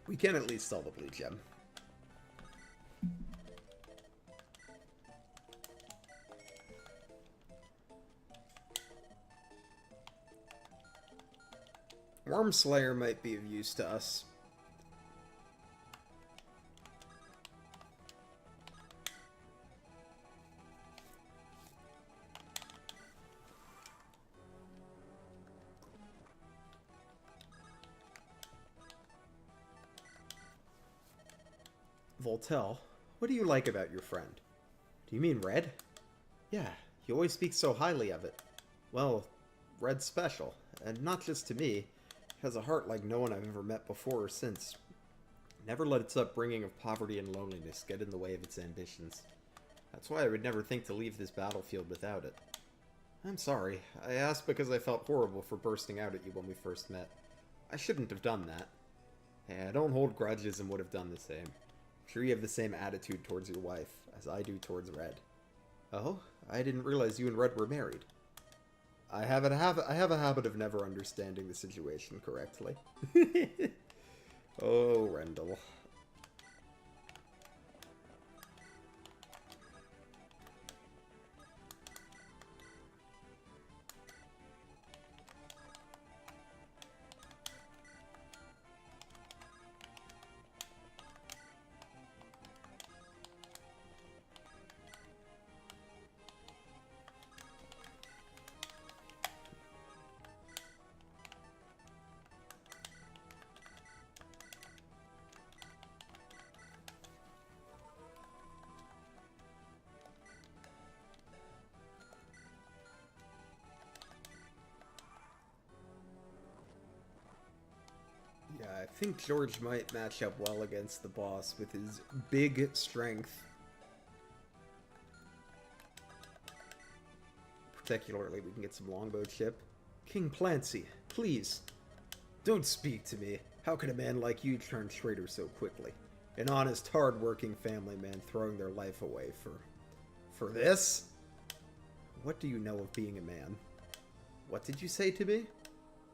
We can at least sell the blue gem. Wormslayer might be of use to us. Voltel, what do you like about your friend? Do you mean Red? Yeah, you always speak so highly of it. Well, Red's special, and not just to me. It has a heart like no one I've ever met before or since. Never let its upbringing of poverty and loneliness get in the way of its ambitions. That's why I would never think to leave this battlefield without it. I'm sorry. I asked because I felt horrible for bursting out at you when we first met. I shouldn't have done that. Hey, I don't hold grudges and would have done the same. I'm sure you have the same attitude towards your wife as I do towards Red. Oh? I didn't realize you and Red were married. I have a habit of never understanding the situation correctly. Oh, Rendell. Yeah, I think George might match up well against the boss with his big strength. Particularly, we can get some longbow chip. King Plancy, please, don't speak to me. How could a man like you turn traitor so quickly? An honest, hard-working family man throwing their life away for this? What do you know of being a man? What did you say to me?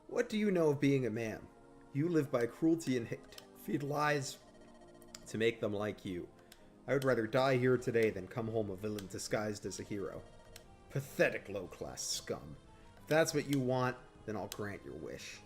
What do you know of being a man? You live by cruelty and hate, feed lies to make them like you. I would rather die here today than come home a villain disguised as a hero. Pathetic low-class scum. If that's what you want, then I'll grant your wish.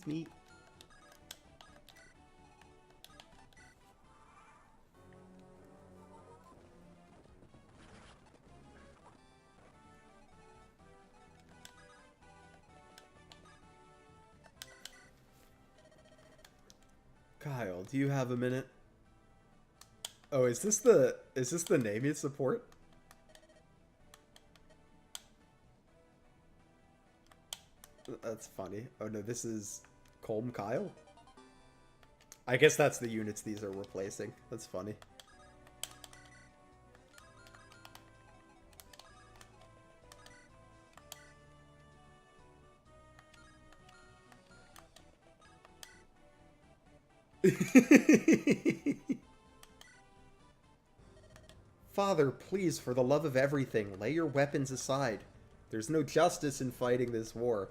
me? Kyle, do you have a minute? Oh, is this the name you support? That's funny. Oh no, this is Colm Kyle? I guess that's the units these are replacing. That's funny. Father, please, for the love of everything, lay your weapons aside. There's no justice in fighting this war.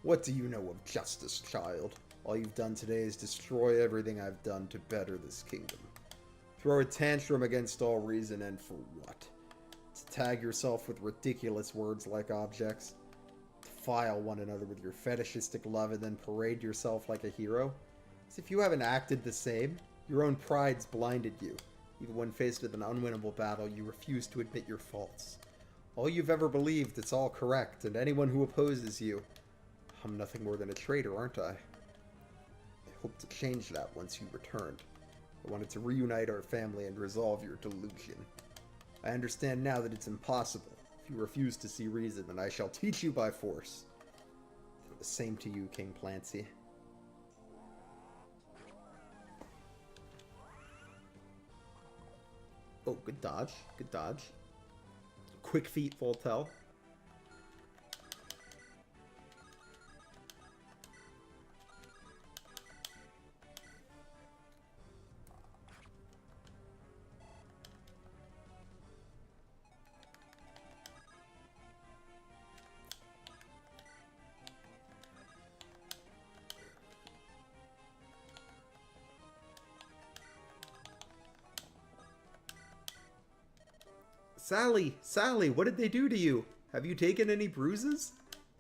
What do you know of justice, child? All you've done today is destroy everything I've done to better this kingdom. Throw a tantrum against all reason, and for what? To tag yourself with ridiculous words like objects? Defile one another with your fetishistic love and then parade yourself like a hero? As if you haven't acted the same, your own pride's blinded you. Even when faced with an unwinnable battle, you refuse to admit your faults. All you've ever believed, it's all correct, and anyone who opposes you... I'm nothing more than a traitor, aren't I? I hope to change that once you returned. I wanted to reunite our family and resolve your delusion. I understand now that it's impossible. If you refuse to see reason, then I shall teach you by force. The same to you, King Plancy. Oh, good dodge. Good dodge. Quick feet, Voltel. Sally, what did they do to you? Have you taken any bruises?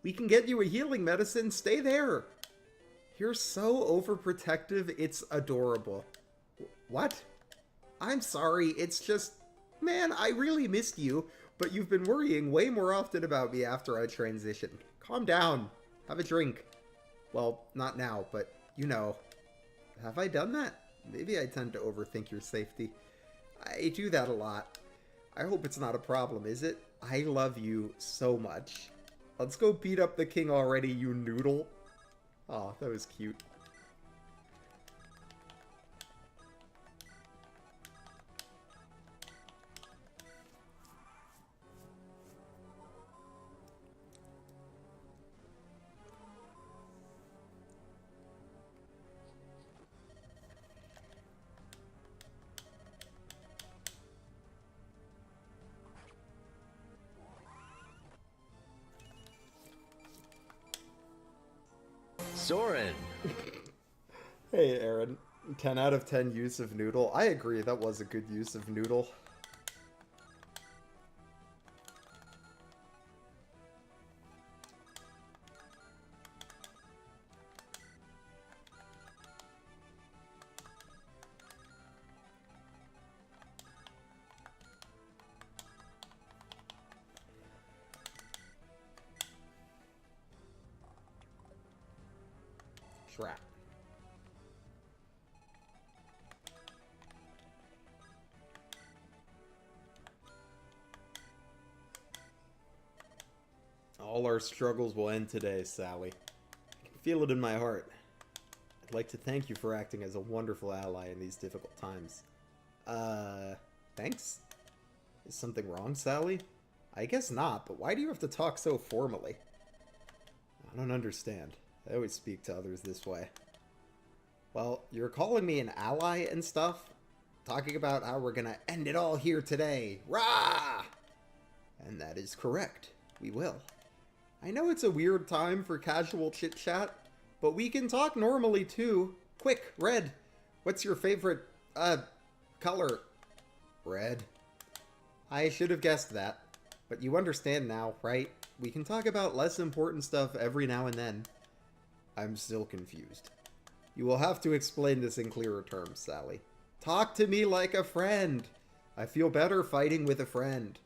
We can get you a healing medicine. Stay there. You're so overprotective, it's adorable. What? I'm sorry, it's just... Man, I really missed you, but you've been worrying way more often about me after I transitioned. Calm down. Have a drink. Well, not now, but you know. Have I done that? Maybe I tend to overthink your safety. I do that a lot. I hope it's not a problem, is it? I love you so much. Let's go beat up the king already, you noodle. Oh, that was cute. Soren! Hey, Aaron. 10 out of 10 use of noodle. I agree, that was a good use of noodle. Trap. All our struggles will end today, Sally. I can feel it in my heart. I'd like to thank you for acting as a wonderful ally in these difficult times. Thanks? Is something wrong, Sally? I guess not, but why do you have to talk so formally? I don't understand. I always speak to others this way. Well, you're calling me an ally and stuff? Talking about how we're gonna end it all here today. Rah! And that is correct. We will. I know it's a weird time for casual chit-chat, but we can talk normally too. Quick, Red, what's your favorite, color? Red. I should have guessed that. But you understand now, right? We can talk about less important stuff every now and then. I'm still confused. You will have to explain this in clearer terms, Sally. Talk to me like a friend. I feel better fighting with a friend.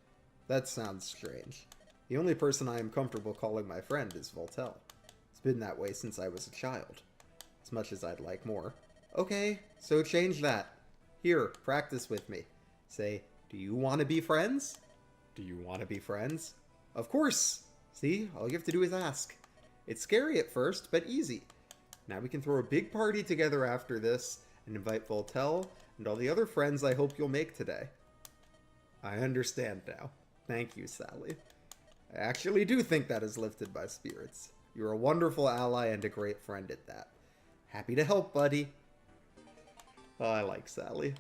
That sounds strange. The only person I am comfortable calling my friend is Voltel. It's been that way since I was a child. As much as I'd like more. Okay, so change that. Here, practice with me. Say, do you want to be friends? Do you want to be friends? Of course! See, all you have to do is ask. It's scary at first, but easy. Now we can throw a big party together after this and invite Voltel and all the other friends I hope you'll make today. I understand now. Thank you, Sally. I actually do think that has lifted my spirits. You're a wonderful ally and a great friend at that. Happy to help, buddy. Oh, I like Sally.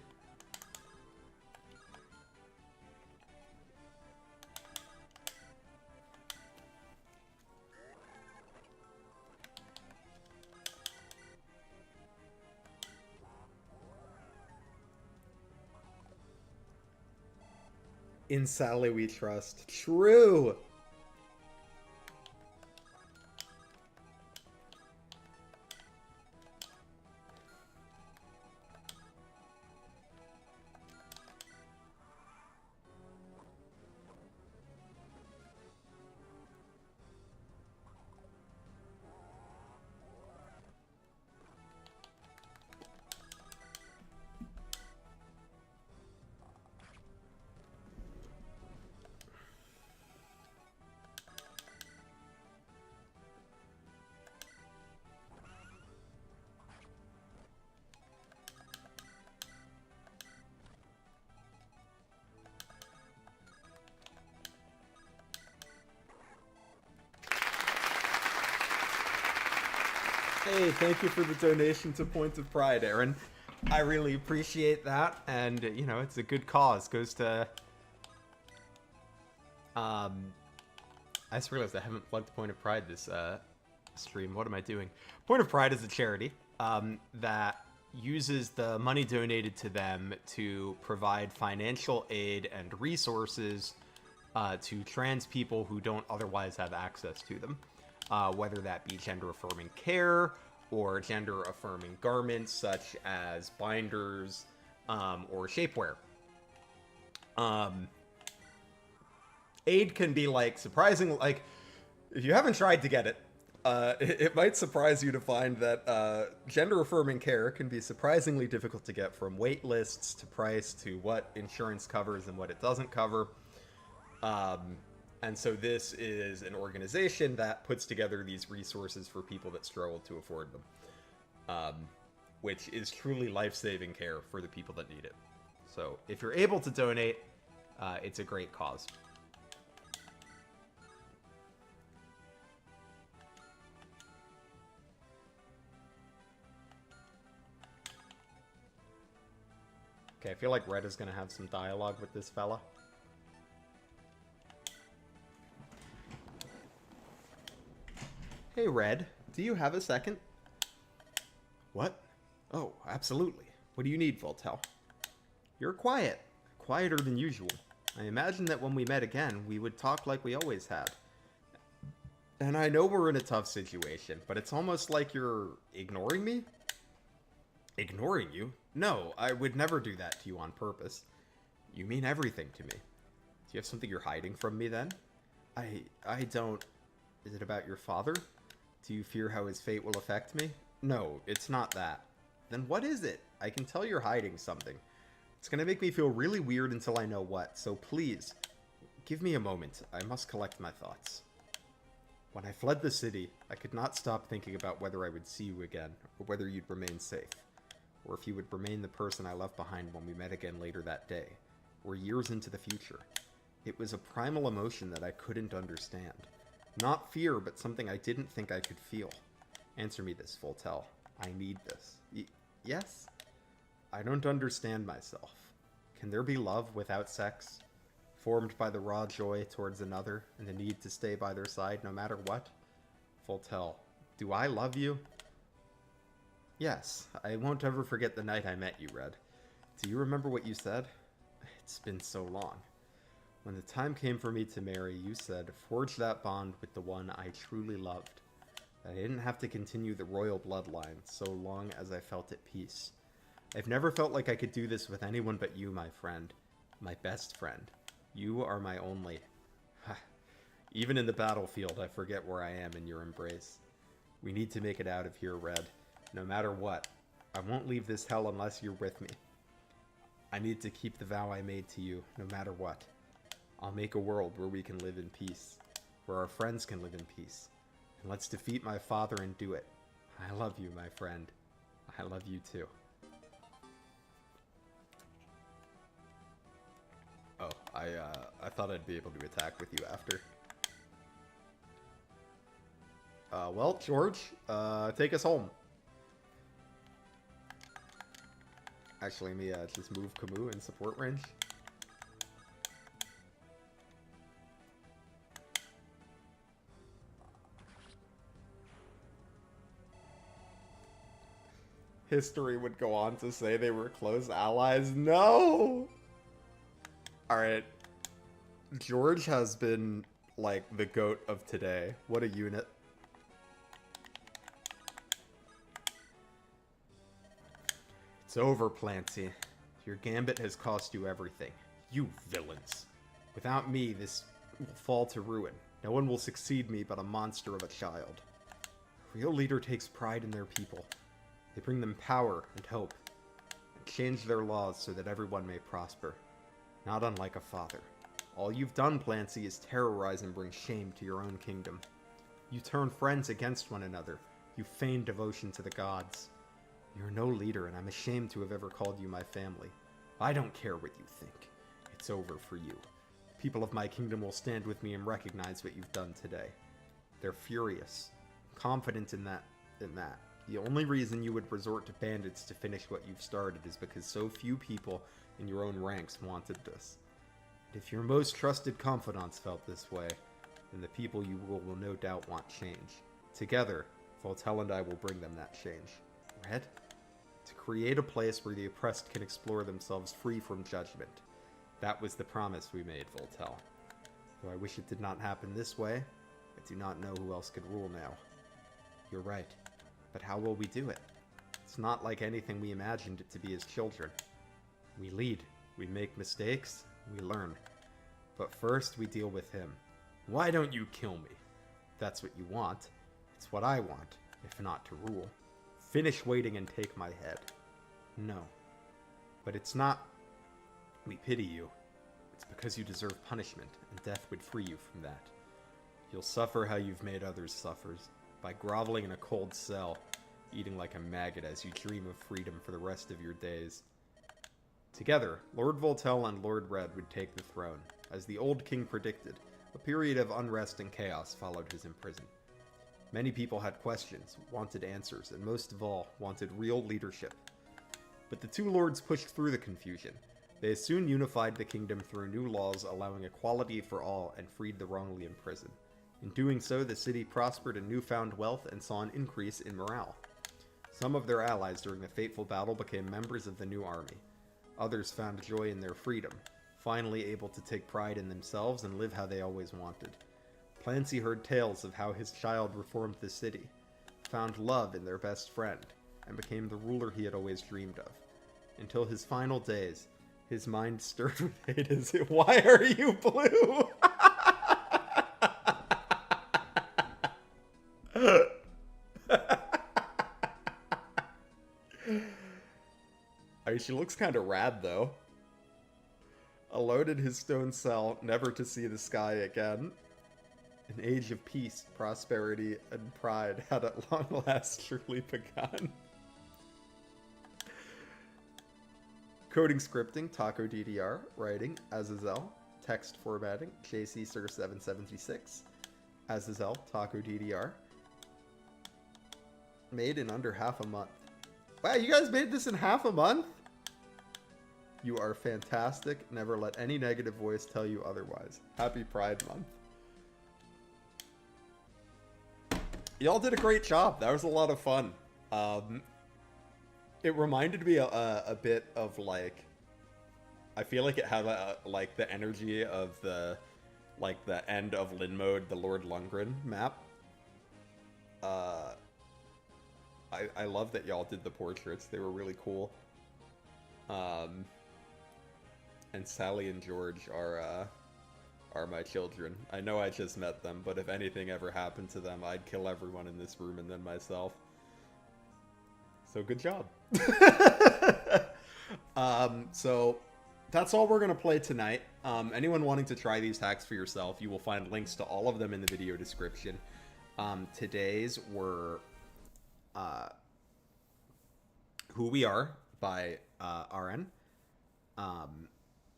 In Sally we trust. True! Hey, thank you for the donation to Point of Pride, Aaron. I really appreciate that, and, you know, it's a good cause. Goes to... I just realized I haven't plugged Point of Pride this stream. What am I doing? Point of Pride is a charity that uses the money donated to them to provide financial aid and resources to trans people who don't otherwise have access to them. Whether that be gender-affirming care or gender-affirming garments such as binders or shapewear. Aid can be, like, surprising, like, if you haven't tried to get it, it might surprise you to find that gender-affirming care can be surprisingly difficult to get, from wait lists to price to what insurance covers and what it doesn't cover. And so this is an organization that puts together these resources for people that struggle to afford them, which is truly life-saving care for the people that need it. So if you're able to donate, it's a great cause. Okay, I feel like Red is going to have some dialogue with this fella. Hey, Red, do you have a second? What? Oh, absolutely. What do you need, Voltel? You're quiet. Quieter than usual. I imagined that when we met again, we would talk like we always had. And I know we're in a tough situation, but it's almost like you're ignoring me? Ignoring you? No, I would never do that to you on purpose. You mean everything to me. Do you have something you're hiding from me, then? I don't... Is it about your father? Do you fear how his fate will affect me? No, it's not that. Then what is it? I can tell you're hiding something. It's gonna make me feel really weird until I know what, so please, give me a moment. I must collect my thoughts. When I fled the city, I could not stop thinking about whether I would see you again, or whether you'd remain safe, or if you would remain the person I left behind when we met again later that day, or years into the future. It was a primal emotion that I couldn't understand. Not fear, but something I didn't think I could feel. Answer me this, Voltel. I need this. Yes? I don't understand myself. Can there be love without sex? Formed by the raw joy towards another, and the need to stay by their side no matter what? Voltel, do I love you? Yes, I won't ever forget the night I met you, Red. Do you remember what you said? It's been so long. When the time came for me to marry, you said, forge that bond with the one I truly loved. that I didn't have to continue the royal bloodline so long as I felt at peace. I've never felt like I could do this with anyone but you, my friend. My best friend. You are my only... Even in the battlefield, I forget where I am in your embrace. We need to make it out of here, Red. No matter what. I won't leave this hell unless you're with me. I need to keep the vow I made to you, no matter what. I'll make a world where we can live in peace. Where our friends can live in peace. And let's defeat my father and do it. I love you, my friend. I love you too. Oh, I thought I'd be able to attack with you after. Well, George, take us home. Actually, let me just move Camus in support range. History would go on to say they were close allies. No! Alright. George has been, like, the GOAT of today. What a unit. It's over, Plancy. Your gambit has cost you everything. You villains. Without me, this will fall to ruin. No one will succeed me but a monster of a child. A real leader takes pride in their people. They bring them power and hope, and change their laws so that everyone may prosper. Not unlike a father. All you've done, Plancy, is terrorize and bring shame to your own kingdom. You turn friends against one another. You feign devotion to the gods. You're no leader, and I'm ashamed to have ever called you my family. I don't care what you think. It's over for you. People of my kingdom will stand with me and recognize what you've done today. They're furious, confident in that. The only reason you would resort to bandits to finish what you've started is because so few people in your own ranks wanted this. And if your most trusted confidants felt this way, then the people you rule will no doubt want change. Together, Voltel and I will bring them that change. Red? To create a place where the oppressed can explore themselves free from judgment. That was the promise we made, Voltel. Though I wish it did not happen this way, I do not know who else could rule now. You're right. But how will we do it? It's not like anything we imagined it to be as children. We lead, we make mistakes, we learn. But first, we deal with him. Why don't you kill me? That's what you want. It's what I want, if not to rule. Finish waiting and take my head. No. But it's not... we pity you. It's because you deserve punishment, and death would free you from that. You'll suffer how you've made others suffer, by groveling in a cold cell, eating like a maggot as you dream of freedom for the rest of your days. Together, Lord Voltel and Lord Red would take the throne. As the old king predicted, a period of unrest and chaos followed his imprisonment. Many people had questions, wanted answers, and most of all, wanted real leadership. But the two lords pushed through the confusion. They soon unified the kingdom through new laws allowing equality for all and freed the wrongly imprisoned. In doing so, the city prospered in newfound wealth and saw an increase in morale. Some of their allies during the fateful battle became members of the new army. Others found joy in their freedom, finally able to take pride in themselves and live how they always wanted. Plancy heard tales of how his child reformed the city, found love in their best friend, and became the ruler he had always dreamed of. Until his final days, his mind stirred with hate as it, why are you blue? I mean, she looks kind of rad, though. Alone in his stone cell, never to see the sky again. An age of peace, prosperity, and pride had at long last truly begun. Coding scripting, Taco DDR. Writing, Azazel. Text formatting, JC Sir 776. Azazel, Taco DDR. Made in under half a month. Wow, you guys made this in half a month? You are fantastic. Never let any negative voice tell you otherwise. Happy Pride Month. Y'all did a great job. That was a lot of fun. It reminded me a bit of, like... I feel like it had, like, the energy of the... like, the end of Lin Mode, the Lord Lundgren map. I love that y'all did the portraits. They were really cool. And Sally and George are my children. I know I just met them, but if anything ever happened to them, I'd kill everyone in this room and then myself. So good job. So that's all we're going to play tonight. Anyone wanting to try these hacks for yourself, you will find links to all of them in the video description. Today's were Who We Are by RN,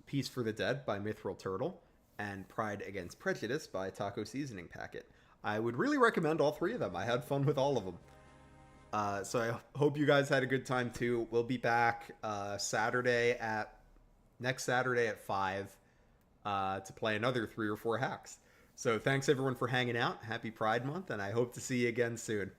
Peace for the Dead by MythrilTurtle, and Pride Against Prejudice by Taco Seasoning Packet. I would really recommend all three of them. I had fun with all of them. So I hope you guys had a good time too. We'll be back next Saturday at 5 to play another 3 or 4 hacks. So thanks everyone for hanging out. Happy Pride Month, and I hope to see you again soon.